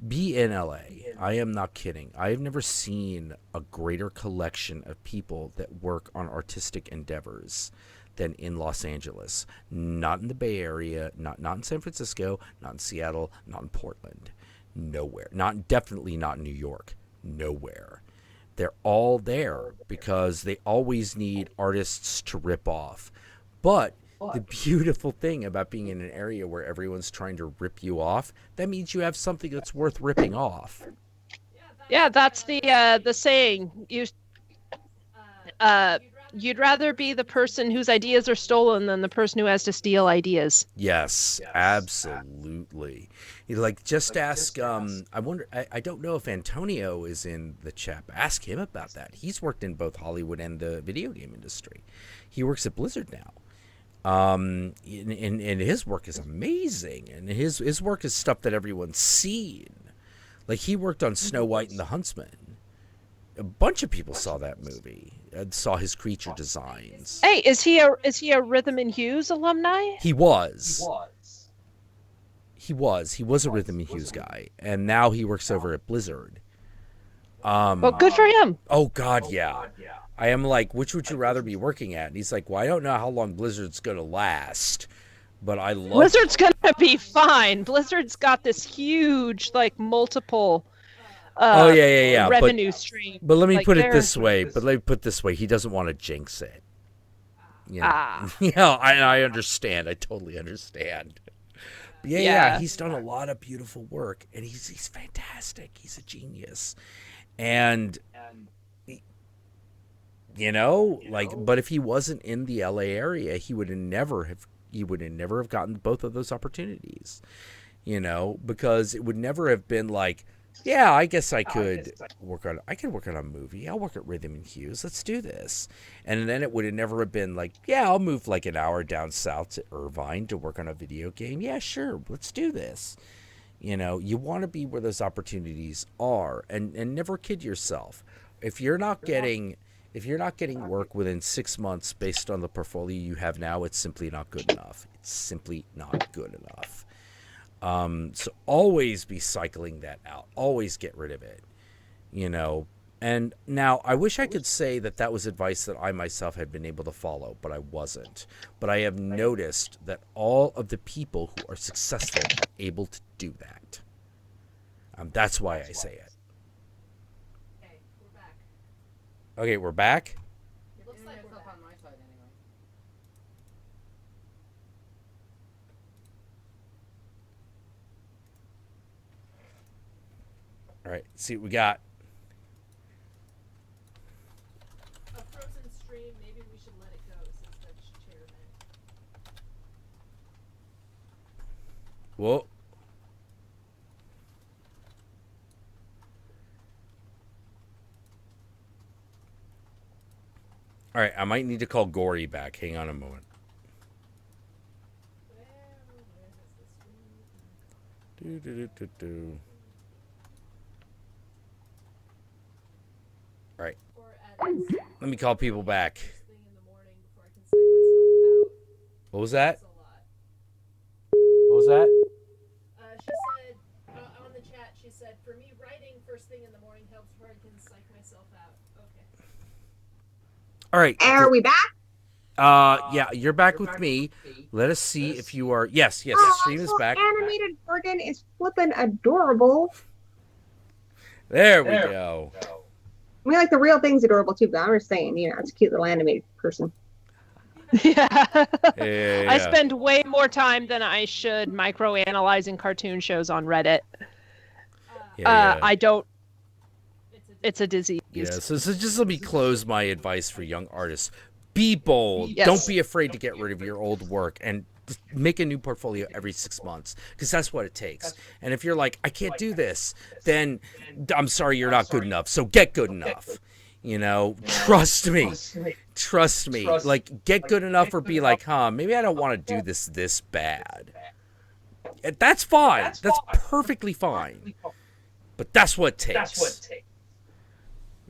Be in LA. I am not kidding. I have never seen a greater collection of people that work on artistic endeavors than in Los Angeles. Not in the Bay Area, not in San Francisco, not in Seattle, not in Portland. Nowhere. Definitely not in New York. Nowhere. They're all there because they always need artists to rip off. But the beautiful thing about being in an area where everyone's trying to rip you off, that means you have something that's worth ripping off. Yeah, that's the saying. You'd rather be the person whose ideas are stolen than the person who has to steal ideas. Yes, absolutely. Like, just ask, I wonder, I don't know if Antonio is in the chat, but ask him about that. He's worked in both Hollywood and the video game industry. He works at Blizzard now. And his work is amazing. And his work is stuff that everyone's seen. Like, he worked on Snow White and the Huntsman. A bunch of people saw that movie and saw his creature designs. Hey, is he a Rhythm and Hughes alumni? He was a Rhythm and Hughes guy, and now he works over at Blizzard. Well, good for him. Oh God, yeah. I am like, which would you rather be working at? And he's like, well, I don't know how long Blizzard's gonna last, but I love. Blizzard's gonna be fine. Blizzard's got this huge, like, multiple. Revenue stream. But let me put it this way. He doesn't want to jinx it. You know? Yeah, I understand. I totally understand. But yeah, he's done a lot of beautiful work, and he's fantastic. He's a genius, and but if he wasn't in the LA area, he would never have gotten both of those opportunities. You know, because it would never have been like yeah, I guess I could work on a movie. I'll work at Rhythm and Hues. Let's do this. And then it would have never have been like, yeah, I'll move like an hour down south to Irvine to work on a video game. Yeah, sure. Let's do this. You know, you want to be where those opportunities are, and never kid yourself. If you're not getting work within 6 months based on the portfolio you have now, it's simply not good enough. It's simply not good enough. So always be cycling that out. Always get rid of it, you know. And now I wish I could say that was advice that I myself had been able to follow, but I wasn't. But I have noticed that all of the people who are successful are able to do that. That's why I say it. Okay, we're back. Okay, we're back. It looks like we're up back. on my side anyway. All right, see what we got. A frozen stream, maybe we should let it go since that's chairman. Whoa. All right, I might need to call Gory back. Hang on a moment. Where is this stream? Do. All right, Horror Addicts. let me call people back. First thing in the morning before I can psych myself out. What was that? That's a lot. What was that? She said, on the chat, she said, for me, writing first thing in the morning helps where I can psych myself out. Okay. All right. Are we back? Yeah, you're back with me. Let us see if you are. Yes, stream is back. Animated Morgan is flippin' adorable. There we go. I mean, like the real thing's adorable too, but I'm just saying, you know, it's a cute little animated person. Yeah. Yeah. I spend way more time than I should micro-analyzing cartoon shows on Reddit. Yeah. I don't. It's a disease. Yeah, so just let me close my advice for young artists. Be bold. Yes. Don't be afraid to get rid of your old work and just make a new portfolio every 6 months, because that's what it takes. And if you're like, I can't do this, then I'm sorry, you're not good enough. So get good enough. You know, trust me. Trust me. Like, get good enough or be like, maybe I don't want to do this bad. That's fine. That's perfectly fine. But that's what it takes.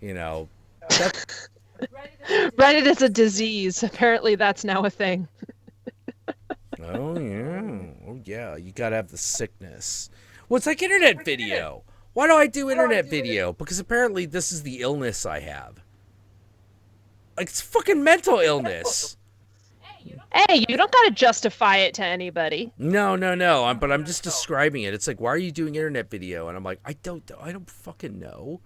You know, Reddit is a disease. Apparently, that's now a thing. oh yeah, you gotta have the sickness. Well, it's like internet video. Why do I do internet video? Because apparently this is the illness I have. Like, it's fucking mental illness. Hey, you don't gotta justify it to anybody. No, but I'm just describing it. It's like, why are you doing internet video? And I'm like, I don't fucking know.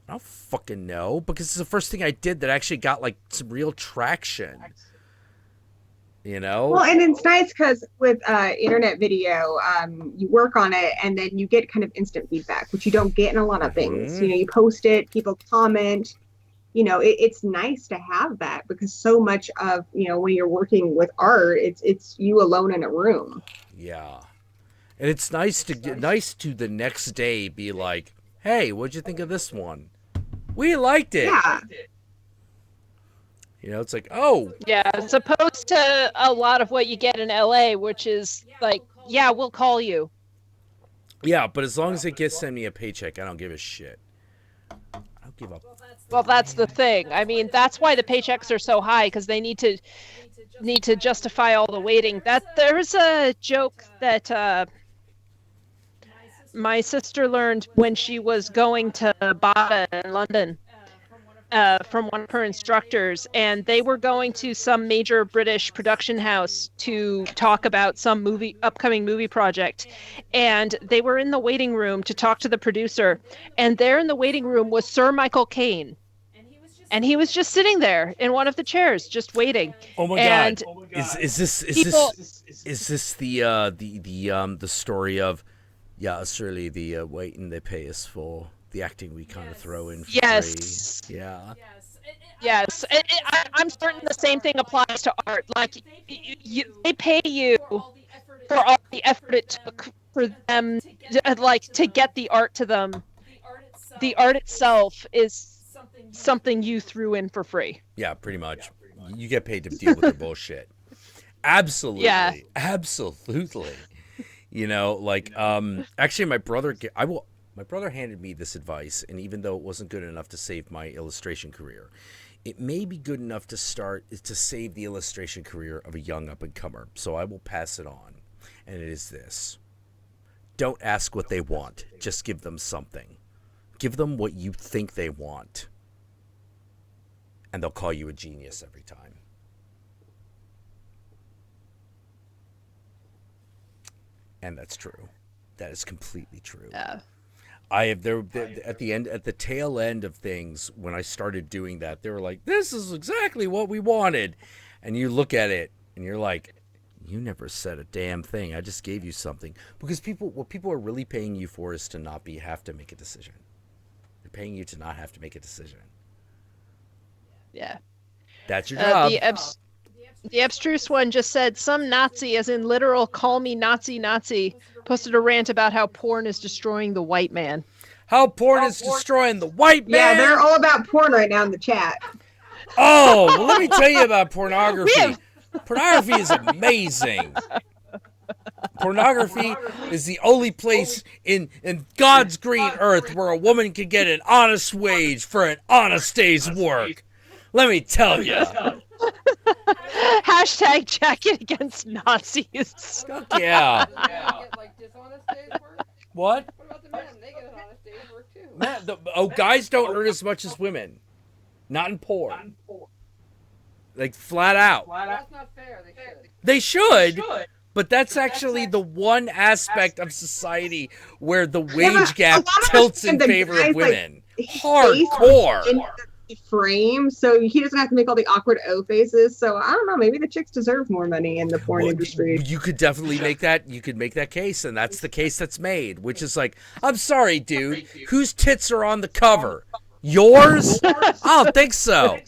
I don't fucking know, because it's the first thing I did that actually got like some real traction. You know? Well, and it's nice because with internet video, you work on it and then you get kind of instant feedback, which you don't get in a lot of things. You know, you post it, people comment. You know, it's nice to have that, because so much of, you know, when you're working with art, it's you alone in a room. Yeah. And it's nice to the next day be like, hey, what'd you think of this one? We liked it. Yeah. You know, it's like, oh. Yeah, as opposed to a lot of what you get in LA, which is like, yeah, we'll call you. Yeah, but as long as they send me a paycheck, I don't give a shit. I don't give up. Well, that's the thing. I mean, that's why the paychecks are so high, because they need to justify all the waiting. There's a joke that my sister learned when she was going to BATA in London from one of her instructors, and they were going to some major British production house to talk about some upcoming movie project, and they were in the waiting room to talk to the producer, and there in the waiting room was Sir Michael Caine. And he was just sitting there in one of the chairs, just waiting. Oh my god! Is this the story of? Yeah, it's really the waiting they pay us for, the acting we kind of throw in for yes. free. Yeah. Yes. I'm certain the same thing applies to art. Like, they pay you for all the effort it took for them, like, to get the art to them. The art itself is something you threw in for free. Yeah, pretty much. You get paid to deal with their bullshit. Absolutely. Yeah. Absolutely. You know, like, actually, my brother handed me this advice, and even though it wasn't good enough to save my illustration career, it may be good enough to save the illustration career of a young up-and-comer. So I will pass it on, and it is this. Don't ask what they want. Just give them something. Give them what you think they want, and they'll call you a genius every time. And that's true. That is completely true. Yeah. I have at the tail end of things, when I started doing that, they were like, "This is exactly what we wanted," and you look at it and you're like, "You never said a damn thing. I just gave you something." Because what people are really paying you for is to not have to make a decision. They're paying you to not have to make a decision. Yeah. That's your job. The abstruse one just said, some Nazi, as in literal call me Nazi, posted a rant about how porn is destroying the white man. How porn is destroying the white man? Yeah, they're all about porn right now in the chat. Oh, well, let me tell you about pornography. Pornography is amazing. Pornography is the only place in God's green earth where a woman can get an honest wage for an honest day's work. Let me tell you. Hashtag jacket against Nazis. Yeah. Get, like, dishonest days work? What? What about the men? They get an honest day's work too. Guys don't earn as much as women. Not in porn. Like, flat out. That's not fair. They should. They should. But that's actually the one aspect of society where the wage gap tilts in favor of women. Hardcore. In the frame, so he doesn't have to make all the awkward O faces. So I don't know. Maybe the chicks deserve more money in the porn industry. You could definitely make that. You could make that case, and that's the case that's made. Which is like, I'm sorry, dude. Whose tits are on the cover? Yours? I don't think so.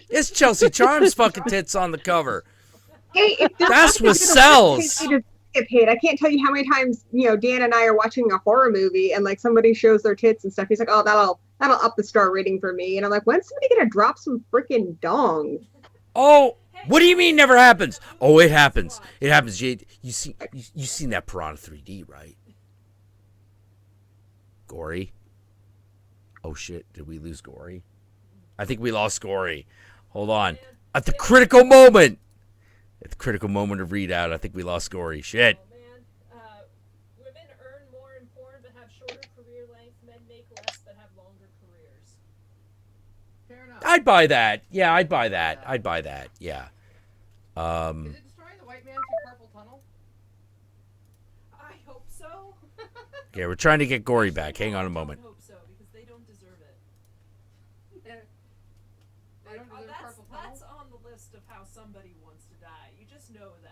It's Chelsea Charm's fucking tits on the cover. Hey, That's what sells. Get paid. I can't tell you how many times Dan and I are watching a horror movie and like somebody shows their tits and stuff. He's like, "Oh, that'll up the star rating for me." And I'm like, "When's somebody gonna drop some freaking dong?" Oh, what do you mean never happens? Oh, it happens. It happens. You seen that Piranha 3D, right? Gory. Oh shit! Did we lose Gory? I think we lost Gory. Hold on. At the critical moment. At the critical moment of readout, I think we lost Gory. Shit. Oh, man. Women earn more in porn but have shorter career length. Men make less but have longer careers. Fair enough. I'd buy that. Yeah, I'd buy that. Yeah. Is it destroying the white man through carpal tunnel? I hope so. Okay, we're trying to get Gory back. Hang on a moment. I hope so, because they don't deserve it. They don't deserve carpal tunnel? That's on the list of how somebody wants to die. You just know that.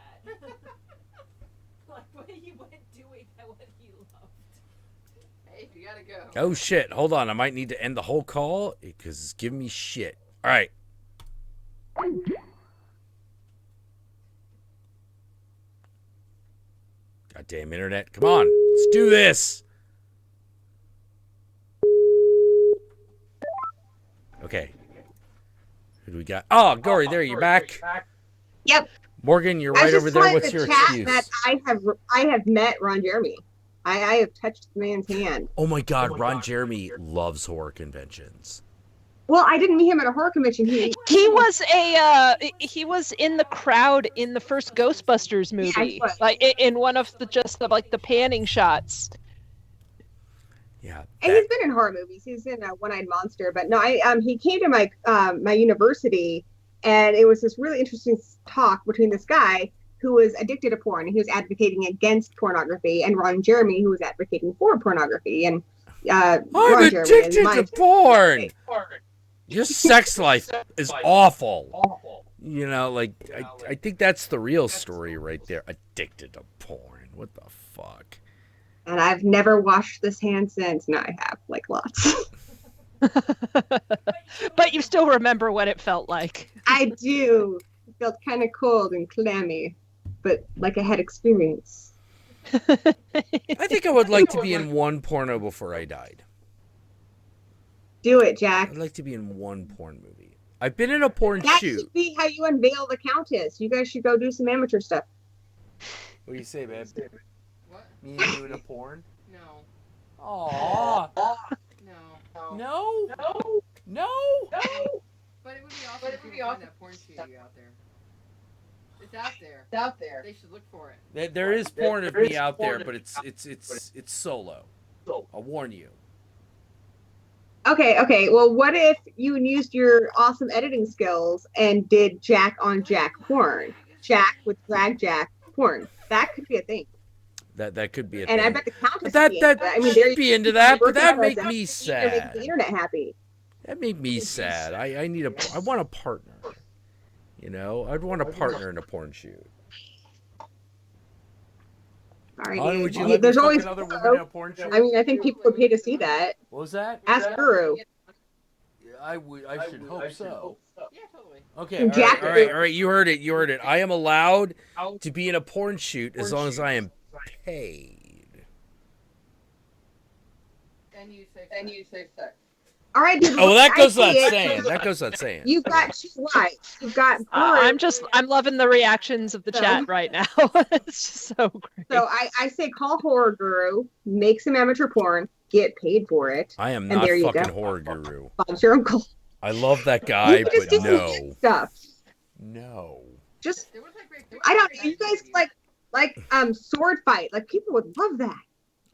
Like, what he went doing what he loved. Hey, if you gotta go. Oh shit! Hold on, I might need to end the whole call because it's giving me shit. All right. Goddamn internet! Come on, let's do this. Okay. Who do we got? Oh, Gory, there you're back. Yep. Morgan, you're right over there. What's your excuse? That I have met Ron Jeremy. I have touched the man's hand. Oh my God, Ron Jeremy loves horror conventions. Well, I didn't meet him at a horror convention. He was in the crowd in the first Ghostbusters movie, like in one of the panning shots. Yeah, and he's been in horror movies. He's in One-Eyed Monster, but no, he came to my my university, and it was this really interesting talk between this guy who was addicted to porn. He was advocating against pornography, and Ron Jeremy, who was advocating for pornography. And I'm Ron addicted Jeremy to porn. Your sex life is awful. You know, like I think that's the real story right there. Addicted to porn. What the fuck? And I've never washed this hand since. No, I have, like, lots. But you still remember what it felt like. I do. It felt kind of cold and clammy, but like I had experience. I think I would like to be in one porno before I died. Do it, Jack. I'd like to be in one porn movie. I've been in a porn That shoot. should be how you unveil the Countess. You guys should go do some amateur stuff. What do you say, babe? What? Me and you in a porn? No. Aww. No. No. No. But it would be awesome if you find that porn shoot out there. It's out there. They should look for it. There is porn of me out there, but it's solo. I'll warn you. Okay. Well, what if you used your awesome editing skills and did Jack on Jack porn? Jack with drag Jack porn. That could be a thing. That could be a And thing. I bet the Countess That would that I mean, should be into that, but that make me Make sad. the internet happy. That made me sad. I want a partner. You know, I'd want a partner in a porn shoot. All right, Hon, dude. would you let me There's fuck always. another woman in a porn shoot? I mean, I think people would pay to see that. What was that? Ask Guru. I should hope so. Yeah, totally. Okay, Jack- all right. You heard it. I am allowed to be in a porn shoot as long as I am paid. And you say sex. All right, dude. Oh, well, that I goes see without it. saying. That goes without saying. You've got two wives. You've got. I'm loving the reactions of the chat right now. It's just so great. So I say call Horror Guru, make some amateur porn, get paid for it. I am And not there you fucking go. horror guru. Bob's your uncle. I love that guy, You can just but do some no. weird stuff. No. Just There was like great. I don't. You guys like sword fight. Like people would love that.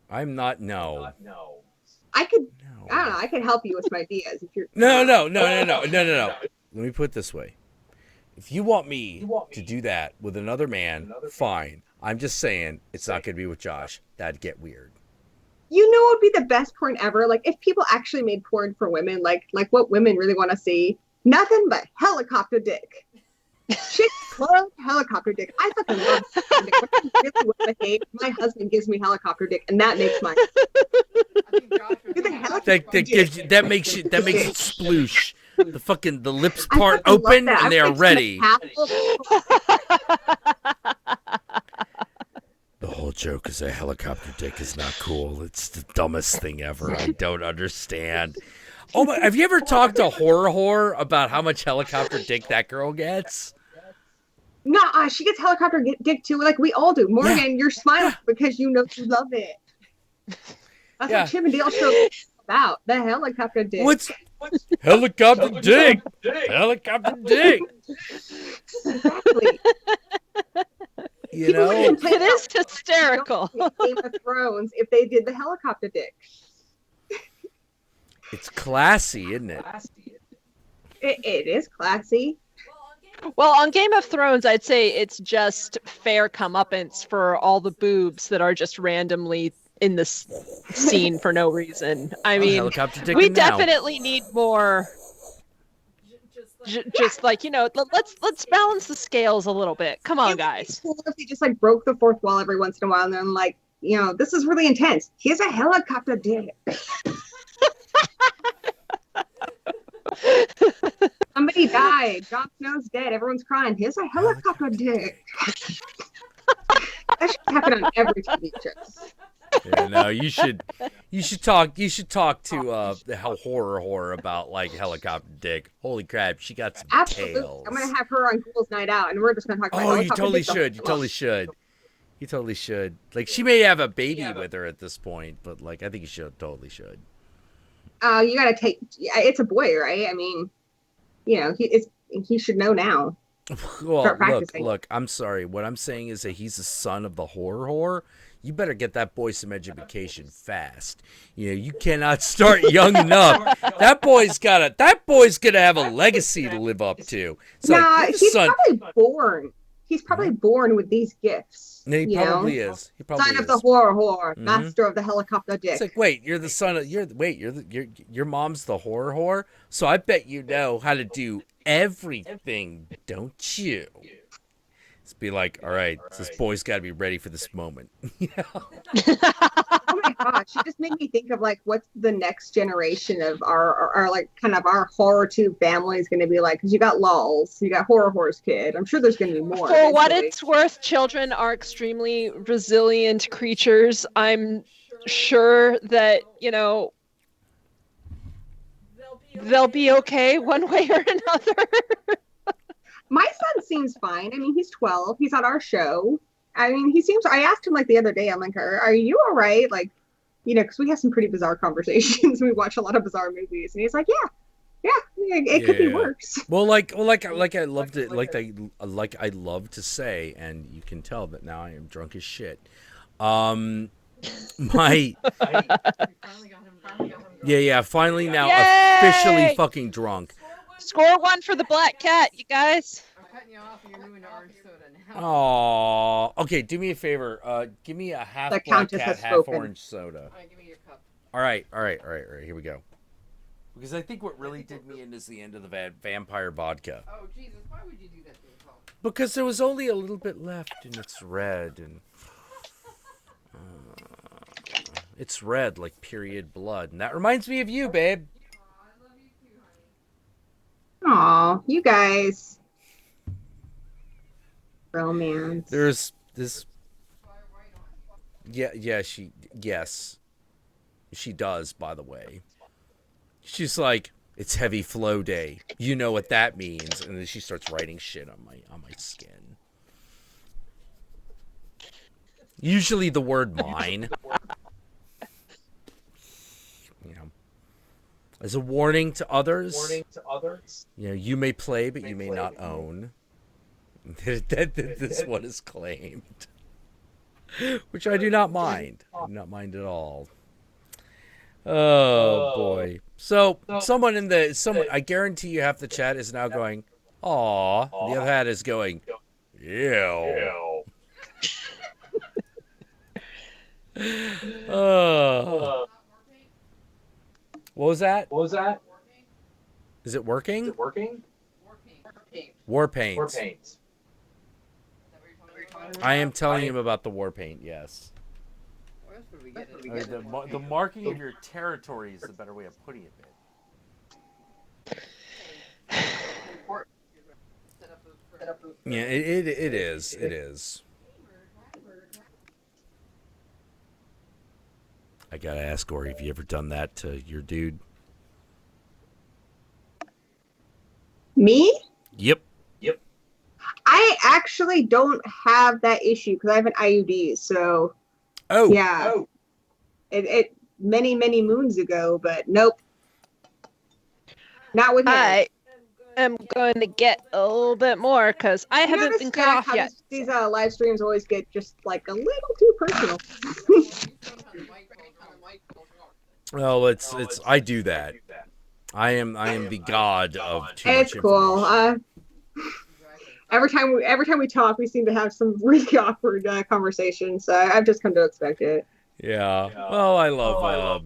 I'm not. No. I could. No. I don't know. I could help you with some ideas if you're. No. Let me put it this way. If you want me to do that with another man, fine. I'm just saying it's not going to be with Josh. That'd get weird. You know what would be the best porn ever? Like if people actually made porn for women, like what women really want to see. Nothing but helicopter dick. Chicks love helicopter dick. I fucking love helicopter dick. When I really want to behave, my husband gives me helicopter dick, and that makes my. I think Josh would Get the be- hell- That makes it sploosh. The lips I part fucking love open that. and they I are want ready. to The whole joke is a helicopter dick is not cool. It's the dumbest thing ever. I don't understand. Oh my! Have you ever talked to Horror about how much helicopter dick that girl gets? No, she gets helicopter dick too, like we all do. Morgan, you're smiling because you know you love it. That's Yeah. what Chip and Dale show is about. The helicopter dick. What's helicopter dick? Helicopter dick. Exactly. You People would know? complain It is about hysterical. Game of Thrones if they did the helicopter dick. It's classy, isn't it? It is classy. Well, on Game of Thrones, I'd say it's just fair comeuppance for all the boobs that are just randomly in this scene for no reason. I mean, helicopter dick we now. definitely need more. Just like let's balance the scales a little bit. Come on, guys. Cool if they just like broke the fourth wall every once in a while and then like, this is really intense. Here's a helicopter dick. Somebody died. Jon Snow's dead. Everyone's crying. Here's a helicopter dick. That should happen on every TV show. Yeah, no, you should talk to the horror about like helicopter dick. Holy crap, she got some Absolutely. tails. I'm gonna have her on Ghouls Night Out, and we're just gonna talk about. Oh, you helicopter totally dick the should. whole You totally should. You totally should. Like she may have a baby with her at this point, but like I think you should totally should. You gotta take. It's a boy, right? I mean, he should know now. Well, Start practicing. look. I'm sorry. What I'm saying is that he's the son of the horror. You better get that boy some education fast. You cannot start young enough. That boy's gonna have a legacy to live up to. So Nah, his he's son, probably born. He's probably born with these gifts. he you probably know? is. He probably Son is. of the horror, Mhm. master of the helicopter dick. It's like, wait, you're the son of your mom's the horror whore. So I bet you know how to do everything, don't you? It's be like, all right, this boy's got to be ready for this moment. Oh my Gosh, it just made me think of like what's the next generation of our like kind of our horror tube family is going to be like, because you got Lulz, you got Horror Horse Kid. I'm sure there's going to be more. For what eventually. it's worth, children are extremely resilient creatures. I'm sure that, you know, they'll be okay one way or another. My son seems fine. I mean, he's 12. He's on our show. I mean, he seems. I asked him like the other day. I'm like, "Are you all right?" Like, you know, because we have some pretty bizarre conversations. We watch a lot of bizarre movies, and he's like, "Yeah, it could be worse." Well, like I loved it. I love to say, and you can tell that now I am drunk as shit. My finally now Yay! officially fucking drunk. Score one for the black cat, you guys. I'm cutting you off and you're moving to orange soda now. Oh, okay. Do me a favor. Give me a half The black Countess cat, has half spoken. orange soda. Alright, give me your cup. All right. Here we go. Because I think what really did me in is the end of the vampire vodka. Oh, Jesus, why would you do that to yourself? Because there was only a little bit left, and it's red, and it's red like period blood, and that reminds me of you, babe. I love you too, honey. Aw, you guys. Romance. There's this. Fire white on. Yes, she does. By the way, she's like, it's heavy flow day. You know what that means, and then she starts writing shit on my skin. Usually the word mine. You know, as a warning to others. You know, you may play, but you may not own. This one is claimed, which I do not mind. I do not mind at all. Oh boy! So someone I guarantee you half the chat is now going, "Aw." The other hat is going, "Ew." What was that? Is it working? War paint. I am telling him about the war paint. Yes. What else would we get? The marking of your territory is the better way of putting it, babe. Yeah, it is. It is. I gotta ask Gory, have you ever done that to your dude? Me? Yep. I actually don't have that issue because I have an IUD. So, yeah. It many moons ago, but nope. Not with me. I am going to get a little bit more because I haven't been cut off yet. These live streams always get just like a little too personal. Well, it's I do that. I am the god of too much It's cool. Every time we talk, we seem to have some really awkward conversations. So I've just come to expect it. Yeah. Well, I love.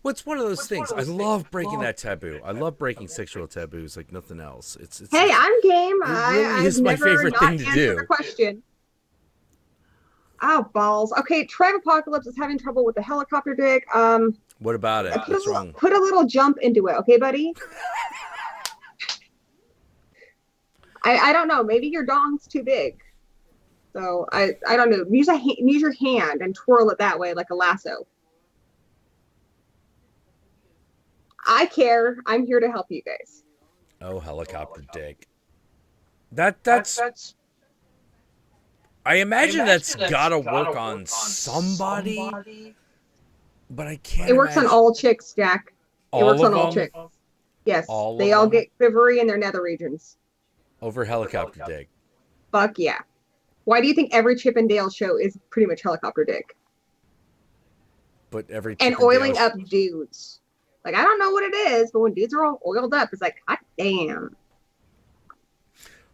What's one of those things? I love breaking that taboo. I love breaking sexual taboos like nothing else. It's Hey, I'm game. really is my favorite thing to do. A question. Oh, balls. Okay, Trev Apocalypse is having trouble with the helicopter dick. What about it? What's wrong? Put a little jump into it, okay, buddy? I don't know. Maybe your dong's too big. So I don't know. Use your hand and twirl it that way like a lasso. I care. I'm here to help you guys. Oh, helicopter dick. That's. I imagine that's gotta work on somebody, but I can't. It works on all chicks, Jack. It works on all them? chicks. Yes, All they of all them? get quivery in their nether regions. Over helicopter dick. Fuck yeah. Why do you think every Chip and Dale show is pretty much helicopter dick? But every And Chip 'n' oiling Dale- up dudes. Like, I don't know what it is, but when dudes are all oiled up, it's like, God damn.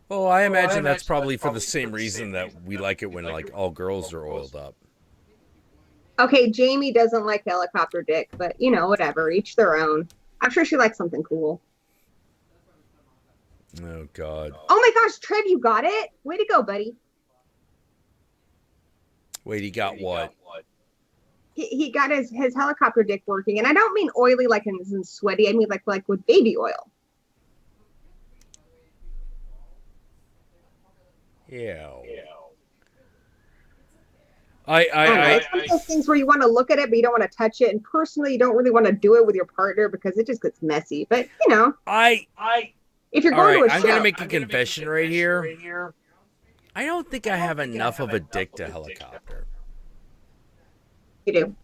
Well, I imagine that's probably for the same reason that we like it when like all girls are oiled up. Okay, Jamie doesn't like helicopter dick, but you know, whatever. Each their own. I'm sure she likes something cool. Oh God. Oh my gosh, Trev, you got it. Way to go, buddy. Wait, he got what? he got his helicopter dick working, and I don't mean oily like in sweaty. I mean like with baby oil. Yeah. It's one of those things where you want to look at it, but you don't want to touch it. And personally, you don't really want to do it with your partner because it just gets messy. But if you're going to a show, I'm gonna make a confession right here. I don't think I have enough of a dick to helicopter. You do.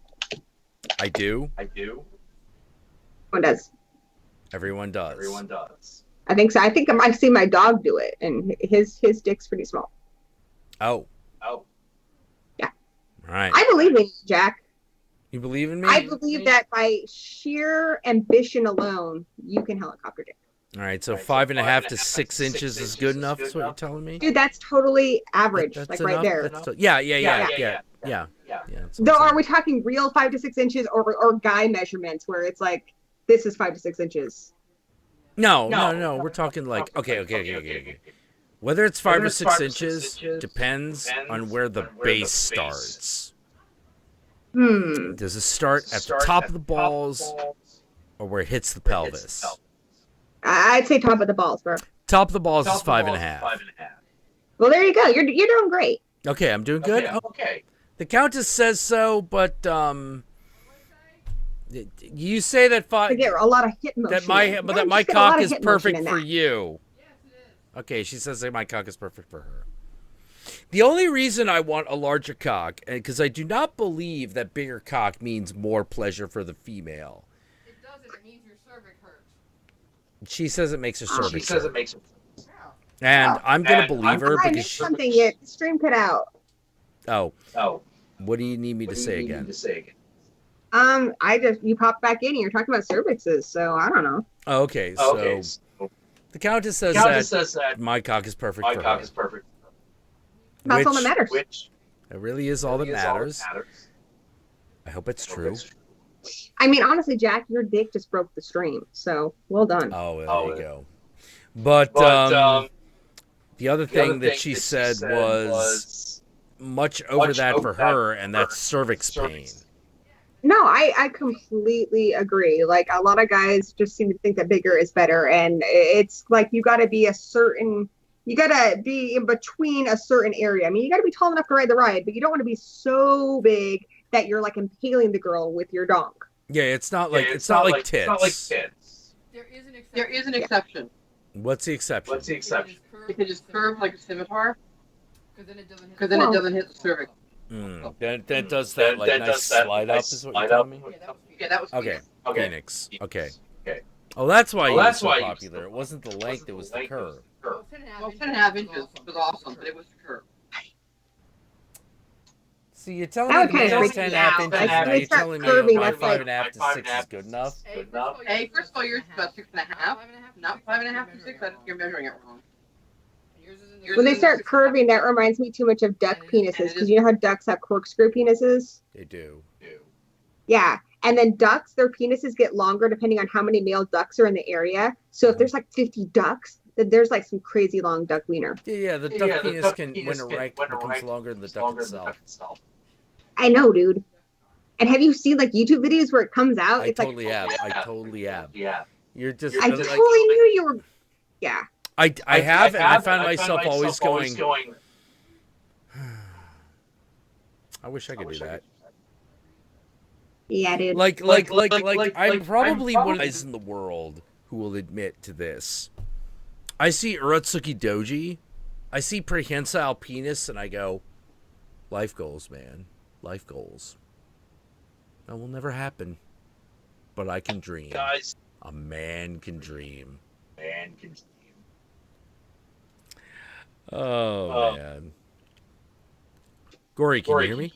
I do. Everyone does. Everyone does. I think so. I think I've seen my dog do it, and his dick's pretty small. Oh. Yeah. Right. I believe in you, Jack. You believe in me? I believe that by sheer ambition alone, you can helicopter dick. All right, so 5.5 to 6 inches is good enough. Is what you're telling me? Dude, that's totally average. That's like enough? right there. Yeah. Though, are we talking real 5 to 6 inches or guy measurements where it's like this is 5 to 6 inches? No. We're talking like okay. Whether it's 5 or 6 inches depends on where the base starts. Does it start at the top of the balls or where it hits the pelvis? I'd say top of the balls, bro. Top of the balls is 5.5. Well, there you go. You're doing great. Okay, I'm doing good. Okay. The Countess says so, but you say that I get a lot of hit motion. that my cock is perfect for you. Okay, she says that my cock is perfect for her. The only reason I want a larger cock, because I do not believe that bigger cock means more pleasure for the female. It doesn't. It means your cervix hurts. She says it makes her cervix hurt. And I'm going to believe her I because missed something yet. The stream cut out. Oh. What do you need me to say again? You popped back in and you're talking about cervixes, so I don't know. Oh, okay. So the Countess says that my cock is perfect for her. That's all that matters. It really is all that matters. I hope it's true. I mean, honestly, Jack, your dick just broke the stream, so well done. Oh, there you go. But the other thing that she said was much over that for her, and that's cervix pain. No, I completely agree. Like, a lot of guys just seem to think that bigger is better, and it's like you got to be in between a certain area. I mean, you got to be tall enough to ride the ride, but you don't want to be so big that you're like impaling the girl with your donk. Yeah, it's not like tits. There is an exception. What's the exception? It can just curve like a scimitar, because then it doesn't hit the cervix. That does that like nice slide up is what you're telling me? Yeah, that was okay. Phoenix. Okay. Oh, that's why you were so popular. It wasn't the length, it was the curve. Well, 10.5 inches was awesome, but it was the curve. See, you're telling me the man's 10.5 inches, now you're telling me my 5.5 to 6 is good enough? Hey, first of all, yours is about 6.5, not 5.5 to 6. I think you're measuring it wrong. When they start curving, that reminds me too much of duck penises, because you know how ducks have corkscrew penises? They do. Yeah, and then ducks, their penises get longer depending on how many male ducks are in the area. So if there's like 50 ducks, then there's like some crazy long duck wiener. Yeah, the duck penis can, when erect, becomes longer than the duck itself. I know, dude. And have you seen like YouTube videos where it comes out? I totally have. Yeah. You're just. I totally knew you were. Yeah. I have, and I found myself always going. I wish I could do that. Yeah, dude. Like I'm probably one of the guys in the world who will admit to this. I see Urotsuki Doji, I see prehensile penis, and I go, life goals, man. Life goals. That will never happen. But I can dream. Guys. A man can dream. Oh, man. Gory, can you hear me?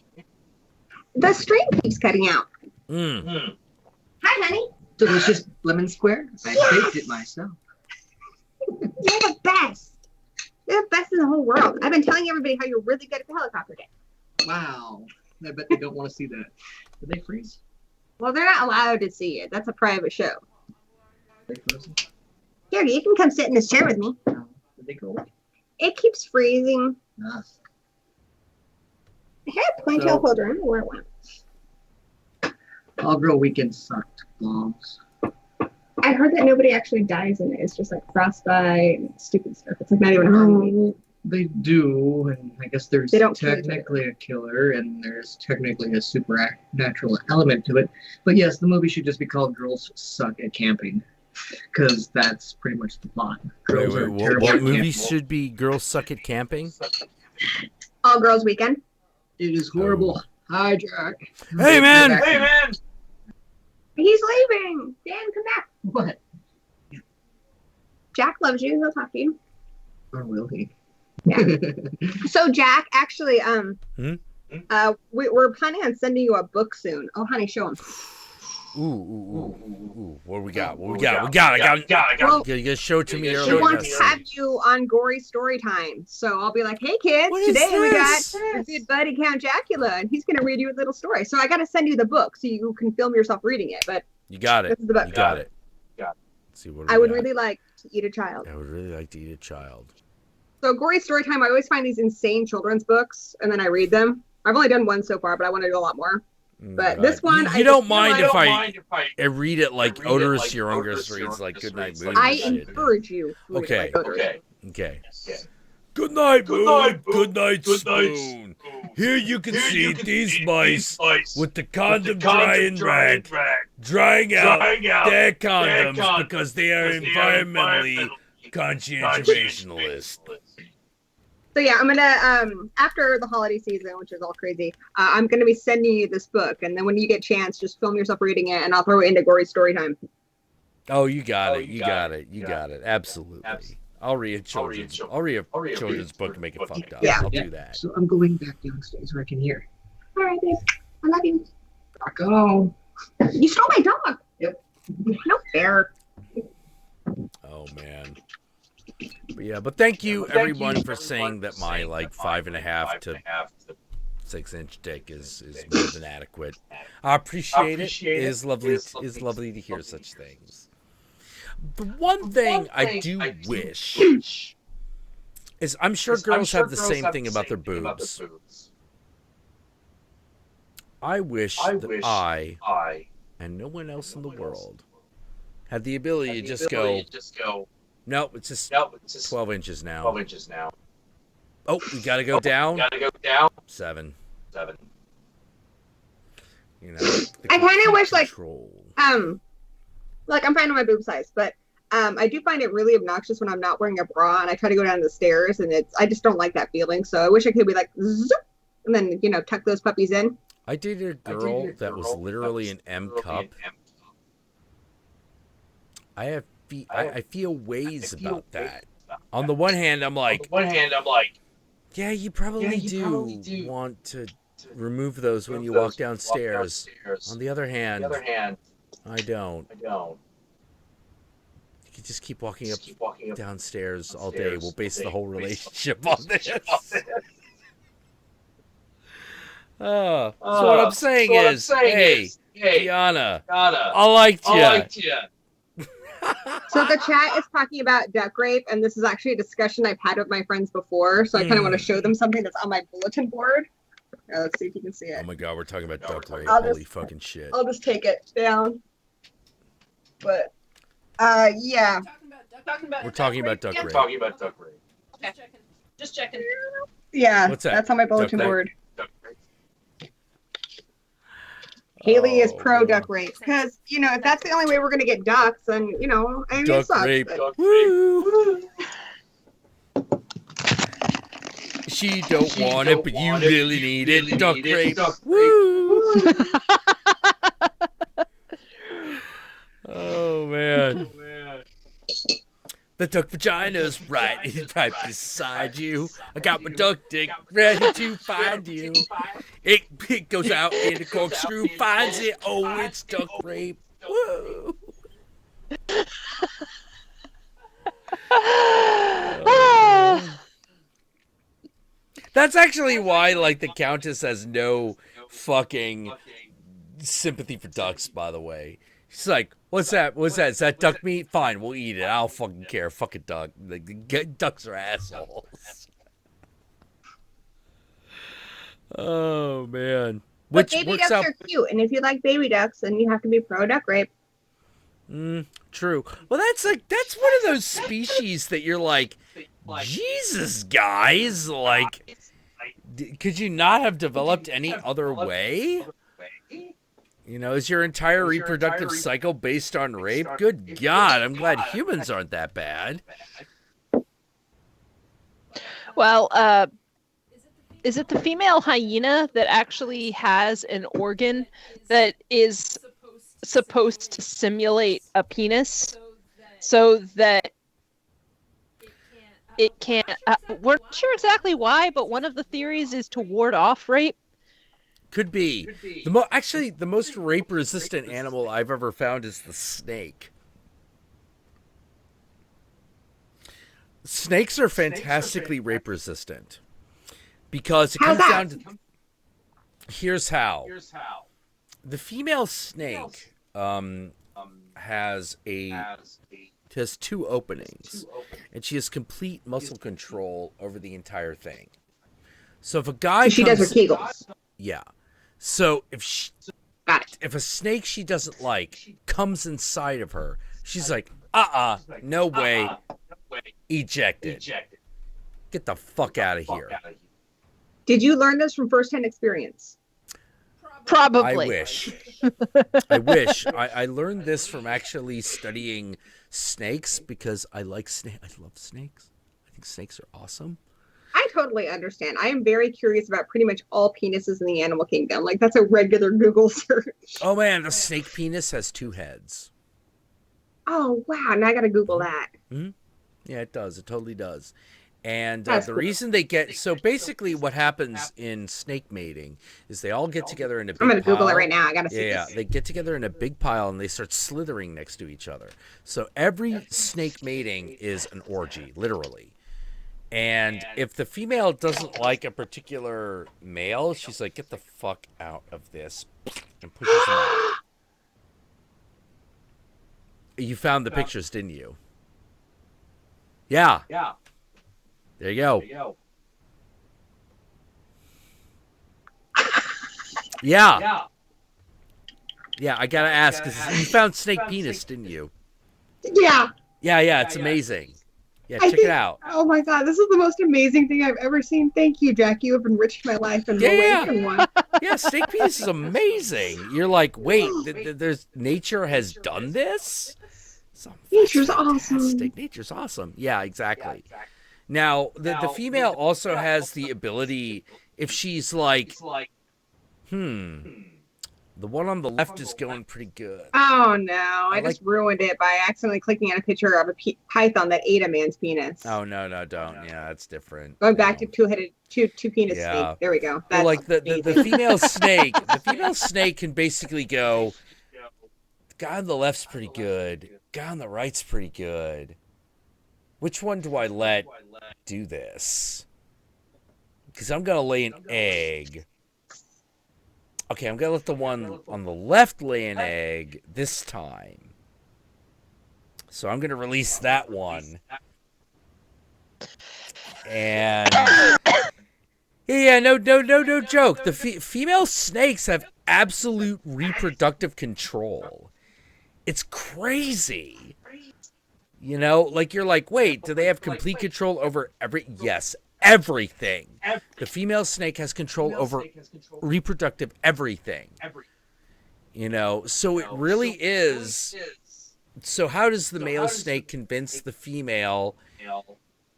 The stream keeps cutting out. Hi, honey. Delicious lemon square. I baked it myself. You're the best. You're the best in the whole world. I've been telling everybody how you're really good at the helicopter dick. Wow. I bet they don't want to see that. Did they freeze? Well, they're not allowed to see it. That's a private show. Are they frozen? Here, you can come sit in this chair with me. No. Did they go away? It keeps freezing. Ah. I had a ponytail holder. I don't know where it went. All Girl Weekend sucked bombs. I heard that nobody actually dies in it. It's just like frostbite and stupid stuff. It's like not even a horror movie. No, they do, and I guess there's They don't kill each technically a killer, and there's technically a supernatural element to it. But yes, the movie should just be called Girls Suck at Camping, because that's pretty much the plot. Girls are terrible what at movie camping. should be Girls Suck at Camping? All Girls Weekend. It is horrible. Hi, Jack. Hey, man! Hey, man! He's leaving. Dan, come back. What? Jack loves you. He'll talk to you. Or will he? Yeah. So Jack, actually, Hmm? we're planning on sending you a book soon. Oh, honey, show him. Ooh. What we got? I got. Well, You gotta show it to me He earlier. wants to have you on Gory story time. So I'll be like, hey kids, What is today we got this? our good buddy Count Jackula, and he's gonna read you a little story. So I gotta send you the book so you can film yourself reading it. But You got it. this is the book. You got it. Let's see what I would got. really like to eat a child. I would really like to eat a child. So Gory story time, I always find these insane children's books and then I read them. I've only done one so far, but I want to do a lot more. But this one, you I don't just mind feel if I read it like Odorous Youngus reads like Goodnight Moon. I and shit. encourage you. to read Okay. it like Odorous. Okay. Good night, Moon. Good night, Spoon. Here you can see these mice with the condom drying rag drying out their condoms because they are environmentally conscientious. So yeah, I'm gonna after the holiday season, which is all crazy, I'm gonna be sending you this book, and then when you get a chance, just film yourself reading it, and I'll throw it into Gory story time. Oh, you got it. You got it. Absolutely. I'll read a children's book and make it fucked up. Yeah. I'll do that. So I'm going back downstairs where I can hear. All right, babe. I love you. Go. You stole my dog. Yep. No fair. Oh man. But thank you everyone for saying that my like 5.5 to 6-inch dick is more than adequate. I appreciate it. It is lovely to hear such things. The one thing I do wish is I'm sure girls have the same thing about their boobs. I wish that I and no one else in the world had the ability to just go, nope, it's just 12 inches now. Oh, we gotta go down? 7. You know, I kind of wish control. like I'm fine with my boob size, but I do find it really obnoxious when I'm not wearing a bra and I try to go down the stairs, and I just don't like that feeling. So I wish I could be like, zoop, and then tuck those puppies in. I dated a girl that was literally an M cup. I feel ways about that. On the one hand, I'm like, yeah, you probably do want to remove those when you walk downstairs. On the other hand, I don't. You can just keep walking up downstairs all day. We'll base the whole relationship on this. So what I'm saying is, hey, Tiana, I liked you. So the chat is talking about duck rape, and this is actually a discussion I've had with my friends before. So I kind of want to show them something that's on my bulletin board. Let's see if you can see it. Oh my god, we're talking about duck rape. I'll just- Holy fucking shit. I'll just take it down. But yeah. We're talking about duck rape. Just checking. Yeah, What's that? that's on my bulletin Duck board. Haley is Oh, pro Lord. duck rape because if that's the only way we're gonna get ducks, then I mean, it Duck sucks, rape. but- Woo! She don't want it, but you really need it. Duck rape. Woo! Oh man. The duck vagina's right beside you. I got my duck dick ready to find you. It goes out in a corkscrew, finds it. Oh, it's duck rape. Woo! That's actually why, like, the Countess has no fucking sympathy for ducks, by the way. She's like, what's that? What's that? Is that duck meat? Fine, we'll eat it. I don't fucking care. Fuck a duck. Ducks are assholes. Oh, man. But which baby works ducks out. are cute, and if you like baby ducks, then you have to be pro duck rape. True. Well, that's one of those species that you're like, Jesus, guys, like, could you not have developed any other way? You know, is your entire reproductive cycle based on rape? Good God, I'm glad humans aren't that bad. Well, is it the female hyena that actually has an organ that is supposed to simulate a penis so that it can't? We're not sure exactly why, but one of the theories is to ward off rape. Could be. Actually, the most rape-resistant animal I've ever found is the snake. Snakes are fantastically rape-resistant because it comes down to. Here's how. The female snake has two openings, and she has complete muscle control over the entire thing. So if a guy she does her kegels. Yeah. So if a snake she doesn't like comes inside of her, she's like, no way, ejected. Get the fuck out of here. Did you learn this from firsthand experience? Probably. I wish. I wish. I learned this from actually studying snakes because I like snakes. I love snakes. I think snakes are awesome. I totally understand. I am very curious about pretty much all penises in the animal kingdom. Like, that's a regular Google search. Oh, man, the snake penis has 2 heads. Oh, wow. Now I got to Google that. Mm-hmm. Yeah, it does. It totally does. And That's the cool. reason they get... So basically what happens in snake mating is they all get together in a big I'm going to pile. Google it right now. I got to see Yeah, this. they get together in a big pile and they start slithering next to each other. So every snake mating is an orgy, literally. And if the female doesn't like a particular male, she's like, get the fuck out of this, and pushes him out. You found the pictures, didn't you? Yeah. There you go. Yeah. Yeah, I gotta ask, 'cause you found snake penis, didn't you? Yeah. Yeah, it's amazing. Yeah, check it out. Oh my God, this is the most amazing thing I've ever seen. Thank you, Jack. You have enriched my life in more ways than one. Yeah, snake penis is amazing. You're like, wait, there's nature has done this? Nature's awesome. Nature's awesome. Yeah, exactly. Now, the female also has the ability, if she's like, the one on the left is going pretty good. Oh no, I just ruined it by accidentally clicking on a picture of a python that ate a man's penis. Oh, no, don't. Yeah, that's different. Going back to two penis snake. There we go. Well, like the female snake, the female snake can basically go, the guy on the left's pretty good. The guy on the right's pretty good. Which one do I let do this? Because I'm going to lay an egg. Okay, I'm going to let the one on the left lay an egg this time. So I'm going to release that one. And... Yeah, no joke. The female snakes have absolute reproductive control. It's crazy. You know, like you're like, wait, do they have complete control over Yes, everything. The female snake has control over reproductive everything. You know, so it really is. So how does the male snake convince the female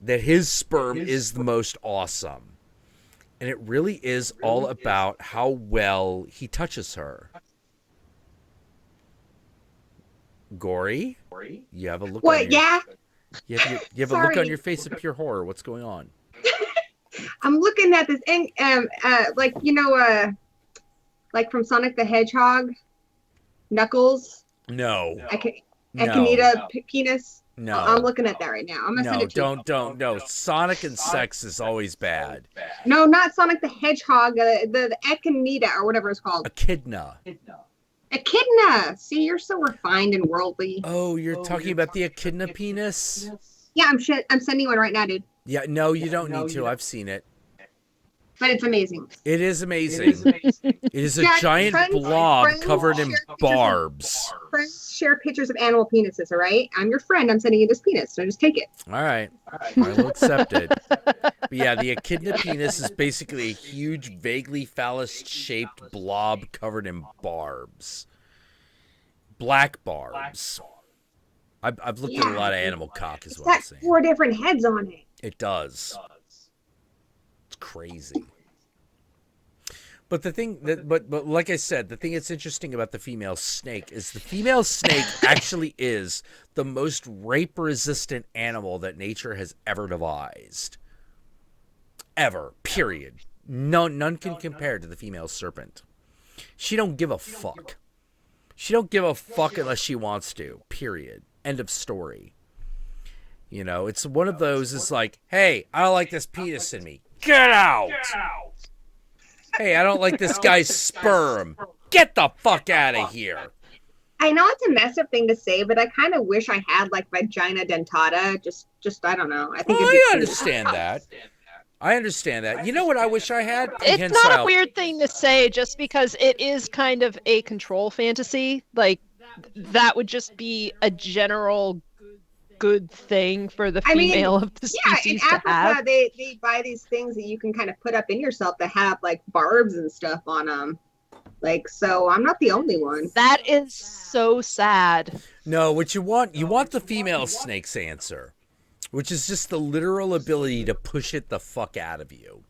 that his sperm is the most awesome? And it really is all about how well he touches her. Gory? You have a look on your... Yeah? You have a look on your face of pure horror. What's going on? I'm looking at this, like, you know, like from Sonic the Hedgehog, Knuckles. No. Echinida penis. No. I'm looking at that right now. I'm gonna send it to you. Don't. No. Sonic and sex is always bad. No, not Sonic the Hedgehog. The Echinida or whatever it's called. Echidna. Echidna. See, you're so refined and worldly. Oh, you're talking about the echidna penis? Yeah, I'm sending one right now, dude. Yeah, no, you don't need to. I've seen it. but it's amazing. It is amazing. It is a giant blob covered in barbs. Friends share pictures of animal penises, all right? I'm your friend. I'm sending you this penis, so just take it. All right. I will accept it. But yeah, the echidna penis is basically a huge, vaguely phallus-shaped blob covered in barbs. Black barbs. I've looked at a lot of animal cock, is what I'm saying. 4 different heads on it. It does. It's crazy. But the thing that, but like I said, the thing that's interesting about the female snake is the female snake actually is the most rape-resistant animal that nature has ever devised. Ever. Period. None can compare to the female serpent. She don't give a fuck. She don't give a fuck unless she wants to. Period. End of story. You know, it's one of those, it's like, hey, I don't like this penis in me. Get out! Hey, I don't like this guy's sperm. Get the fuck out of here. I know it's a messed up thing to say, but I kind of wish I had like vagina dentata. Just I don't know. I think I understand that. I understand that. You know what I wish I had? It's not a weird thing to say just because it is kind of a control fantasy. Like, that would just be a general good thing for the female of the species in to Africa, have. they buy these things that you can kind of put up in yourself that have like barbs and stuff on them. Like, so I'm not the only one. That is so sad. No, what you want the female snake's answer, which is just the literal ability to push it the fuck out of you.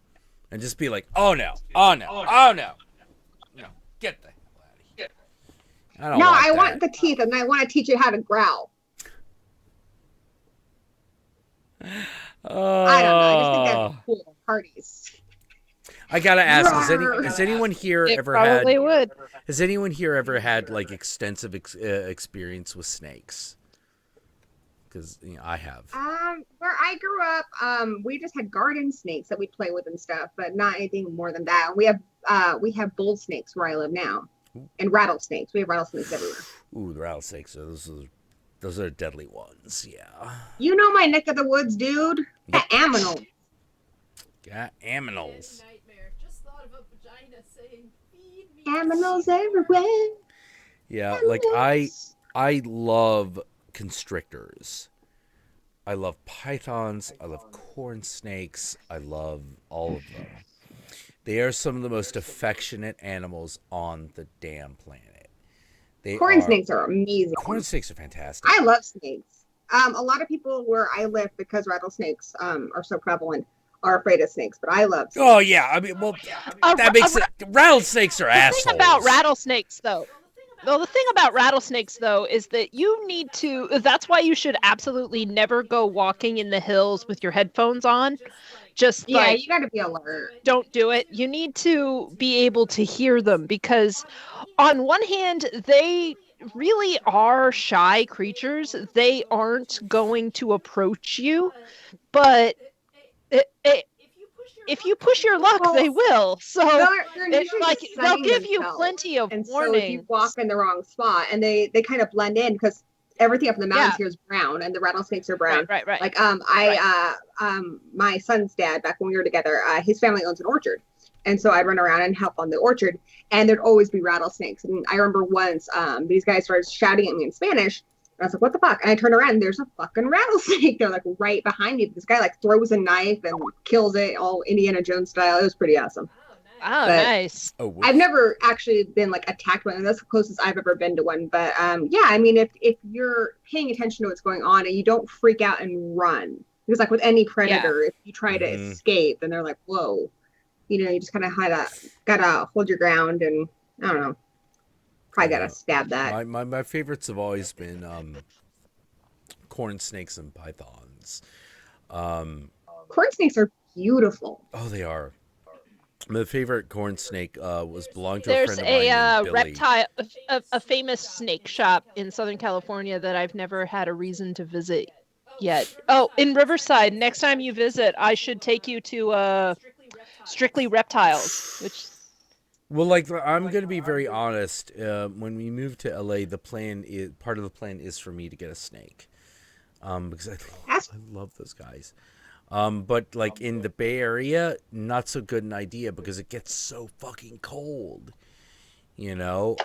And just be like, oh no, oh no, oh no. No, get the hell out of here. I want the teeth, and I want to teach you how to growl. I don't know. I just think that's cool. Parties. I gotta ask: has anyone here ever had? Would. Has anyone here ever had like extensive experience with snakes? Because I have. Where I grew up, we just had garden snakes that we play with and stuff, but not anything more than that. We have bull snakes where I live now, and rattlesnakes. We have rattlesnakes everywhere. Ooh, the rattlesnakes. Those are deadly ones. Yeah. You know my neck of the woods, dude. Yep. Aminals. Got aminals. Nightmare. Just thought of a vagina saying, "Feed me." Aminals everywhere. Yeah, Aminals. like I love constrictors. I love pythons. I love corn snakes. I love all of them. They are some of the most affectionate animals on the damn planet. Corn snakes are amazing. Corn snakes are fantastic. I love snakes. A lot of people where I live, because rattlesnakes are so prevalent, are afraid of snakes, but I love snakes. Oh yeah, I mean, well, that makes it. Rattlesnakes are assholes. The thing about rattlesnakes, though. Well, the thing about rattlesnakes, though, is that you need to. That's why you should absolutely never go walking in the hills with your headphones on. Just you got to be alert. Don't do it. You need to be able to hear them because, on one hand, they really are shy creatures. They aren't going to approach you, but if you push your luck, they will. So they'll give you plenty of warning. So if you walk in the wrong spot, and they kind of blend in because everything up in the mountains here is brown, and the rattlesnakes are brown. Right. Like my son's dad, back when we were together, his family owns an orchard, and so I'd run around and help on the orchard, and there'd always be rattlesnakes. And I remember once these guys started shouting at me in Spanish. And I was like, what the fuck? And I turned around and there's a fucking rattlesnake. They're like right behind me. This guy like throws a knife and kills it all Indiana Jones style. It was pretty awesome. Oh, nice. I've never actually been like attacked by one. That's the closest I've ever been to one. But yeah, I mean, if you're paying attention to what's going on and you don't freak out and run, because like with any predator, if you try to escape, then they're like, whoa, you know, you just kind of gotta hold your ground, and I don't know, probably gotta stab that. My favorites have always been corn snakes and pythons. Corn snakes are beautiful. Oh, they are. My favorite corn snake belonged to There's a friend of mine named Billy. reptile, a famous snake shop in Southern California that I've never had a reason to visit yet. Oh, in Riverside. Next time you visit, I should take you to Strictly Reptiles, which. Well, like I'm going to be very honest. When we move to LA, part of the plan is for me to get a snake, because I love those guys. But like in the Bay Area, not so good an idea because it gets so fucking cold. You know,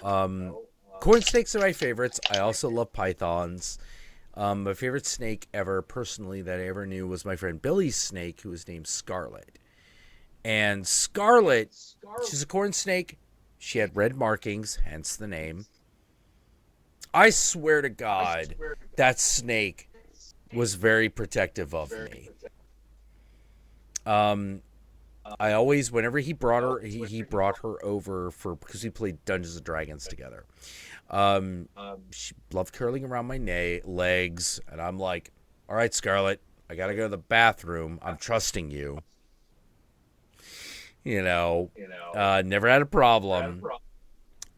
corn snakes are my favorites. I also love pythons. My favorite snake ever, personally, that I ever knew was my friend Billy's snake, who was named Scarlet. And Scarlet, she's a corn snake. She had red markings, hence the name. I swear to God, that snake was very protective of me. I always, whenever he brought her, he brought her over because we played Dungeons and Dragons together. She loved curling around my legs, and I'm like, all right, Scarlet, I gotta go to the bathroom. I'm trusting you. Never had a problem.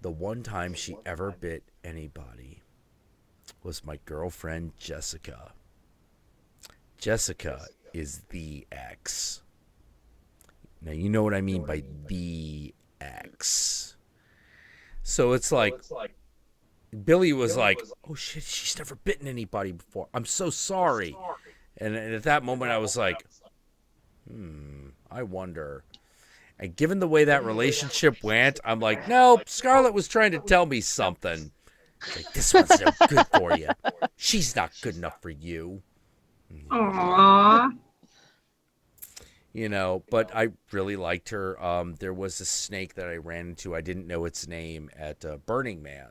The one time she ever bit anybody was my girlfriend, Jessica. Jessica is the ex. Now, you know what I mean by the ex. So it's like, Billy was like, oh shit, she's never bitten anybody before. I'm so sorry. And at that moment, I was like, I wonder. And given the way that relationship went, I'm like, no, Scarlett was trying to tell me something. Like, this one's no good for you. She's not good enough for you. Aww. But I really liked her. There was a snake that I ran into. I didn't know its name at Burning Man.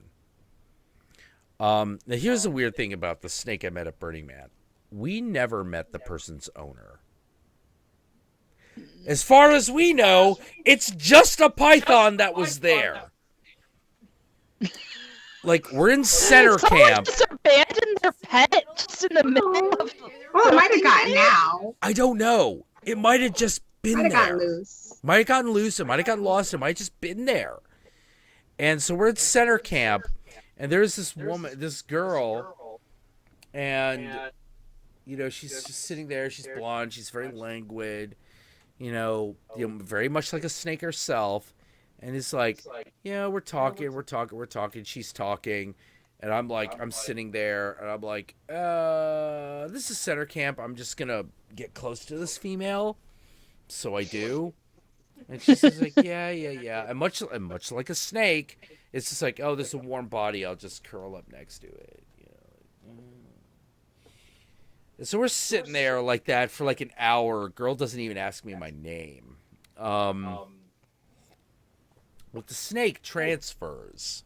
Now, here's the weird thing about the snake I met at Burning Man. We never met the person's owner. As far as we know, it's just a python that was there. Like, we're in center camp. Just abandoned their pet just in the middle of. Well, it might have gotten out. I don't know. It might have just been Might have there. gotten loose. Might have gotten loose. It might have gotten lost. It might have just been there. And so we're at center camp, and there's this woman, this girl, and, she's just sitting there. She's blonde. She's very languid. Very much like a snake herself. And it's like, we're talking. She's talking. And I'm like, I'm sitting there, and I'm like, this is center camp. I'm just going to get close to this female. So I do. And she's just like, yeah. And much like a snake, it's just like, oh, this is a warm body. I'll just curl up next to it. And so we're sitting there like that for like an hour. Girl doesn't even ask me my name. Well, the snake transfers.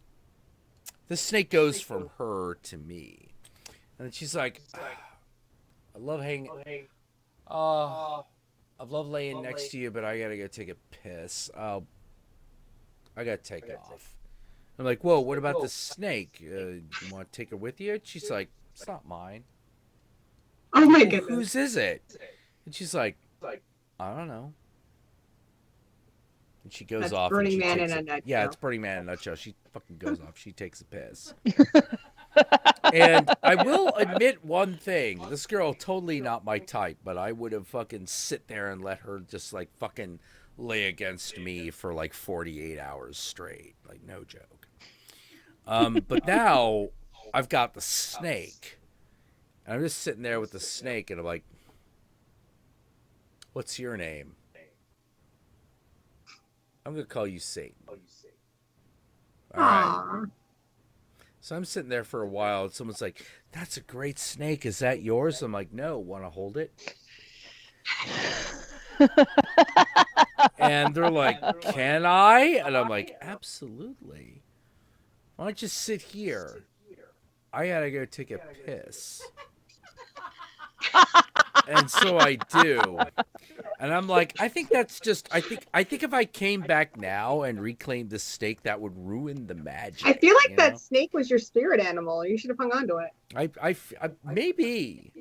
The snake goes from her to me. And then she's like, I love hanging. I love laying next to you, but I gotta go take a piss. I gotta take off. I'm like, whoa, what about the snake? You want to take her with you? She's like, it's not mine. Oh my goodness. Whose is it? And she's like, I don't know. And she goes That's off. Burning and she Man takes in a nutshell. Yeah, it's Burning Man in a nutshell. She fucking goes off. She takes a piss. And I will admit one thing. This girl, totally not my type, but I would have fucking sit there and let her just like fucking lay against me for like 48 hours straight. Like, no joke. But now I've got the snake. And I'm just sitting there with the snake, and I'm like, what's your name? I'm going to call you Satan. All right. So I'm sitting there for a while, and someone's like, that's a great snake. Is that yours? I'm like, no. Want to hold it? And they're like, can I? And I'm like, absolutely. Why don't you sit here? I got to go take a piss. And so I do. And I'm like, I think that's just, I think if I came back now and reclaimed the snake, that would ruin the magic. I feel like that snake was your spirit animal. You should have hung on to it. I maybe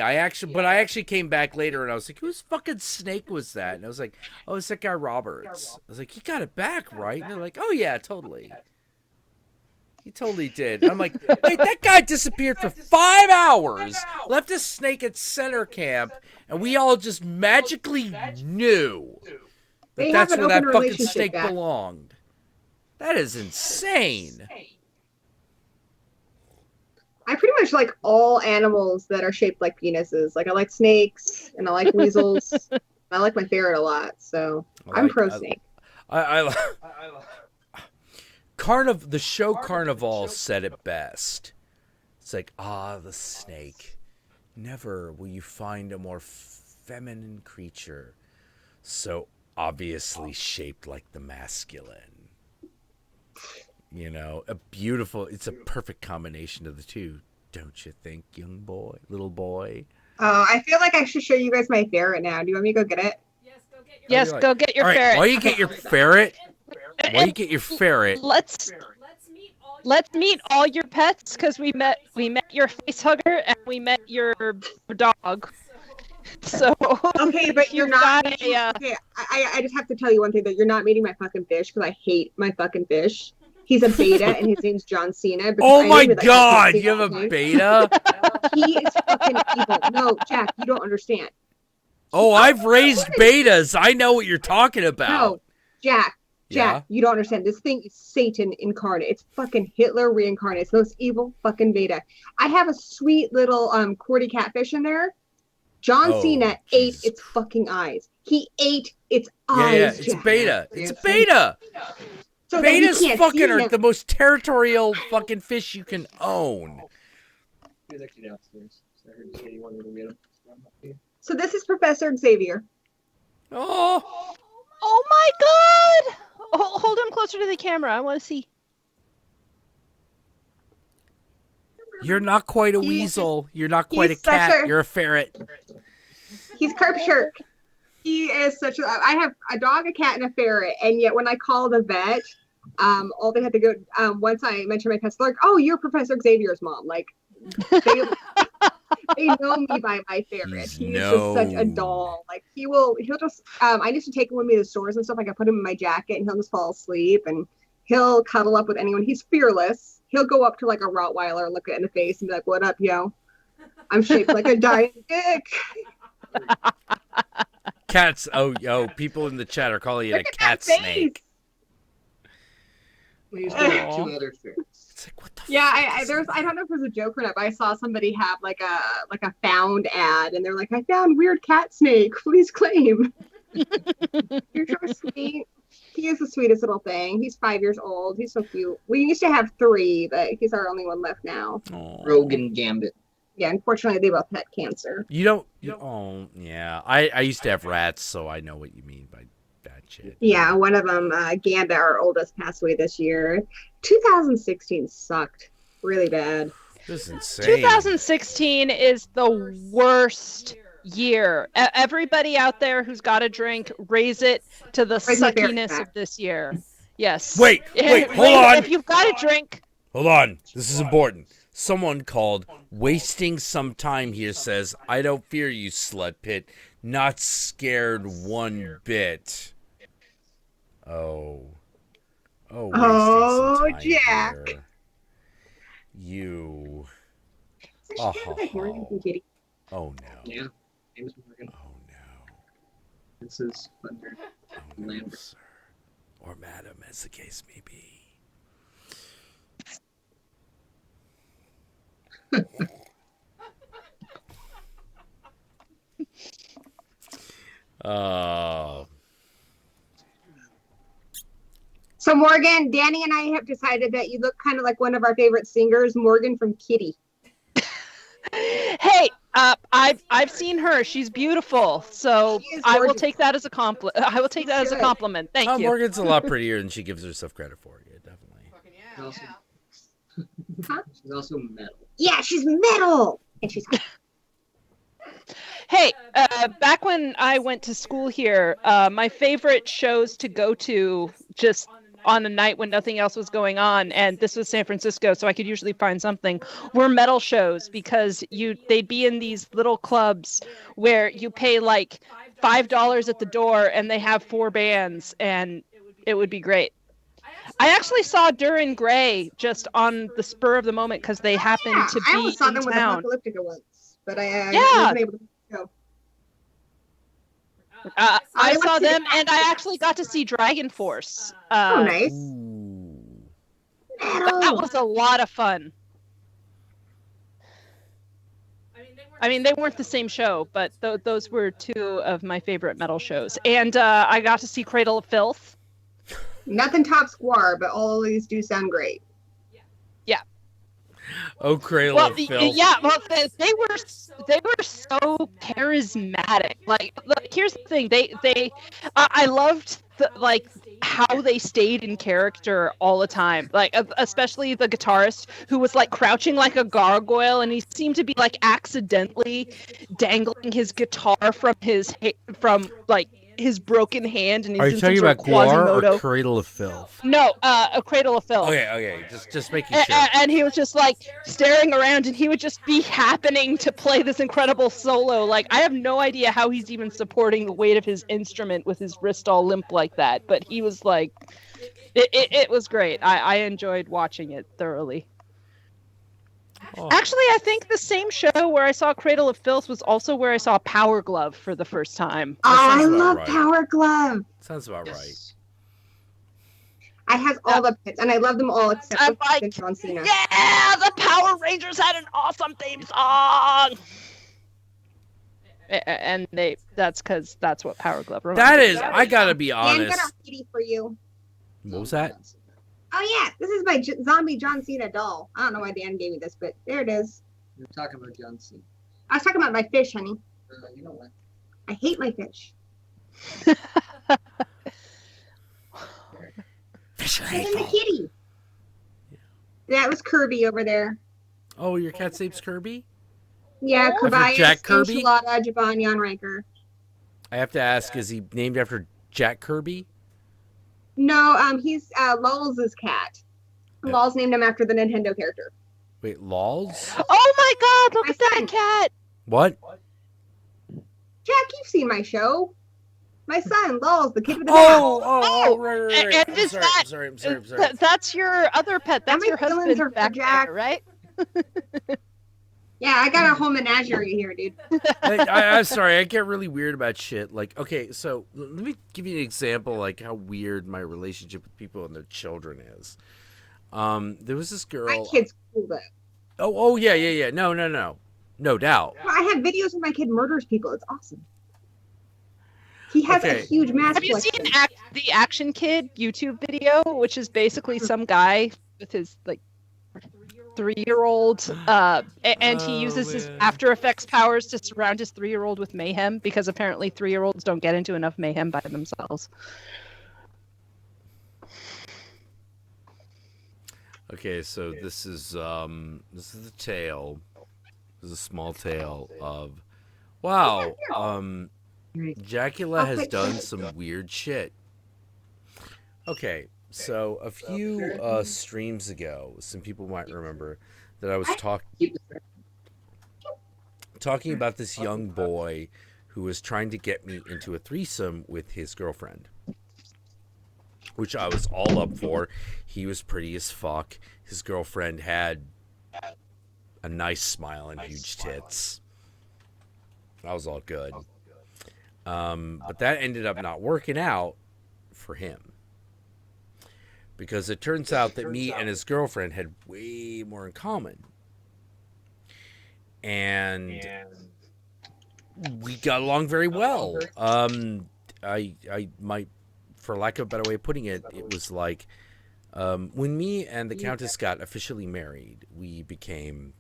I actually came back later and I was like, whose fucking snake was that? And I was like, oh, it's that guy Roberts. I was like, he got it back, right? And they're like, oh yeah, totally. He totally did. I'm like, wait, that guy disappeared for 5 hours, left his snake at center camp, and we all just magically knew that that's where that fucking snake belonged. That is insane. I pretty much like all animals that are shaped like penises. Like I like snakes and I like weasels. I like my ferret a lot, so I'm pro snake. The show Carnival said it best. It's like, the snake. Never will you find a more feminine creature, so obviously shaped like the masculine. You know, it's a perfect combination of the two, don't you think, little boy? Oh, I feel like I should show you guys my ferret now. Do you want me to go get it? Yes, go get your All right, ferret. While you get your ferret, Let's meet all your pets, because we met your face hugger and we met your dog. So okay, but you're not. Okay, I just have to tell you one thing, that you're not meeting my fucking fish, because I hate my fucking fish. He's a beta and his name's John Cena. Oh my god, you have a beta? He is fucking evil. No, Jack, you don't understand. Oh, I've raised betas. I know what you're talking about. No, Jack, Yeah? you don't understand. This thing is Satan incarnate. It's fucking Hitler reincarnate. It's the most evil fucking beta. I have a sweet little cordy catfish in there. John Cena ate its fucking eyes. He ate its eyes. Yeah, it's Jack. beta. It's a beta. So Betas fucking are the most territorial fucking fish you can own. He's actually downstairs. So I heard you say you wanted to get him. So this is Professor Xavier. Oh my god! Hold him closer to the camera. I want to see. You're not quite a weasel. You're not quite a cat. You're a ferret. He's Carp Shirk. He is such a. I have a dog, a cat, and a ferret, and yet when I call the vet, all they had to go. Once I mentioned my pets, they're like, "Oh, you're Professor Xavier's mom." Like, they know me by my ferret. He's just such a doll. Like he'll just. I used to take him with me to stores and stuff. Like I put him in my jacket, and he'll just fall asleep, and he'll cuddle up with anyone. He's fearless. He'll go up to like a Rottweiler and look it in the face and be like, "What up, yo? I'm shaped like a giant dick." Cats. People in the chat are calling it a cat snake. We still have two other ferrets. It's like, what the Yeah, fuck I don't know if it was a joke or not, but I saw somebody have like a found ad, and they're like, "I found weird cat snake. Please claim." You're so sweet. He is the sweetest little thing. He's 5 years old. He's so cute. We used to have 3, but he's our only one left now. Rogue and Gambit. Yeah, unfortunately, they both had cancer. You don't. Oh, yeah. I used to have rats, so I know what you mean by that shit. Yeah, one of them, Gambit, our oldest, passed away this year. 2016 sucked really bad. This is insane. 2016 is the worst year. Everybody out there who's got a drink, raise it to the suckiness of this year. Yes. Wait, hold on. If you've got a drink. Hold on. This is important. Someone called Wasting Some Time here says, "I don't fear you, slut pit. Not scared one bit." Oh, Jack. Here. You. Oh no. Yeah. James Morgan. Oh no. This is Thunder. Oh no, sir. Or madam, as the case may be. Oh. So Morgan, Danny and I have decided that you look kind of like one of our favorite singers, Morgan from Kitty. Hey, I've seen her. She's beautiful. So I will take that as a compliment. I will take that as a compliment. Thank you. Morgan's a lot prettier than she gives herself credit for. Yeah, definitely. She's also metal. Yeah, she's metal, and she's hot. Hey, back when I went to school here, my favorite shows to go to just on a night when nothing else was going on, and this was San Francisco, so I could usually find something, were metal shows, because they'd be in these little clubs where you pay like $5 at the door and they have 4 bands, and it would be great. I actually saw Duran Gray just on the spur of the moment because they happened to be I almost saw in them with town. Apocalyptica once, but I Yeah. wasn't able to go. I saw them, and I actually got to see Dragon Force. Oh, nice. Ooh. That was a lot of fun. I mean, they weren't the same show, but those were two of my favorite metal shows. And I got to see Cradle of Filth. Nothing tops Squar, but all of these do sound great. Yeah. Oh, Cradle of Filth. Yeah, well, they were so charismatic. Like, here's the thing, I loved how they stayed in character all the time. Like, especially the guitarist, who was like crouching like a gargoyle, and he seemed to be like accidentally dangling his guitar from his broken hand. And are you talking about Guar or Cradle of Filth? No, a Cradle of Filth. Okay, just making sure. And he was just like staring around, and he would just be happening to play this incredible solo. Like, I have no idea how he's even supporting the weight of his instrument with his wrist all limp like that, but he was like, it was great. I enjoyed watching it thoroughly. Oh. Actually, I think the same show where I saw Cradle of Filth was also where I saw Power Glove for the first time. I love Power Glove. Sounds about right. I have all the pits, and I love them all except for John Cena. Yeah, the Power Rangers had an awesome theme song. And that's because that's what Power Glove reminds me. That is, I gotta be honest. Dan, got a kitty for you. What was that? Oh yeah, this is my zombie John Cena doll. I don't know why Dan gave me this, but there it is. You're talking about John Cena. I was talking about my fish, honey. You know what? I hate my fish. Fish and the kitty. That was Kirby over there. Oh, your cat's name's Kirby? Yeah, Kirby. Jack Kirby? Enchilada, Javon, Jan Riker. I have to ask, is he named after Jack Kirby? No, he's Lulz' cat. Yeah. Lulz named him after the Nintendo character. Wait, Lulz? Oh my god, look at that cat! What? Jack, you've seen my show. My son, Lulz, the kid with the right. And is that... I'm sorry. That's your other pet. That's your husband back Jack. there, right? Yeah, I got a whole menagerie here, dude. I'm sorry, I get really weird about shit. Like, okay, so let me give you an example, like how weird my relationship with people and their children is. There was this girl. My kid's cool though. Oh yeah. No doubt. I have videos where my kid murders people. It's awesome. He has a huge mask. Have you seen the Action Kid YouTube video, which is basically some guy with his like 3-year-old, and he uses his After Effects powers to surround his 3-year-old with mayhem, because apparently 3-year-olds don't get into enough mayhem by themselves. Okay, so this is the tale. This is a small tale of Jackula has done some weird shit. Okay, so a few streams ago, some people might remember that I was talking about this young boy who was trying to get me into a threesome with his girlfriend, which I was all up for. He was pretty as fuck. His girlfriend had a nice smile and huge tits. That was all good. But that ended up not working out for him, because it turns out that me and his girlfriend had way more in common. And we got along very well. I might, for lack of a better way of putting it, it was like when me and the Countess got officially married, we became,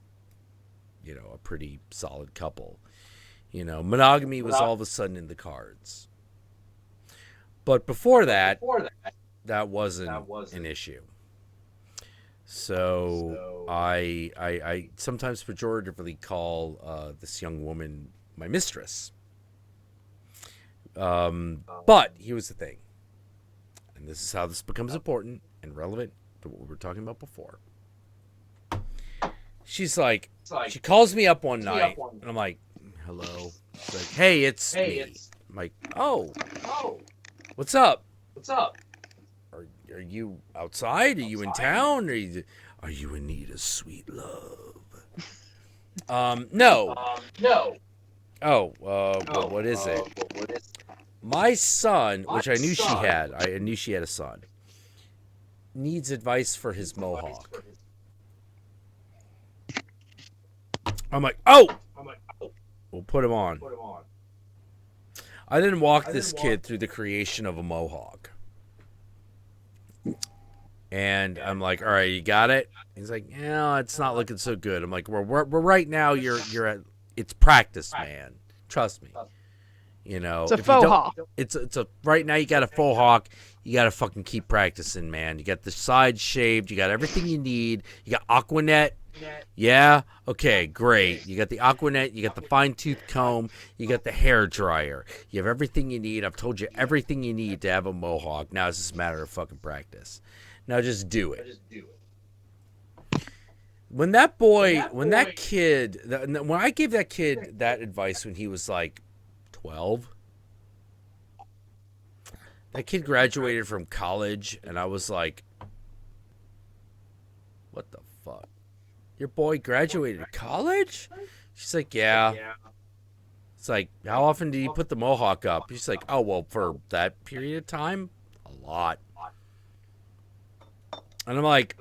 a pretty solid couple. Monogamy was all of a sudden in the cards. But before that, that wasn't an issue. So I sometimes pejoratively call this young woman my mistress. But here's the thing, and this is how this becomes important and relevant to what we were talking about before. She calls me up one night, and I'm like, hello. She's like, hey, it's me. I'm like, oh, what's up? Are you outside? Are you in town? Are you in need of sweet love? No. Oh, what is it? My son, which I knew she had a son, needs advice for his mohawk. I'm like, oh, We'll put him on. I didn't walk this kid through the creation of a mohawk. And I'm like, all right, you got it? He's like, yeah, it's not looking so good. I'm like, we're right now. You're at, it's practice, man. Trust me. You know, It's a faux hawk. It's a right now. You got a faux hawk. You got to fucking keep practicing, man. You got the sides shaved. You got everything you need. You got Aquanet. Yeah. Okay. Great. You got the Aquanet. You got the fine tooth comb. You got the hair dryer. You have everything you need. I've told you everything you need to have a mohawk. Now it's just a matter of fucking practice. Now just do it. When that kid, when I gave that kid that advice when he was like 12, that kid graduated from college, and I was like, what the fuck? Your boy graduated college? She's like, yeah. It's like, how often do you put the mohawk up? She's like, oh, well, for that period of time, a lot. And I'm like,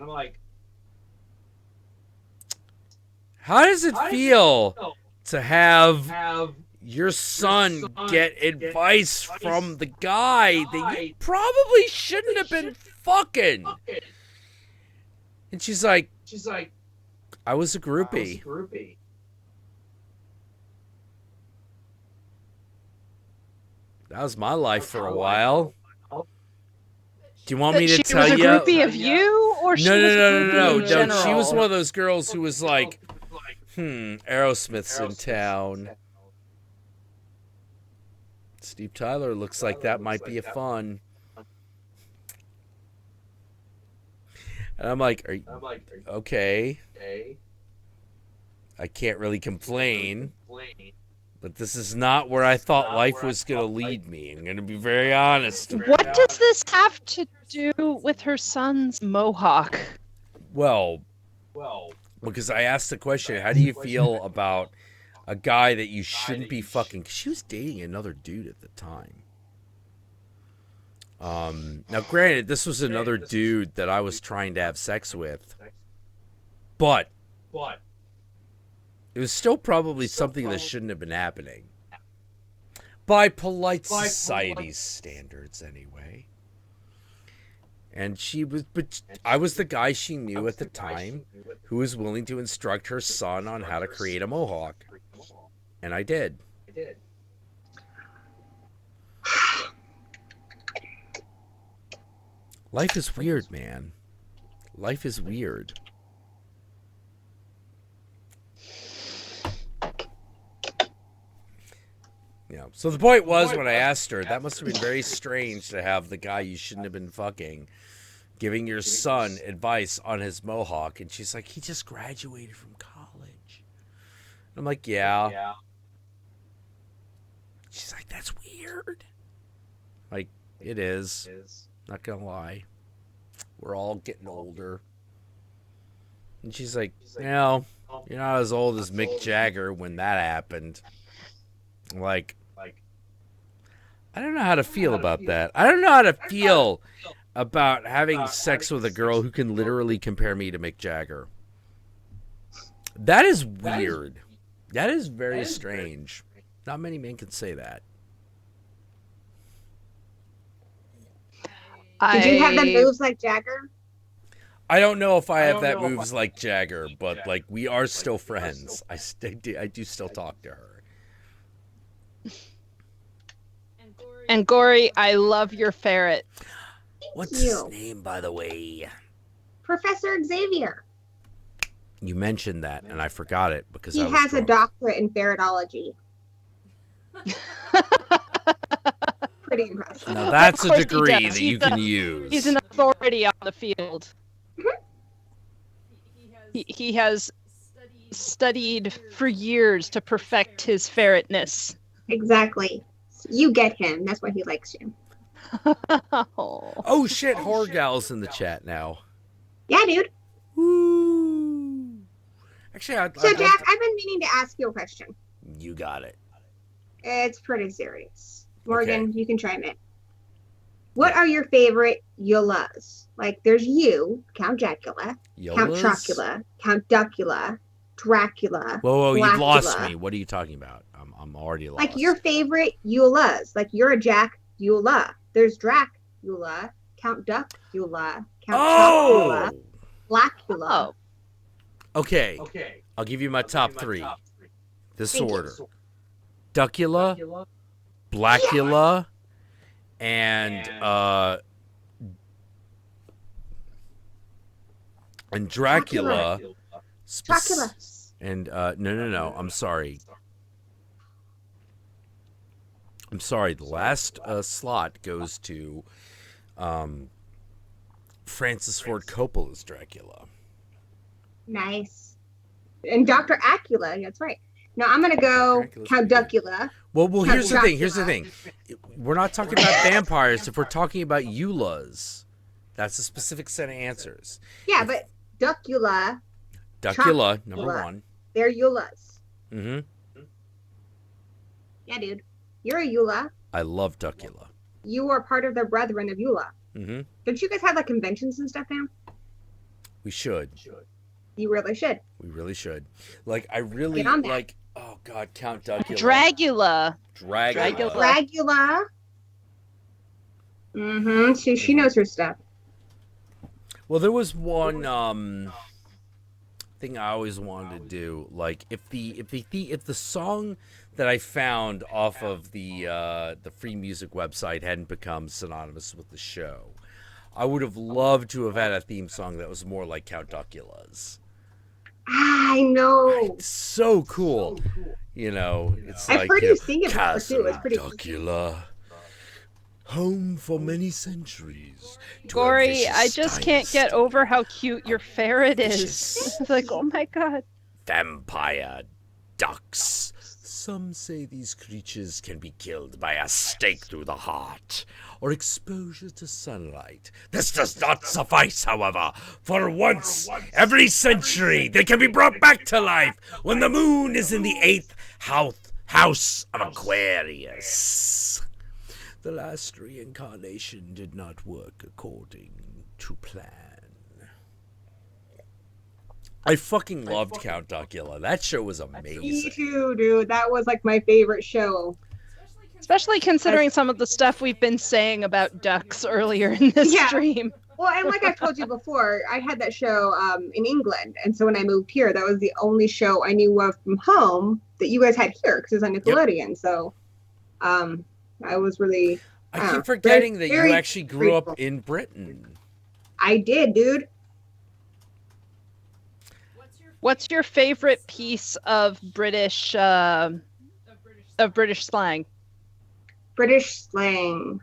how does it feel to have your son get advice from the guy that you probably shouldn't have been fucking? And she's like, I was a groupie. That was my life for a while. Do you want me to tell you? She was a groupie of you, or she was a groupie in general? She was one of those girls who was like, Aerosmith's in town. Steve Tyler looks like that might be a fun. And I'm like, okay. I can't really complain. But this is not where I thought life was going to lead me. I'm going to be very honest. What does this have to do with her son's mohawk? Well, because I asked the question, how do you feel about a guy that you shouldn't be fucking? 'Cause she was dating another dude at the time. Now, granted, this was another dude that I was trying to have sex with. But it was still probably something that shouldn't have been happening. By polite society's standards, anyway. And but I was the guy she knew at the time who was willing to instruct her son on how to create a mohawk. And I did. Life is weird, man. Life is weird. Yeah. So the point was, when I asked her, that must have been very strange to have the guy you shouldn't have been fucking giving your son advice on his mohawk. And she's like, he just graduated from college. I'm like, yeah. She's like, that's weird. Like, it is. Not gonna lie. We're all getting older. And she's like, you know, you're not as old as Mick Jagger when that happened. I'm like, I don't know how to feel about that. I don't know how to feel about having sex with a girl who can literally compare me to Mick Jagger. That is weird. That is very strange. Not many men can say that. Did you have the moves like Jagger? I don't know if I have that moves like Jagger, but like we are still friends. I do still talk to her. And Gory, I love your ferret. What's his name, by the way? Professor Xavier. You mentioned that, and I forgot it because he has a doctorate in ferretology. Pretty impressive. Now that's a degree that you can use. He's an authority on the field. He has studied for years to perfect his ferretness. Exactly. You get him. That's why he likes you. Oh shit! Horror Gal's in the chat now. Yeah, dude. Woo. Actually, So Jack, I've been meaning to ask you a question. You got it. It's pretty serious. Morgan, you can chime in. What are your favorite Yolas? Like, there's you, Count Jackula, Count Chocula, Count Duckula. Dracula. Whoa, you've lost Blackula. me. What are you talking about? I'm already lost. Like your favorite Eulas. Like you're a Jackula. There's Dracula, Count Duckula, Count Chocula, Blackula. Oh. Okay. I'll give you my top three. This order. Duckula, Blackula, and Dracula. Dracula. And no. I'm sorry. The last slot goes to Francis Ford Coppola's Dracula. Nice. And Dr. Acula, that's right. Now I'm gonna go Count Duckula. Well, Count here's the thing. Dracula. Here's the thing. We're not talking about vampires. If we're talking about Eulas, that's a specific set of answers. Yeah, but Duckula, Duckula, Chocula. number one. they're Eulas. Mm-hmm. Yeah, dude. You're a Eula. I love Duckula. You are part of the Brethren of Eula. Mm-hmm. Don't you guys have like conventions and stuff now? We should. You really should. We really should. Like, I really Get on that. like. Oh God, Count Duckula. Dragula. Dragula. Dragula. Mm-hmm. She knows her stuff. Well, there was one thing I always wanted to do. Like, if the song that I found off of the free music website hadn't become synonymous with the show, I would have loved to have had a theme song that was more like Count Duckula's. I know. It's so cool. You know, it's I've like heard you sing it before Castle too. It's pretty cool. Duckula, home for many centuries. to a Gory, vicious I just can't get dynasty. over how cute your ferret is. Vicious. It's like, oh my god. Vampire ducks. Some say these creatures can be killed by a stake through the heart or exposure to sunlight. This does not suffice, however. For once every century, they can be brought back to life when the moon is in the 8th house of Aquarius. The last reincarnation did not work according to plan. I fucking loved Count Duckula. That show was Me amazing. too, dude. That was like my favorite show. Especially considering some of the stuff we've been saying about ducks earlier in this Yeah. stream. Well, and like I've told you before, I had that show in England, and so when I moved here, that was the only show I knew of from home that you guys had here because it was on Nickelodeon. So, I was really. I keep forgetting that very you actually grew up grateful. in Britain. I did, dude. What's your favorite piece of British slang? British slang.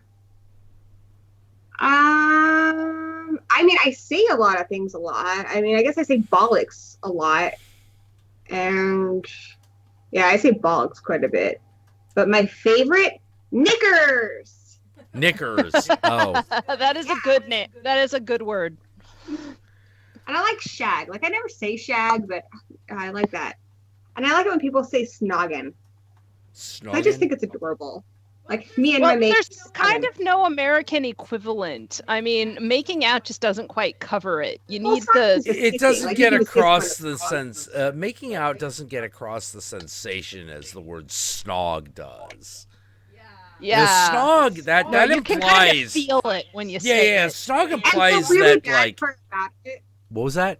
I mean, I say a lot of things a lot. I mean, I guess I say bollocks a lot, and yeah, I say bollocks quite a bit. But my favorite, knickers. Knickers. Oh, That is a good name. That is a good word. And I like shag. Like I never say shag, but I like that. And I like it when people say snogging. I just think it's adorable. Like me and my Well, mate. there's kind of no American equivalent. I mean, making out just doesn't quite cover it. You Well, need it's not the. just- It doesn't Like, get you can say across it's kind the of sense. Making out doesn't get across the sensation as the word snog does. Yeah. The snog that You can kind of implies. feel it when you Yeah, say yeah. it. Snog And implies the really that bad like. part about it. What was that?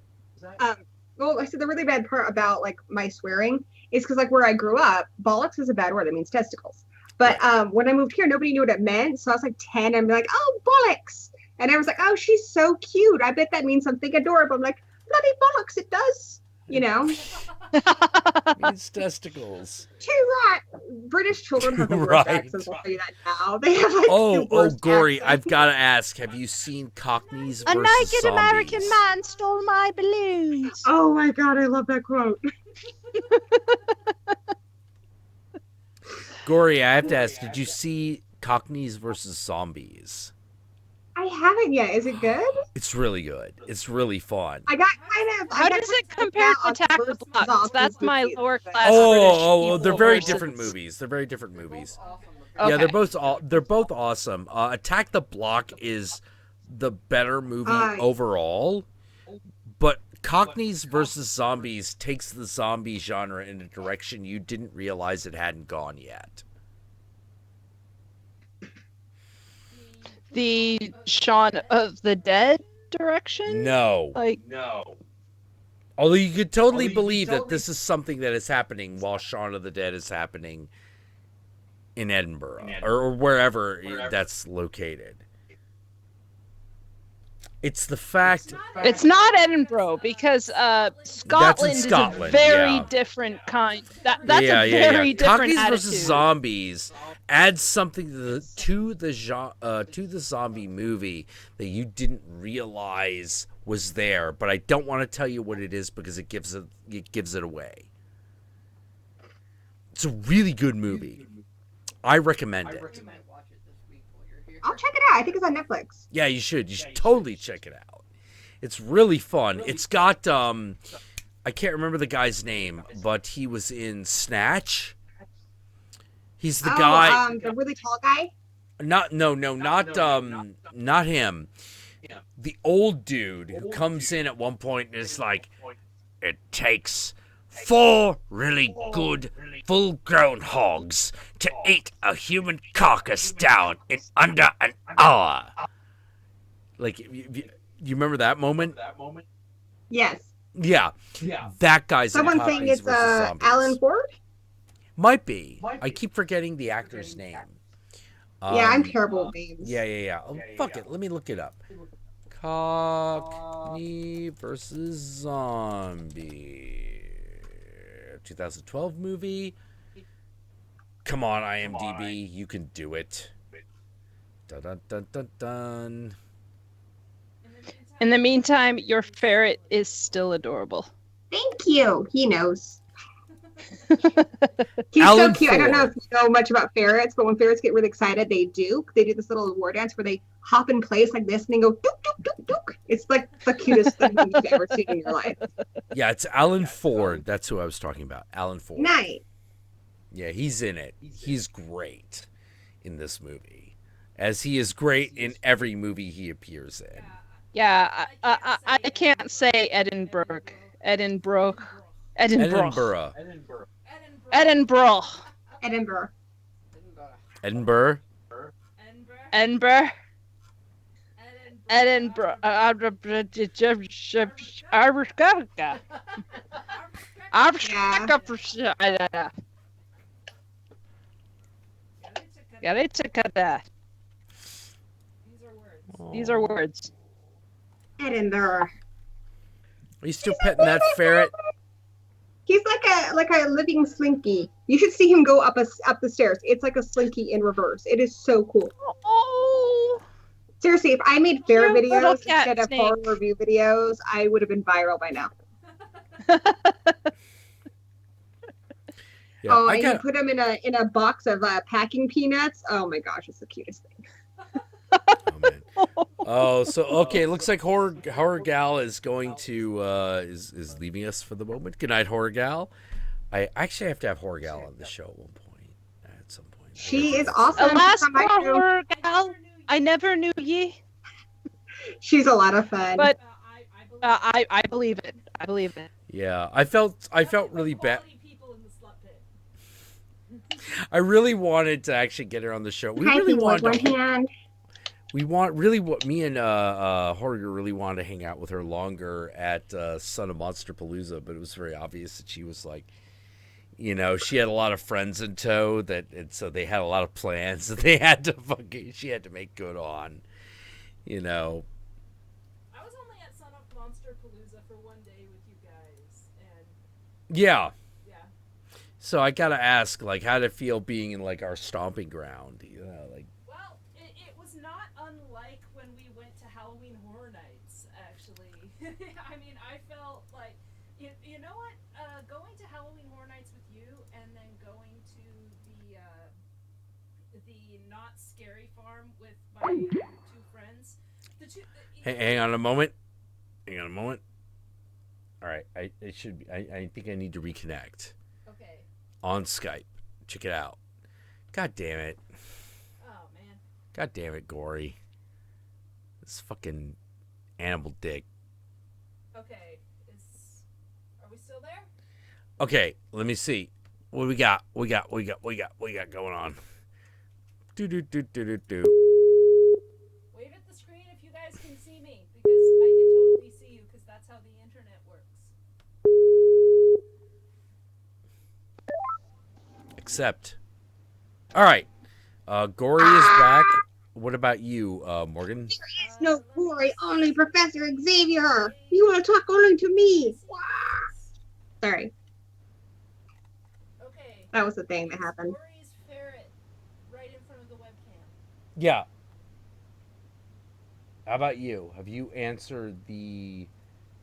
Well, I said the really bad part about like my swearing is because like where I grew up, bollocks is a bad word. That means testicles. But when I moved here, nobody knew what it meant. So I was like 10 and I'm like, oh, bollocks. And I was like, oh, she's so cute. I bet that means something adorable. I'm like, bloody bollocks, it does. You know? Means testicles. Too right. British children have the worst Right. accents. I'll tell you that now. They have like Oh, the worst Gory, accents. I've got to ask. Have you seen Cockneys A versus naked Zombies? American man stole my balloons. Oh my god, I love that quote. Gory, I have to ask. Did you see Cockneys versus Zombies? I haven't yet. Is it good? It's really good. It's really fun. I got kind of. How does it compare to Attack the Block? That's my lower class. Oh, British they're people very versus- different movies. They're very different movies. Okay. Yeah, they're both awesome. Attack the Block is the better movie overall, but Cockneys versus Zombies takes the zombie genre in a direction you didn't realize it hadn't gone yet. The Shaun of the Dead direction? No. No. Although you could totally believe that this is something that is happening while Shaun of the Dead is happening in Edinburgh or wherever that's located. It's the fact... It's not Edinburgh because Scotland is a very different kind. That's a very different Cockneys attitude. versus Zombies adds something to the zombie movie that you didn't realize was there, but I don't want to tell you what it is because it gives it away. It's a really good movie. I recommend it. I'll check it out. I think it's on Netflix. Yeah, you should. You should totally check it out. It's really fun. It's got I can't remember the guy's name, but he was in Snatch. He's the guy. The really tall guy. Not him. The old dude who comes in at one point and is like, "It takes 4 really good full-grown hogs to eat a human carcass down in under an hour." Like, you remember that moment? Yes. Yeah. That guy's Someone in saying Cockneys it's versus Zombies. Alan Ford? Might be. I keep forgetting the actor's name. Yeah, I'm terrible with names. Yeah. Oh, fuck it. Let me look it up. Cockney versus Zombie. 2012 movie. Come on, IMDb. You can do it. Dun, dun, dun, dun, dun. In the meantime, your ferret is still adorable. Thank you. He knows. He's Alan so cute. I don't know Ford. if you know much about ferrets, but when ferrets get really excited, they do this little war dance where they hop in place like this and then go dook, dook, dook, dook. It's like the cutest thing you've ever seen in your life. Yeah, it's Alan Ford. That's who I was talking about. Alan Ford. Nice. Yeah, he's in it. He's great in this movie, as he is great in every movie he appears in. Yeah, I can't say Edinburgh. Edinburgh. Edinburgh. Edinburgh. Edinburgh. Edinburgh. Edinburgh. Edinburgh. These are words. Edinburgh. Are you still petting that ferret? He's like a living slinky. You should see him go up the stairs. It's like a slinky in reverse. It is so cool. Oh. Seriously, if I made ferret Cute little videos cat instead of snake. horror review videos, I would have been viral by now. Yeah, Oh, and you put them in a box of packing peanuts. Oh my gosh, it's the cutest thing. Oh, man. Oh, so okay. Looks like horror gal is going to is leaving us for the moment. Good night, horror gal. I actually have to have horror gal on the show at one point. At some point. She is awesome. Alas, She's on my show. horror gal, I never knew ye, She's a lot of fun. but I believe it. I believe it. Yeah, I felt really bad. I really wanted to actually get her on the show. We Hi, really people with wanted. one hand. Me and Horger really wanted to hang out with her longer at Son of Monster Palooza, but it was very obvious that she was like, she had a lot of friends in tow and so they had a lot of plans that she had to make good on, I was only at Son of Monster Palooza for one day with you guys, and Yeah. yeah. So I gotta ask, like, how did it feel being in like our stomping ground? Well, it was not unlike when we went to Halloween Horror Nights, actually. I mean, I felt like, you know what? Going to Halloween Horror Nights with you, and then going to the not scary farm with my 2 friends. Hang on a moment. All right, I think I need to reconnect. Okay. On Skype. Check it out. God damn it. Oh man. God damn it, Gory. This fucking animal dick. Okay. Is Okay, let me see. What we got? We got going on. Do. Wave at the screen if you guys can see me, because I can totally see you, because that's how the internet works. Accept. All right. Gory is back. What about you, Morgan? There is no Gory, only Professor Xavier. You want to talk only to me. Sorry. Okay. That was the thing that happened. Gory's ferret right in front of the webcam. Yeah. How about you? Have you answered the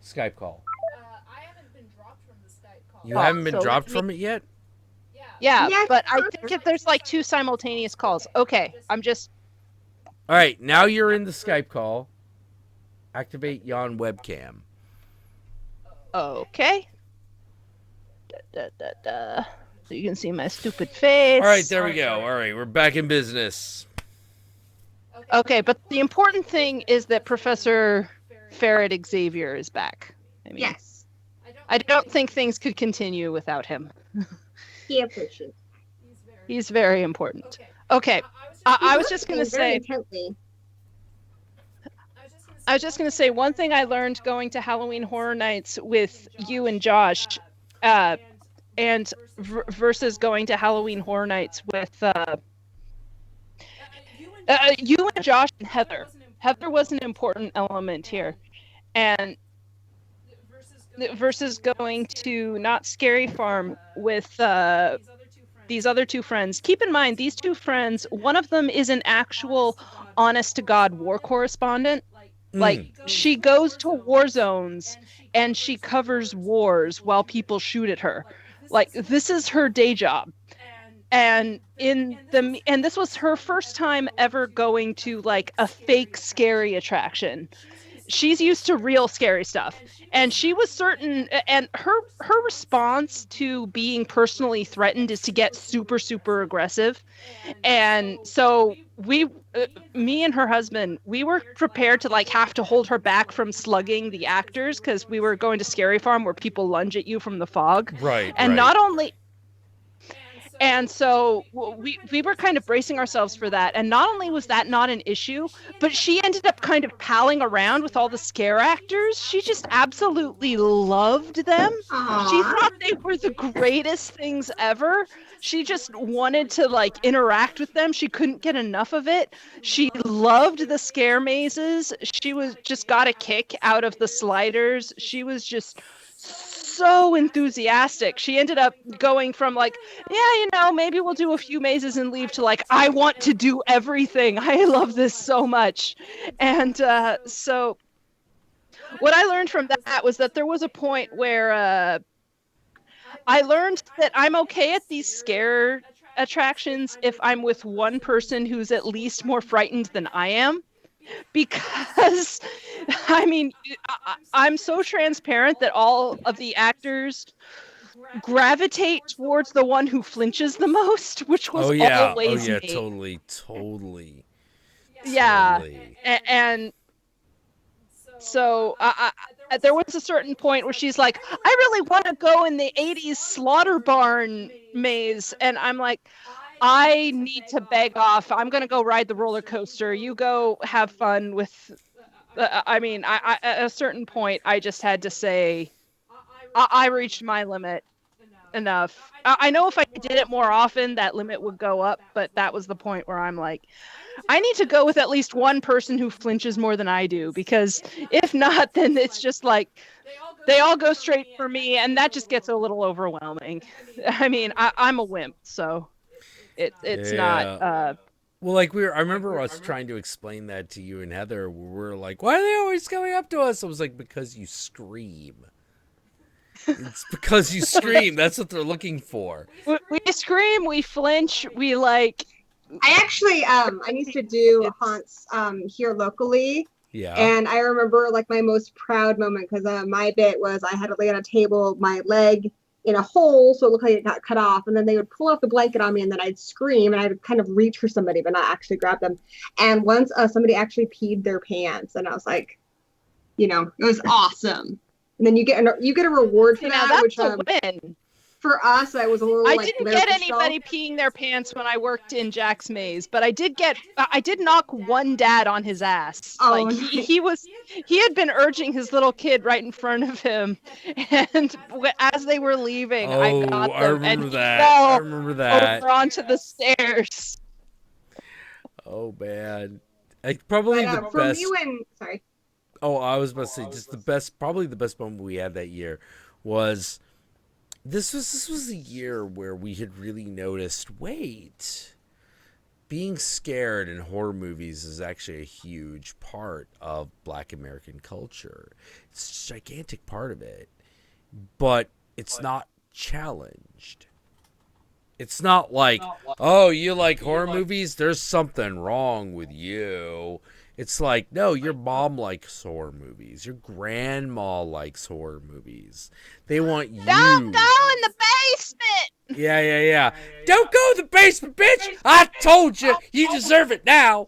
Skype call? I haven't been dropped from the Skype call. You haven't been so dropped let me- from it yet? Yeah, Yes, but I think there's like 2 simultaneous calls. Okay, I'm just... All right, now you're in the Skype call. Activate Yon webcam. Okay. So you can see my stupid face. All right, there we go. All right, we're back in business. Okay, but the important thing is that Professor Ferret Xavier is back. I mean, Yes. I don't think things could continue without him. He appreciates. He's very important. Okay, I was just going to Very say... intently. I was just going to say one thing I learned going to Halloween Horror Nights with you and Josh, and versus going to Halloween Horror Nights with you and Josh and Heather. Heather was an important element here, and versus going to Not Scary Farm with these other 2 friends. Keep in mind, these 2 friends, one of them is an actual honest-to-God war correspondent. Like, she goes to war zones and she covers wars while people shoot at her. Like, this is her day job. And this was her first time ever going to like a fake scary attraction. She's used to real scary stuff. And she was certain, and her response to being personally threatened is to get super, super aggressive. And so me and her husband, we were prepared to like have to hold her back from slugging the actors because we were going to Scary Farm where people lunge at you from the fog. Right. And not only... And so we were kind of bracing ourselves for that. And not only was that not an issue, but she ended up kind of palling around with all the scare actors. She just absolutely loved them. Aww. She thought they were the greatest things ever. She just wanted to like interact with them. She couldn't get enough of it. She loved the scare mazes. She was just got a kick out of the sliders. She was just so enthusiastic. She ended up going from like, yeah, maybe we'll do a few mazes and leave to like, I want to do everything. I love this so much. And so what I learned from that was that there was a point where I learned that I'm okay at these scare attractions if I'm with one person who's at least more frightened than I am. Because, I mean, I'm so transparent that all of the actors gravitate towards the one who flinches the most, which was always me. Totally. Yeah, Totally. and so there was a certain point where she's like, I really want to go in the 80s slaughter barn maze, and I'm like, I need to beg off. I'm going to go ride the roller coaster. You go have fun with... I mean, I at a certain point, I just had to say, I reached my limit enough. I know if I did it more often, that limit would go up, but that was the point where I'm like, I need to go with at least one person who flinches more than I do, because if not, then it's just like, they all go straight for me, and that just gets a little overwhelming. I mean, I'm a wimp, so... It's not well, like I remember us trying to explain that to you and Heather. We're like, why are they always coming up to us? I was like, because you scream. It's because you scream. That's what they're looking for. We scream, we flinch, we like... I actually I used to do haunts here locally. Yeah. And I remember like my most proud moment, because my bit was I had to lay on a table, my leg in a hole, so it looked like it got cut off, and then they would pull off the blanket on me, and then I'd scream, and I'd kind of reach for somebody, but not actually grab them. And once somebody actually peed their pants, and I was like, it was awesome. And then you get a reward for that, that's which a win. for us, I was a little. I like, didn't there get for anybody peeing their pants when I worked in Jack's Maze, but I did knock one dad on his ass. Oh, Like he had been urging his little kid right in front of him, and as they were leaving, I got them, I remember and that. he fell I remember that. over onto the stairs. Oh man, like probably the from best. you and sorry. Oh, I was about to say, just the best, probably the best moment we had that year was this was the year where we had really noticed, wait, being scared in horror movies is actually a huge part of Black American culture. It's a gigantic part of it, but it's not challenged. It's not like, oh, you like horror movies? There's something wrong with you. It's like, no, your mom likes horror movies. Your grandma likes horror movies. They want you. Don't go in the basement! Yeah. Don't go in the basement, bitch! I told you, you deserve it now.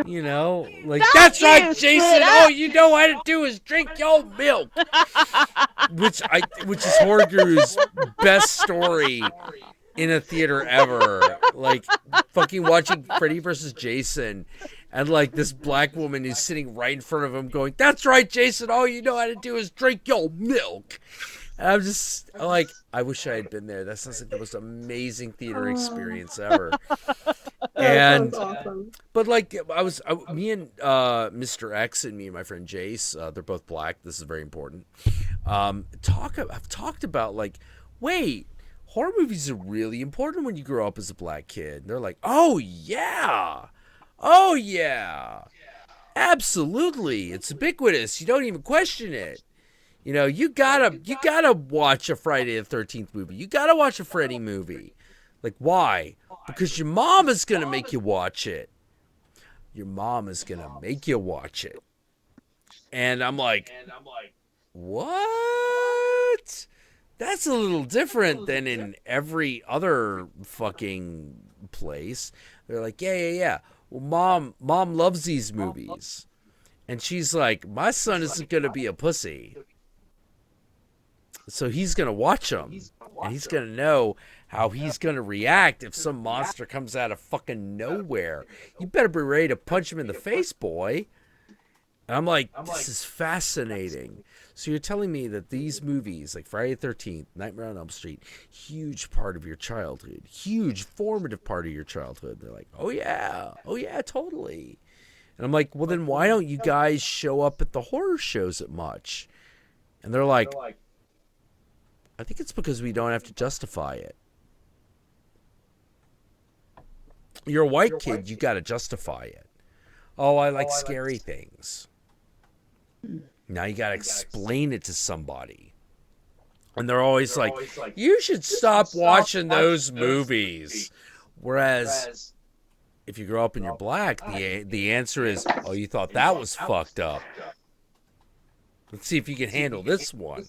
You know, like, that's right, Jason. All you know how to do is drink your milk. Which is Horror Guru's best story in a theater ever. Like, fucking watching Freddy vs. Jason, and like this black woman is sitting right in front of him going, that's right, Jason, all you know how to do is drink your milk. And I'm just like, I wish I had been there. That sounds like the most amazing theater experience ever. And Awesome. but like me and Mr. X and me and my friend Jace, they're both black, this is very important, I've talked about, like, wait, horror movies are really important when you grow up as a black kid. And they're like, oh yeah, absolutely, it's ubiquitous, you don't even question it. You know, you gotta watch a Friday the 13th movie. You gotta watch a Freddy movie. Like, why? Because your mom is gonna make you watch it. Your mom is gonna make you watch it. And I'm like, what? That's a little different than in every other fucking place. They're like, yeah. Well, mom loves these movies. And she's like, my son isn't gonna be a pussy. So he's going to watch them, and he's going to know how he's going to react if some monster comes out of fucking nowhere. You better be ready to punch him in the face, boy. And I'm like, this is fascinating. So you're telling me that these movies, like Friday the 13th, Nightmare on Elm Street, huge part of your childhood, huge formative part of your childhood. They're like, oh yeah, totally. And I'm like, well, then why don't you guys show up at the horror shows as much? And they're like, I think it's because we don't have to justify it. You're a white kid, you got to justify it. Oh, I like scary things. Now you got to explain it to somebody. And they're always like, you should stop watching those movies. Whereas, if you grow up and you're black, the answer is, oh, you thought that was fucked up. Let's see if you can handle this one.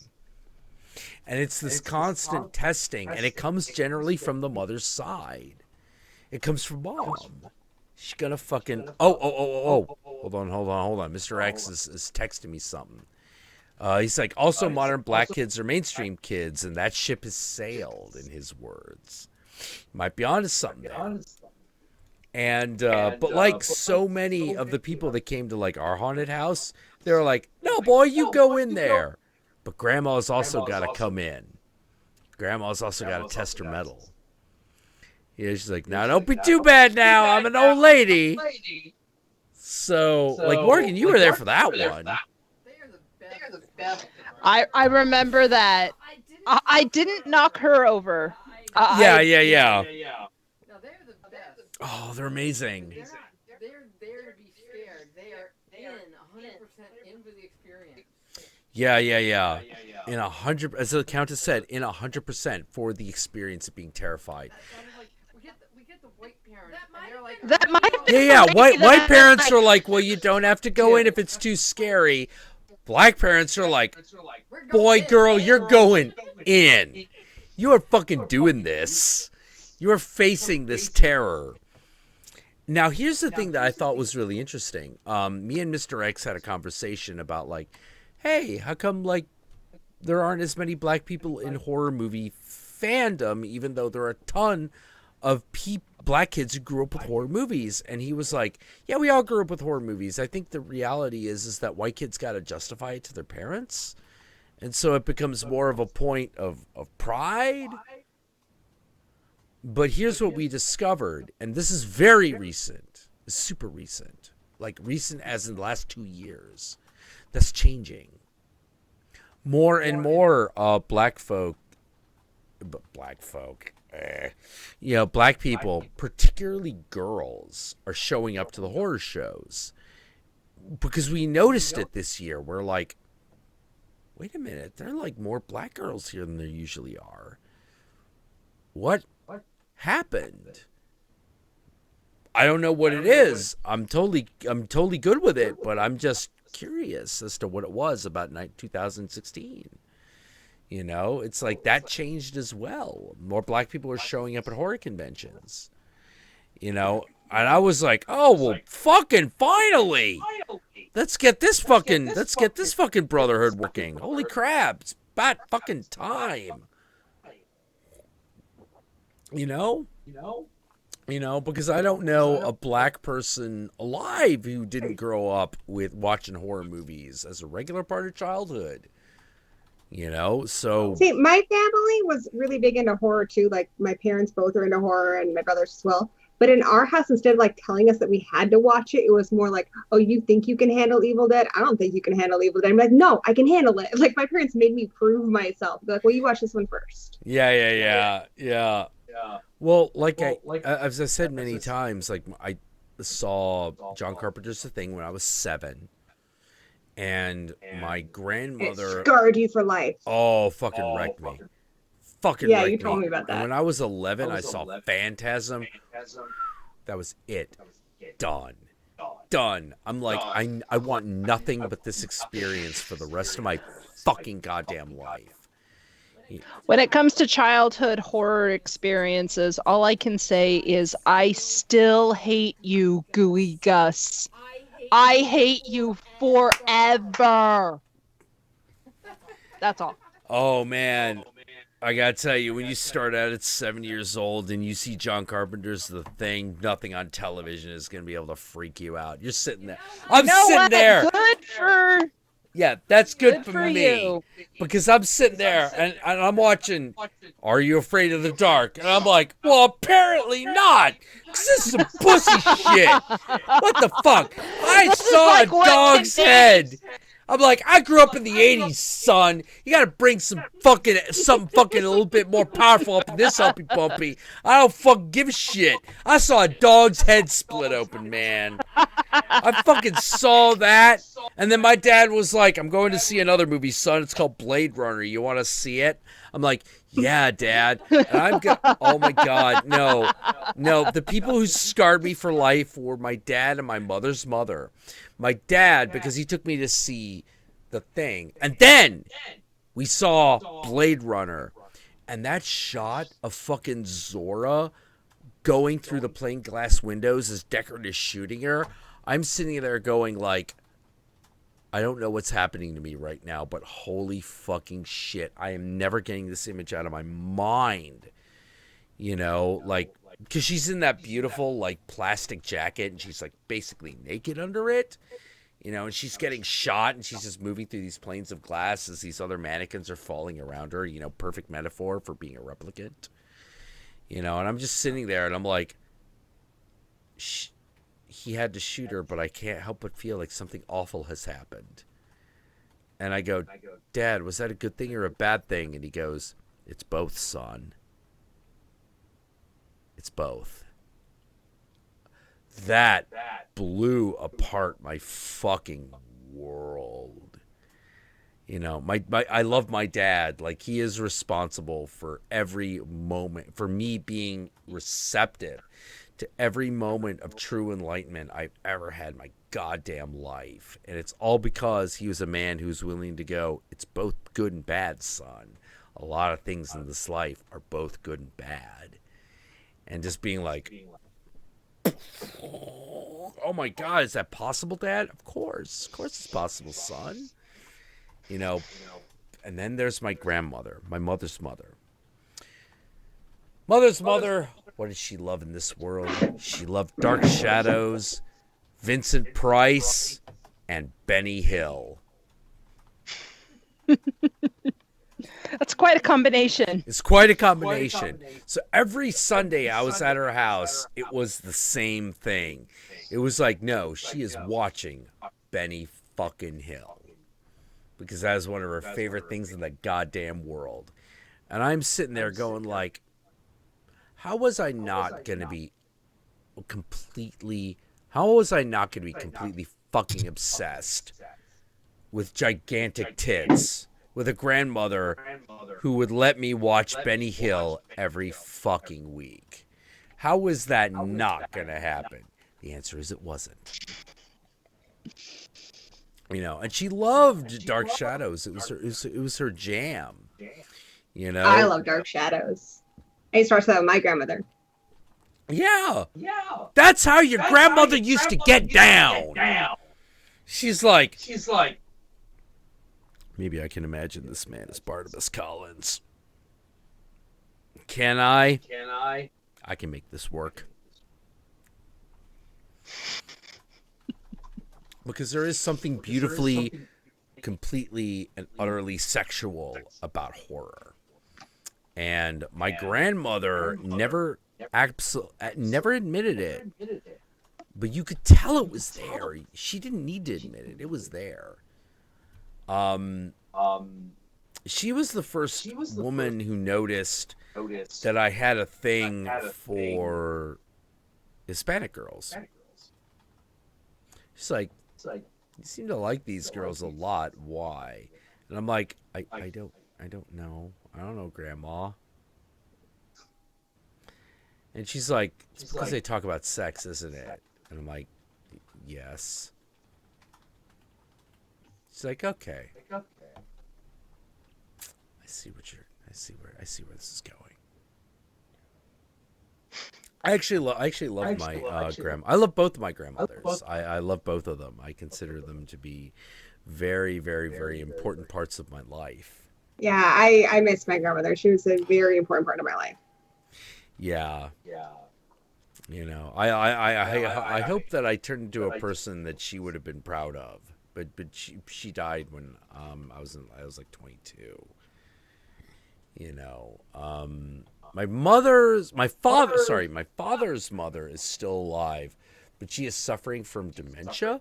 And it's this constant testing, and it comes generally from the mother's side. It comes from mom. She's gonna fucking... Oh. Hold on. Mr. X is texting me something. He's like, also modern black kids are mainstream kids, and that ship has sailed, in his words. Might be onto something there. And, but like so many of the people that came to like our haunted house, they were like, no, boy, you go in there. But Grandma's also got to come in. Grandma's also got to test her metal. Yeah, she's like, now don't be too bad now. I'm an old lady. So like, Morgan, you were there for that one. They're the best. I remember that. I didn't knock her over. Yeah. No, they're the best. Oh, they're amazing. They're there to be scared. They are 100% in for the experience. Yeah. In 100, as the Countess said, in 100% for the experience of being terrified. We get the white parents, and they're like, That might have been Yeah. for me White that parents night. are like, well, you don't have to go in if it's too scary. Black parents are like, boy, girl, you're going in. You are fucking doing this. You are facing this terror. Now, here's the thing that I thought was really interesting. Me and Mr. X had a conversation about, like, hey, how come, like, there aren't as many black people in horror movie fandom, even though there are a ton of black kids who grew up with horror movies. And he was like, yeah, we all grew up with horror movies. I think the reality is that white kids got to justify it to their parents. And so it becomes more of a point of pride. But here's what we discovered, and this is very recent, super recent, like recent as in the last 2 years. That's changing. More and more black people, particularly girls, are showing up to the horror shows because we noticed it this year. We're like, wait a minute, there are like more black girls here than there usually are. What happened? I don't know what it is. I'm totally good with it, but I'm just curious as to what it was about 2016. You know, it's like that changed as well. More black people are showing up at horror conventions. You know, and I was like, oh well, fucking finally. Let's get this fucking brotherhood working. Holy crap, it's about fucking time. You know, because I don't know a black person alive who didn't grow up with watching horror movies as a regular part of childhood. You know, so see, my family was really big into horror too. Like my parents both are into horror, and my brothers as well. But in our house, instead of like telling us that we had to watch it, it was more like, oh, you think you can handle Evil Dead? I don't think you can handle Evil Dead. I'm like, no, I can handle it. Like my parents made me prove myself. They're like, well, you watch this one first. Yeah. Well, as I said many times, like I saw John Carpenter's The Thing when I was 7, and my grandmother it scarred you for life. Oh, fucking wrecked me. Yeah, you told me about that. And when I was 11, I saw Phantasm. That was it. Done. I'm like, I want nothing but this experience for the rest of my fucking goddamn life. When it comes to childhood horror experiences, all I can say is I still hate you, Gooey Gus. I hate you forever. That's all. Oh, man. I gotta tell you, when you start out at 7 years old and you see John Carpenter's The Thing, nothing on television is gonna be able to freak you out. You're sitting there. I'm sitting there. Good for... Yeah, that's good for me. You. Because I'm sitting there and I'm watching Are You Afraid of the Dark? And I'm like, well, apparently not. Because this is some pussy shit. What the fuck? I saw a dog's head. I'm like, I grew up in the 80s, son. You gotta bring something fucking a little bit more powerful up in this humpy bumpy. I don't fucking give a shit. I saw a dog's head split open, man. I fucking saw that. And then my dad was like, I'm going to see another movie, son. It's called Blade Runner. You want to see it? I'm like, yeah, Dad. And oh my God, no. The people who scarred me for life were my dad and my mother's mother. My dad, because he took me to see The Thing. And then we saw Blade Runner. And that shot of fucking Zora going through the plain glass windows as Deckard is shooting her. I'm sitting there going like, I don't know what's happening to me right now, but holy fucking shit. I am never getting this image out of my mind. You know, like, because she's in that beautiful, like, plastic jacket, and she's, like, basically naked under it. You know, and she's getting shot, and she's just moving through these planes of glass as these other mannequins are falling around her. You know, perfect metaphor for being a replicant. You know, and I'm just sitting there, and I'm like, he had to shoot her, but I can't help but feel like something awful has happened. And I go, Dad, was that a good thing or a bad thing? And he goes, it's both, son. It's both. That blew apart my fucking world. You know, I love my dad. Like, he is responsible for every moment, for me being receptive to every moment of true enlightenment I've ever had in my goddamn life. And it's all because he was a man who's willing to go, it's both good and bad, son. A lot of things in this life are both good and bad. And just being like, oh my God, is that possible, Dad? Of course it's possible, son. You know, and then there's my grandmother, my mother's mother. Mother's mother. What did she love in this world? She loved Dark Shadows, Vincent Price, and Benny Hill. That's quite a combination. It's quite a combination. So every Sunday I was at her house, it was the same thing. It was like, no, she is watching Benny fucking Hill. Because that is one of her favorite things in the goddamn world. And I'm sitting there going like, how was I not going to be completely fucking obsessed with gigantic tits with a grandmother who would let me watch Benny Hill every fucking week? How was that not going to happen? The answer is it wasn't. You know, and she loved Dark Shadows. It was her jam. You know, I love Dark Shadows. I used to watch that with my grandmother. Yeah. That's how your grandmother used to get down. She's like, maybe I can imagine this man as Barnabas Collins. Can I? I can make this work. Because there is something beautifully, completely, and utterly sexual about horror. And my grandmother never admitted it. But you could tell it was there. She didn't need to admit it. It was there. She was the first woman who noticed that I had a thing for Hispanic girls. She's like, you seem to like these girls a lot. Why? And I'm like, I don't know. I don't know, Grandma. And she's like, it's because they talk about sex, isn't it? And I'm like, yes. She's like, okay. I see where this is going. I actually love my grandma. I love both of my grandmothers. I love both of them. I consider them to be very, very, very important parts of my life. Yeah, I miss my grandmother. She was a very important part of my life. Yeah. You know, I hope that I turned into a person that she would have been proud of. But she died when I was like 22. You know, my father's mother is still alive, but she is suffering from dementia.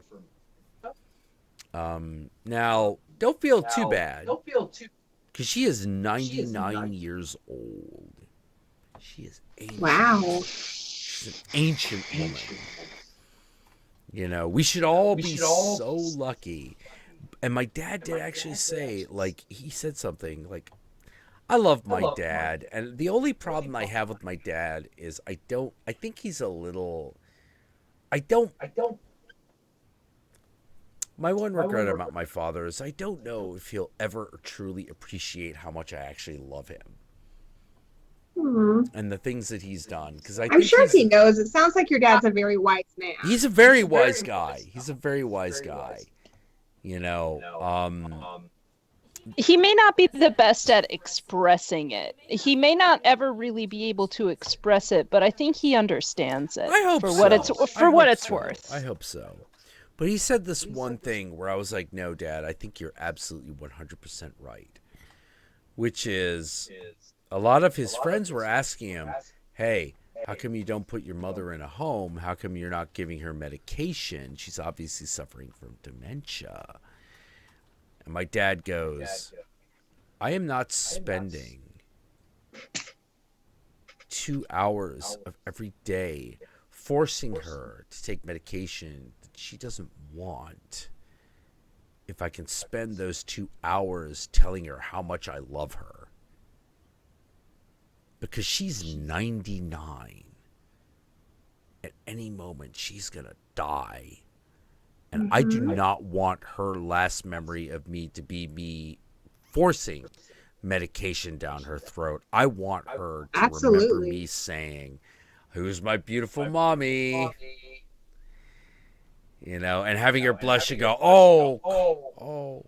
Now don't feel too bad, because she is 99 years old. She is ancient. Wow. She's an ancient woman. You know, we should all be so lucky. And my dad did actually say, like, he said something like, I love my dad, and the only problem I have with my dad is I think he's a little, my one regret about my father is I don't know if he'll ever truly appreciate how much I actually love him. And the things that he's done, because I'm sure he knows. It sounds like your dad's a very wise man. He's a very wise guy. He's a very wise guy. You know, he may not be the best at expressing it. He may not ever really be able to express it, but I think he understands it. I hope for so. what it's worth. I hope so. But he said this one thing where I was like, "No, Dad, I think you're absolutely 100% right." Which is, a lot of his friends were asking him, "Hey, how come you don't put your mother in a home? How come you're not giving her medication? She's obviously suffering from dementia." And my dad goes, I am not spending 2 hours of every day forcing her to take medication that she doesn't want if I can spend those 2 hours telling her how much I love her. Because she's 99. At any moment, she's going to die. And I do not want her last memory of me to be me forcing medication down her throat. I want her to remember me saying, "Who's my beautiful mommy?" You know, and having her blush and go, oh.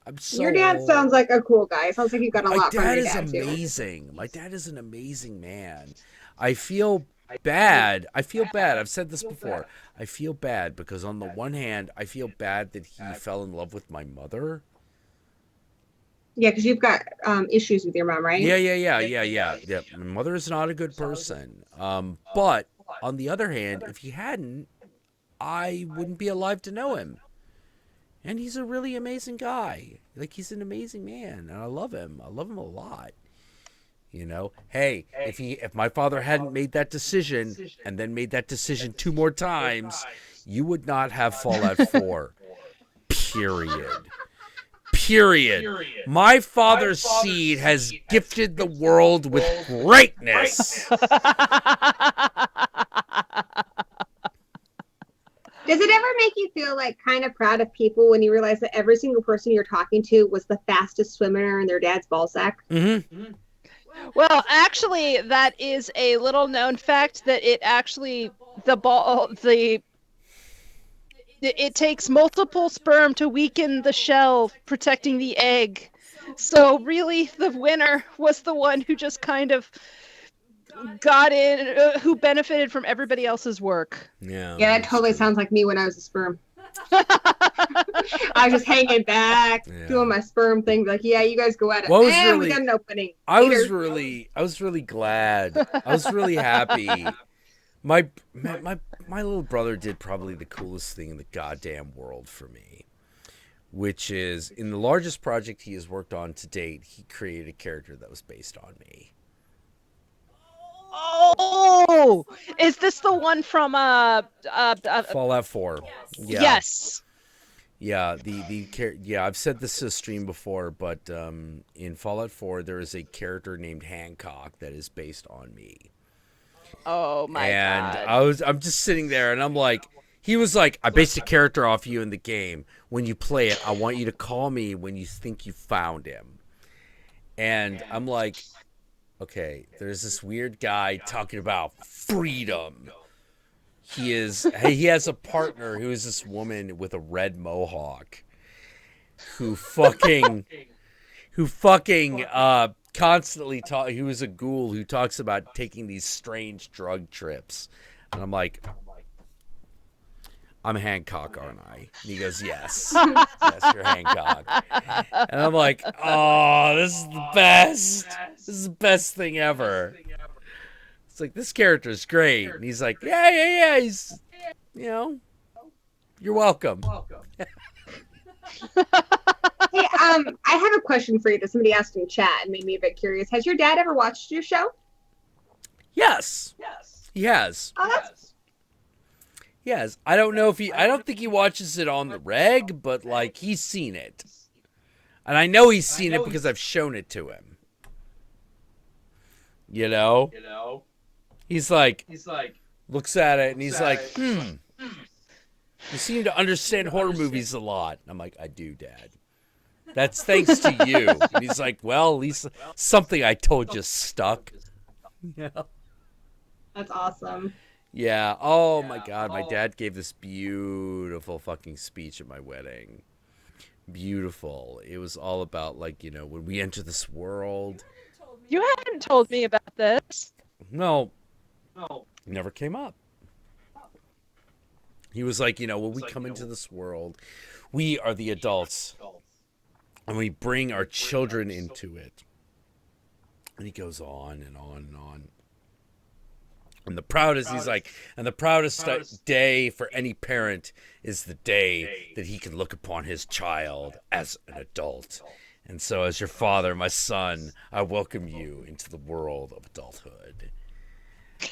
I'm so Your dad sounds like a cool guy. Sounds like you got a lot from My your dad dad is too. amazing. My dad is an amazing man. I feel bad. I've said this before. I feel bad because on the one hand, I feel bad that he fell in love with my mother. Yeah, because you've got issues with your mom, right? Yeah. My mother is not a good person. But on the other hand, if he hadn't, I wouldn't be alive to know him. And he's a really amazing guy. Like, he's an amazing man, and I love him. I love him a lot. You know, hey, if my father hadn't made that decision and then made that decision 2 more times, you would not have Fallout 4. Period. My father's seed has gifted the world with greatness. Does it ever make you feel like kind of proud of people when you realize that every single person you're talking to was the fastest swimmer in their dad's ball sack? Mm-hmm. Well, actually, that is a little known fact that it takes multiple sperm to weaken the shell protecting the egg. So really, the winner was the one who just kind of got in, who benefited from everybody else's work. Yeah, that totally sounds like me when I was a sperm. I was just hanging back, doing my sperm thing, like, yeah, you guys go at it. We got an opening. I was really glad. I was really happy. My little brother did probably the coolest thing in the goddamn world for me, which is, in the largest project he has worked on to date, he created a character that was based on me. Oh, is this the one from Fallout 4? Yeah. Yes. Yeah, I've said this to a stream before, but in Fallout 4 there is a character named Hancock that is based on me. Oh my god. And I'm just sitting there and I'm like, he was like, I based a character off you in the game. When you play it, I want you to call me when you think you found him. And I'm like, okay, there's this weird guy talking about freedom. He has a partner who is this woman with a red mohawk who fucking constantly who is a ghoul who talks about taking these strange drug trips. And I'm like, I'm Hancock, aren't I? And he goes, yes. Yes, you're Hancock. And I'm like, oh, this is the best. This is the best thing ever. It's like, this character is great. And he's like, yeah. He's, you're welcome. Hey, I have a question for you that somebody asked in chat and made me a bit curious. Has your dad ever watched your show? Yes. He has. Oh, that's... Yes. I don't think he watches it on the reg, but like, he's seen it. And I know he's seen it because I've shown it to him. You know? He's like, looks at it and he's like, you seem to understand horror movies a lot. And I'm like, I do, Dad. That's thanks to you. And he's like, well, at least something I told you stuck. Yeah. That's awesome. Yeah. Oh my God. My dad gave this beautiful fucking speech at my wedding. Beautiful. It was all about, like, when we enter this world. You haven't told me about this. No. Never came up. He was like, when we come into this world, we are the adults. And we bring our children into it. And he goes on and on and on. And the proudest day for any parent is the day that he can look upon his child as an adult. And so, as your father, my son, I welcome you into the world of adulthood.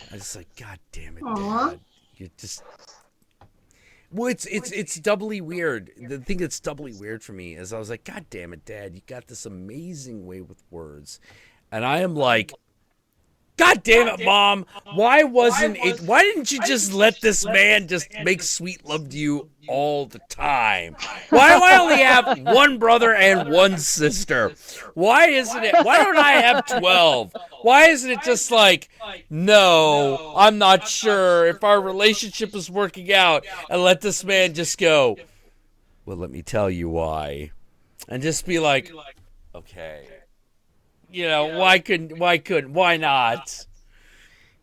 I was like, God damn it, Dad. You're just... Well, it's doubly weird. The thing that's doubly weird for me is I was like, God damn it, Dad, you got this amazing way with words. And I am like, God damn it, Mom, why didn't you just let this man just make sweet love to you all the time? Why do I only have one brother and one sister? Why don't I have 12? Why isn't it just like, no, I'm not sure if our relationship is working out, and let this man just go, well, let me tell you why. and just be like, okay, you know, why not?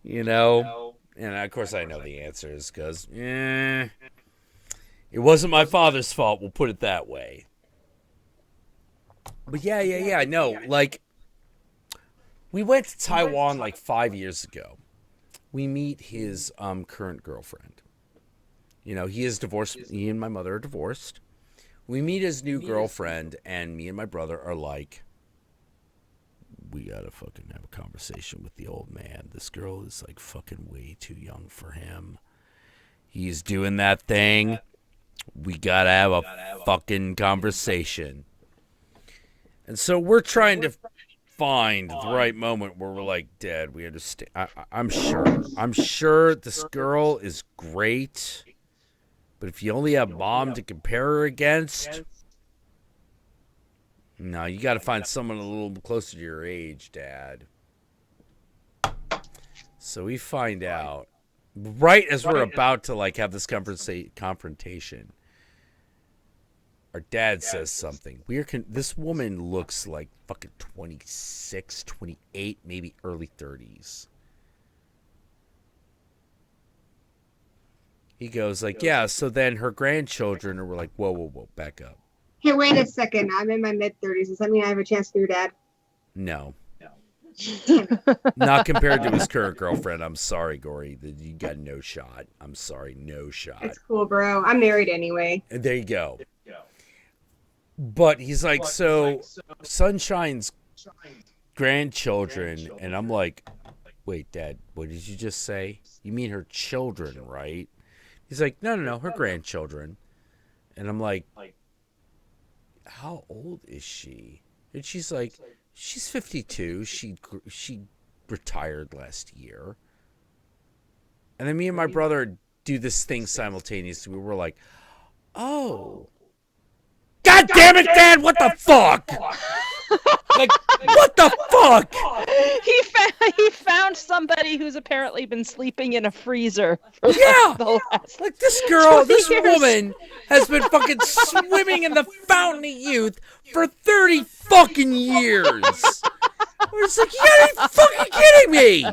You know, and of course I know the answer is because, it wasn't my father's fault. We'll put it that way. But yeah. No, like, we went to Taiwan like 5 years ago. We meet his current girlfriend. You know, he is divorced. He and my mother are divorced. We meet his new girlfriend, and me and my brother are like, we gotta fucking have a conversation with the old man. This girl is like fucking way too young for him. He's doing that thing. We gotta have a fucking conversation. And so we're trying to find the right moment where we're like, Dad, we understand. I'm sure this girl is great. But if you only have Mom to compare her against, no, you got to find someone a little closer to your age, Dad. So we find out right as we're about to like have this confrontation. Our dad says something. This woman looks like fucking 26, 28, maybe early 30s. He goes like, yeah, so then her grandchildren, and we're like, whoa, back up. Hey, wait a second. I'm in my mid-30s. Does that mean I have a chance to be your dad? No. Not compared to his current girlfriend. I'm sorry, Gory. You got no shot. I'm sorry, no shot. It's cool, bro. I'm married anyway. And there you go. But he's like, so Sunshine's grandchildren, and I'm like, wait, Dad, what did you just say? You mean her children, right? He's like, no, her grandchildren. And I'm like, how old is she? And she's like, she's 52. She retired last year. And then me and my brother do this thing simultaneously. We're like, oh. God damn it, Dad, what the fuck? Like, what the fuck? He found somebody who's apparently been sleeping in a freezer. Yeah, like this girl, this years. woman has been fucking swimming in the fountain of youth for 30 fucking years. We're just like, you gotta be fucking kidding me.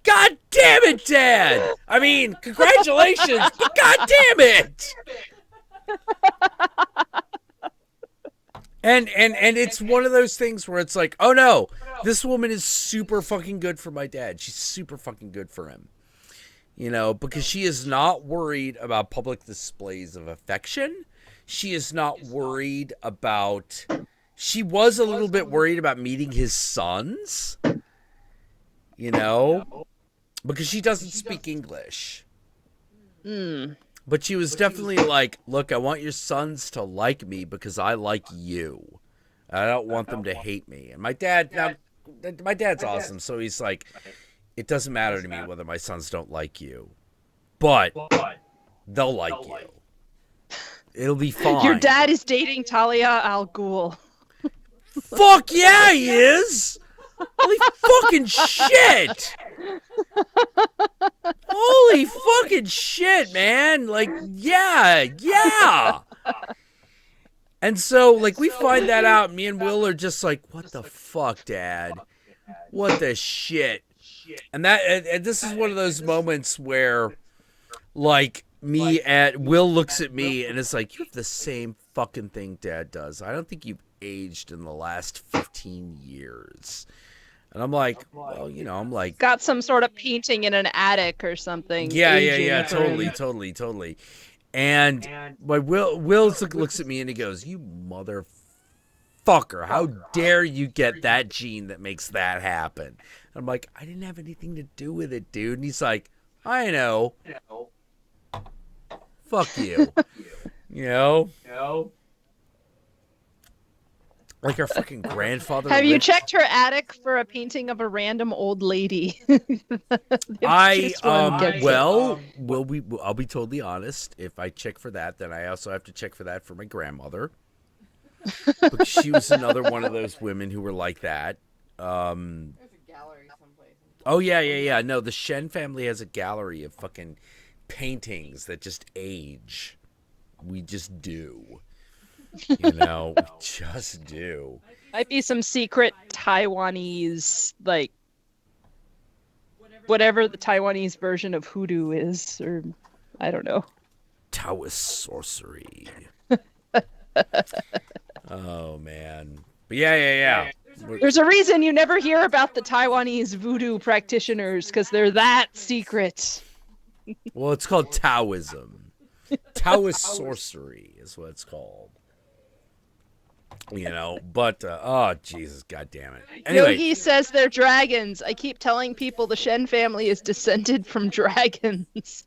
God damn it, Dad! I mean, congratulations, but god damn it! And it's one of those things where it's like, oh no, this woman is super fucking good for my dad. She's super fucking good for him. You know, because she is not worried about public displays of affection. She is not worried about... She was a little bit worried about meeting his sons. You know? Because she doesn't speak English. But she was definitely like, look, I want your sons to like me because I like you. I don't want them to hate me. And my dad's awesome. So he's like, it doesn't matter to me whether my sons don't like you. But they'll like you. It'll be fine. Your dad is dating Talia al Ghul. Fuck yeah, he is! Holy fucking shit! Holy fucking shit, man! Like, yeah! And so, like, we find that out, me and Will are just like, what the fuck, Dad? What the shit? And this is one of those moments where, like, Will looks at me and it's like, you have the same fucking thing Dad does. I don't think you've aged in the last 15 years. And I'm like, well, you know, I'm like... Got some sort of painting in an attic or something. Yeah, totally. And Will looks at me and he goes, you motherfucker, how dare you get that gene that makes that happen? And I'm like, I didn't have anything to do with it, dude. And he's like, I know. Fuck you. You know? Like our fucking grandfather. Have you checked her attic for a painting of a random old lady? I'll be totally honest. If I check for that, then I also have to check for that for my grandmother. Because she was another one of those women who were like that. There's a gallery someplace. Oh yeah. No, the Shen family has a gallery of fucking paintings that just age. We just do. You know, we just do. Might be some secret Taiwanese, like, whatever the Taiwanese version of hoodoo is, or I don't know. Taoist sorcery. Oh, man. But yeah. There's a reason you never hear about the Taiwanese voodoo practitioners, because they're that secret. Well, it's called Taoism. Taoist sorcery is what it's called. You know, but, oh, Jesus, goddammit. Anyway. Yogi says they're dragons. I keep telling people the Shen family is descended from dragons.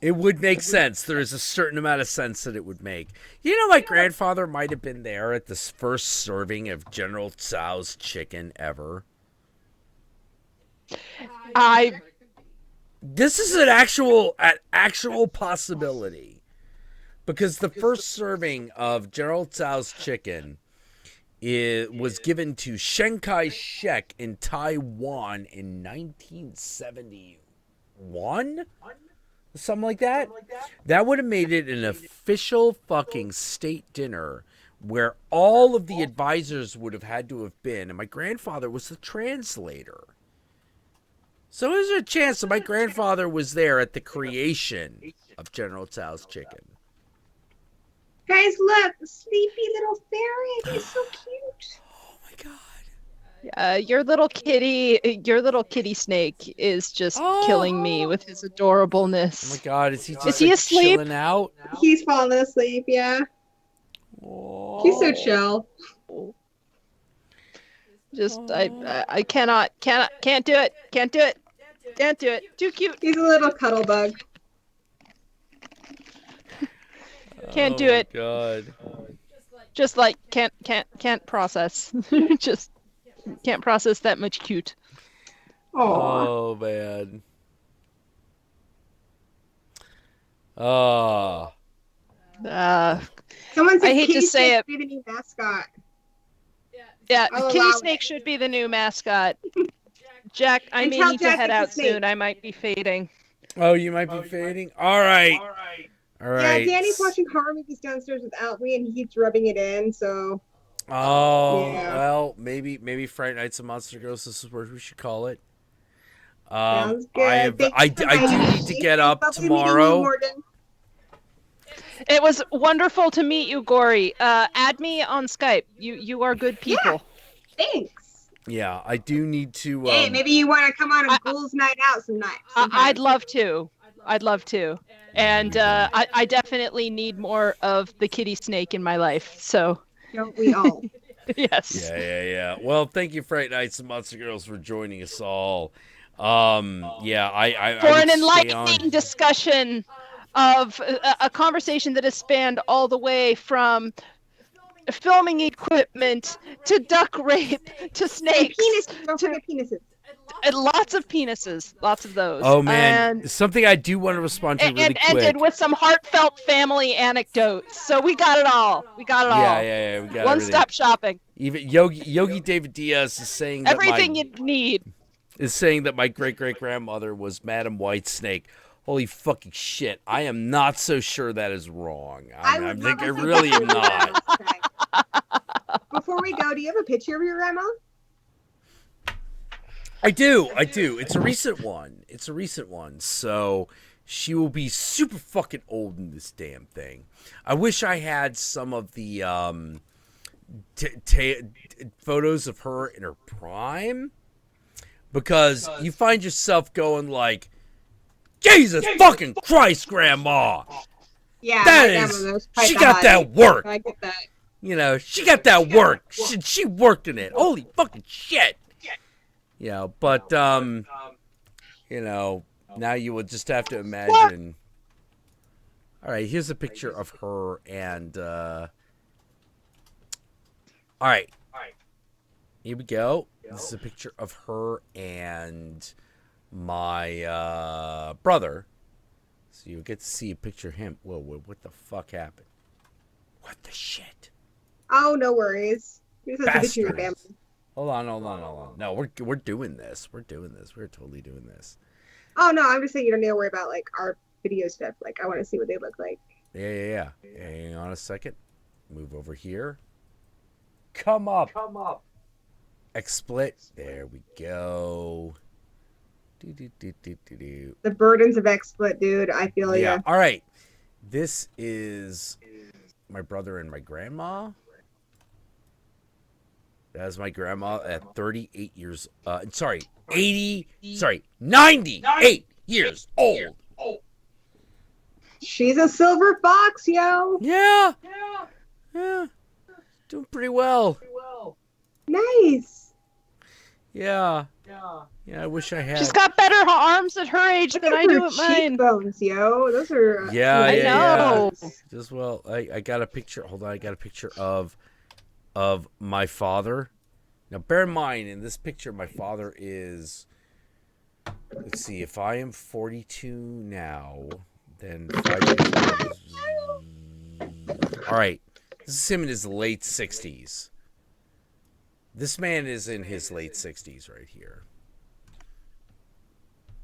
It would make sense. There is a certain amount of sense that it would make. You know, my grandfather might have been there at this first serving of General Tso's chicken ever. This is an actual possibility. Because the first serving of General Tso's chicken was given to Chiang Kai-shek in Taiwan in 1971? Something like that? That would have made it an official fucking state dinner where all of the advisors would have had to have been, and my grandfather was the translator. So there's a chance that my grandfather was there at the creation of General Tso's chicken. Guys, look, sleepy little ferret. He's so cute. Oh my god. Your little kitty snake is just killing me with his adorableness. Oh my god, is he just asleep? chilling out? He's falling asleep, yeah. Oh. He's so chill. Just I can't do it. Can't do it. Too cute. He's a little cuddle bug. Can't do it. God. Just like can't process. Just can't process that much cute. Oh man. Oh. Someone said I hate to Kitty say Snake it. be the new mascot. Yeah, I'll Kitty allow Snake it. should be the new mascot. Jack, I And may tell need to Jack head it's a out snake. soon. I might be fading. Oh, you might be fading? Alright. Yeah, Danny's watching horror movies downstairs without me, and he keeps rubbing it in. So. Oh, Yeah. well, maybe Friday Nights and Monster Girls. This is what we should call it. Sounds good. I do need to get up tomorrow. It was wonderful to meet you, Gory. Add me on Skype. You are good people. Yeah, thanks. Yeah, I do need to. Hey, maybe you want to come on a ghouls night out some night. I'd love to. And I definitely need more of the kitty snake in my life. So. Don't we all? Yes. Yeah. Well, thank you, Friday Nights and Monster Girls, for joining us all. Yeah, I For would an stay enlightening on. discussion of a conversation that has spanned all the way from filming equipment to duck rape to snakes. Penises. Don't forget penises. And lots of penises. Lots of those. Oh man, And, something I do want to respond to really and quick. ended with some heartfelt family anecdotes. So we got it all. We got it all. Yeah, we got One-stop shopping. Even Yogi David Diaz is saying that Everything you need. my great grandmother was Madam Whitesnake. Holy fucking shit! I am not so sure that is wrong. I really am not. Before we go, do you have a picture of your grandma? I do. It's a recent one. So she will be super fucking old in this damn thing. I wish I had some of the photos of her in her prime, because you find yourself going like, Jesus fucking Christ, Grandma. Yeah, She got that work. I get that. You know, she got that work. She worked in it. Holy fucking shit. Yeah, but you know, now you will just have to imagine. All right, here's a picture of her and all right. Here we go. This is a picture of her and my brother. So you'll get to see a picture of him. Whoa, what the fuck happened? What the shit? Oh, no worries. You just have to picture your family. Hold on. No, we're doing this. We're totally doing this. Oh no, I'm just saying you don't need to worry about like our video stuff. Like I want to see what they look like. Yeah. Hang on a second. Move over here. Come up. XSplit. There we go. The burdens of XSplit, dude. I feel Yeah. you. All right. This is my brother and my grandma. That's my grandma at 38 years. 98 years old. She's a silver fox, yo. Yeah. Doing pretty well. Nice. Yeah, I wish I had. She's got better arms at her age than I do at mine. Cheekbones, yo. Those are. Yeah. know. Just well, I got a picture. Hold on, I got a picture of my father. Now, bear in mind, in this picture, my father is. Let's see. If I am 42 now, then 5 years. All right. This is him in his late 60s. This man is in his late 60s right here.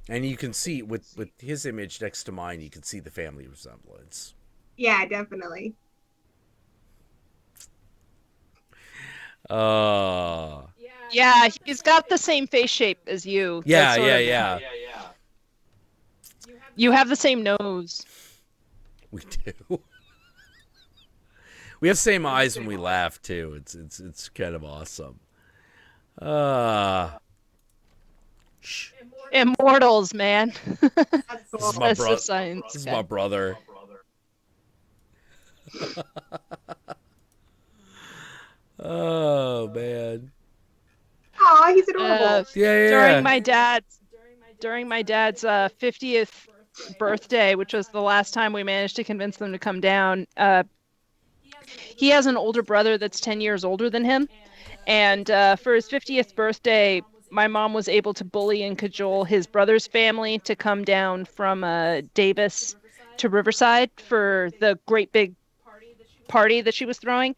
And you can see, with his image next to mine, you can see the family resemblance. Yeah, definitely. Yeah, he's got the same face shape as you. Yeah. You have the same nose. We do. We have the same eyes when we laugh too. It's kind of awesome. Shh. Immortals, man. That's cool. That's the science. This is guy. my brother. Oh man. Aw, he's adorable. Yeah. During my dad's 50th birthday, which was the last time we managed to convince them to come down, he has an older brother that's 10 years older than him. And for his 50th birthday, my mom was able to bully and cajole his brother's family to come down from Davis to Riverside for the great big party that she was throwing.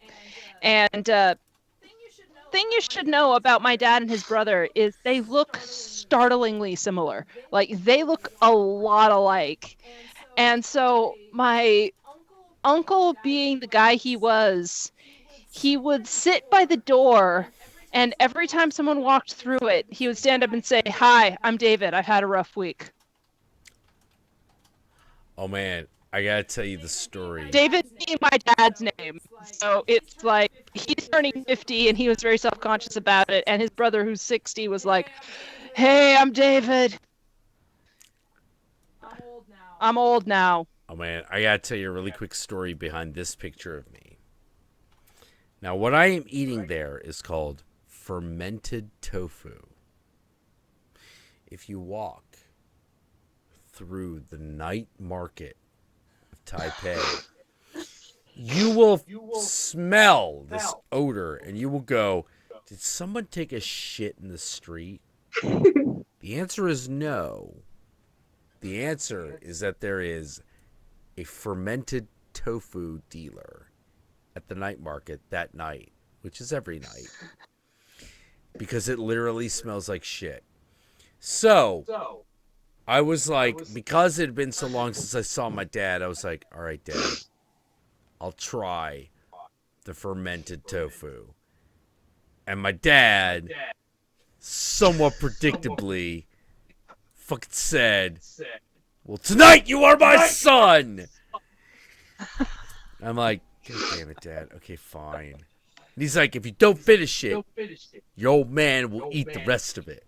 And thing you should know about my dad and his brother is they look startlingly similar. Like, they look a lot alike. And so my uncle, being the guy he was, he would sit by the door, and every time someone walked through it, he would stand up and say, "Hi, I'm David. I've had a rough week." Oh man, I gotta tell you the story. David being my dad's name. So it's like, he's turning 50 and he was very self-conscious about it. And his brother, who's 60, was like, "Hey, I'm David. I'm old now." Oh man, I gotta tell you a really quick story behind this picture of me. Now, what I am eating there is called fermented tofu. If you walk through the night market of Taipei, you will smell this odor and you will go, "Did someone take a shit in the street?" The answer is no. The answer is that there is a fermented tofu dealer at the night market that night, which is every night, because it literally smells like shit. So I was like, because it had been so long since I saw my dad, I was like, "All right, Dad, I'll try the fermented tofu." And my dad, somewhat predictably, fucking said, "Well, tonight you are my son." I'm like, "God damn it, Dad. Okay, fine." And he's like, "If you don't finish it, your old man will eat the rest of it."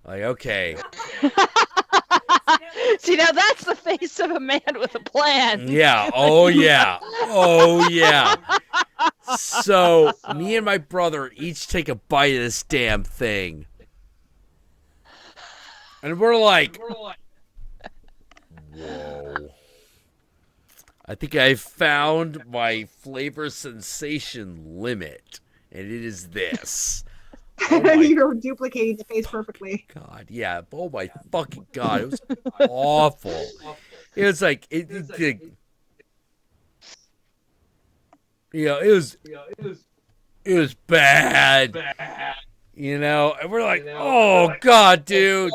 Like, okay. See, now that's the face of a man with a plan. Yeah. Oh, yeah. Oh, yeah. So, me and my brother each take a bite of this damn thing. And we're like, whoa. I think I found my flavor sensation limit. And it is this. Oh my You're duplicating the face perfectly. God, yeah. Oh my fucking God. It was awful. It was like, it was bad. You know, and we're like, "Oh God, dude."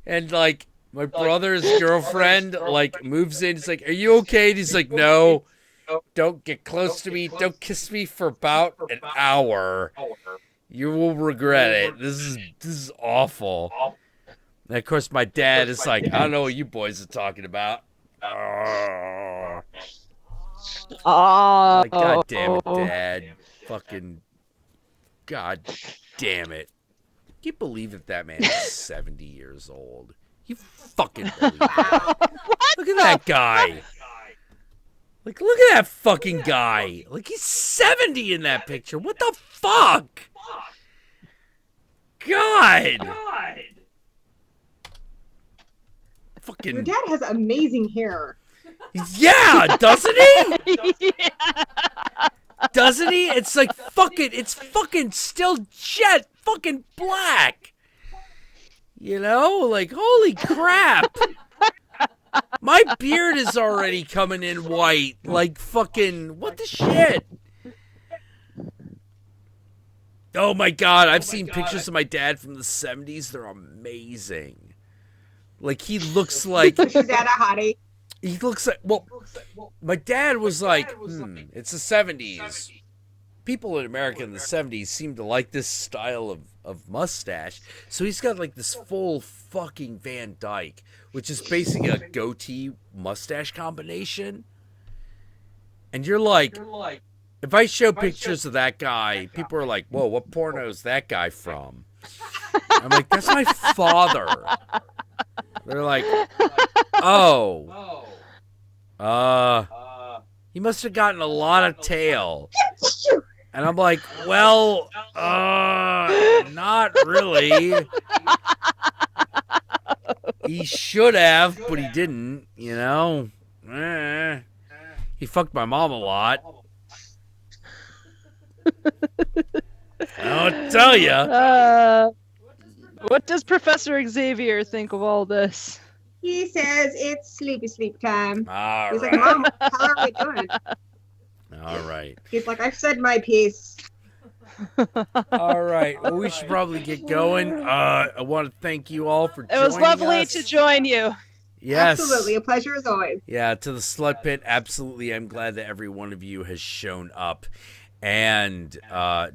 And like, My brother's girlfriend like moves in. He's like, "Are you okay?" And he's like, "No, don't get close to me. Don't kiss me for about an hour. You will regret it. This is awful." And of course, my dad is like, "I don't know what you boys are talking about." Oh, Like, God damn it, Dad. Fucking God damn it. Can you believe that man is 70 years old? You fucking believe that? Look at that guy. Like, look at that fucking guy. Like, he's 70 in that picture. What the fuck? God. Fucking. Your dad has amazing hair. Yeah, doesn't he? yeah. Doesn't he? It's like it's fucking still jet fucking black. You know? Like, holy crap. My beard is already coming in white. Like, fucking, what the shit? Oh my God, I've seen pictures of my dad from the 70s. They're amazing. Like, he looks like... Is your dad a hottie? He looks like, well, my dad was like, it's the 70s. People in America in the 70s seem to like this style of mustache. So he's got like this full fucking Van Dyke, which is basically a goatee mustache combination. And you're like, if I show pictures of that guy, people are like, whoa, what porno is that guy from? I'm like, that's my father. They're like, oh. He must have gotten a lot of tail. And I'm like, well, not really. He should have, but he didn't, you know. He fucked my mom a lot. I'll tell ya. What does Professor Xavier think of all this? He says it's sleep time. All He's right. like, Mom, how are we doing? All right. He's like, I've said my piece. All right. Well, we should probably get going. I want to thank you all for joining It was lovely us. to join you. Yes. Absolutely. A pleasure as always. Yeah, to the Slut Pit, absolutely. I'm glad that every one of you has shown up. And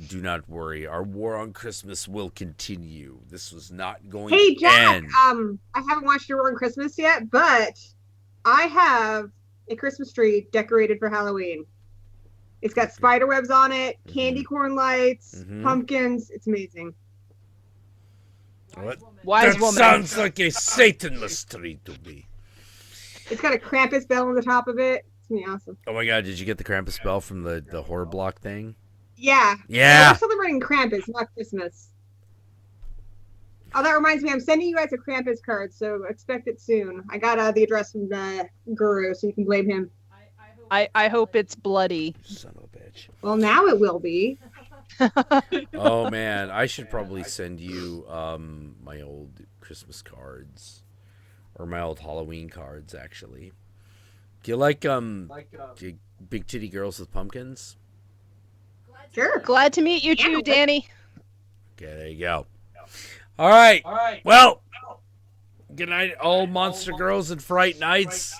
do not worry, our war on Christmas will continue. This was not going Hey, to Jack, end. I haven't watched Your War on Christmas yet, but I have a Christmas tree decorated for Halloween. It's got spider webs on it, candy corn lights, pumpkins. It's amazing. What? Wise That woman. sounds like a Satan mystery to me. It's got a Krampus bell on the top of it. It's gonna be awesome. Oh my God, did you get the Krampus bell from the horror block thing? Yeah. Yeah. We're celebrating Krampus, not Christmas. Oh, that reminds me, I'm sending you guys a Krampus card, so expect it soon. I got the address from the guru, so you can blame him. I hope it's bloody. Son of a bitch. Well, now it will be. Oh man, I should probably send you my old Christmas cards. Or my old Halloween cards, actually. Do you like big titty girls with pumpkins? Sure. Glad to meet you too, Danny. Okay, there you go. All right. Well, good night, all monster girls and fright nights.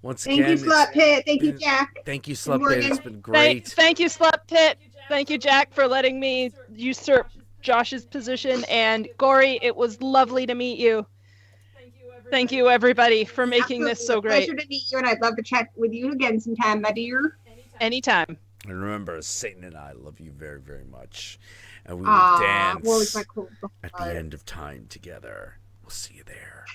Once Thank again, you, Slut Pit. Thank you, Jack. Thank you, Slut Pit. It's been great. Thank you, Slut Pit. Thank you, Jack, for letting me usurp Josh's position. And Gory, it was lovely to meet you. Thank you, everybody, for making this so great. Pleasure to meet you, and I'd love to chat with you again sometime, my dear. Anytime. And remember, Satan and I love you very, very much. And we will dance What was my cool at the end of time together. We'll see you there.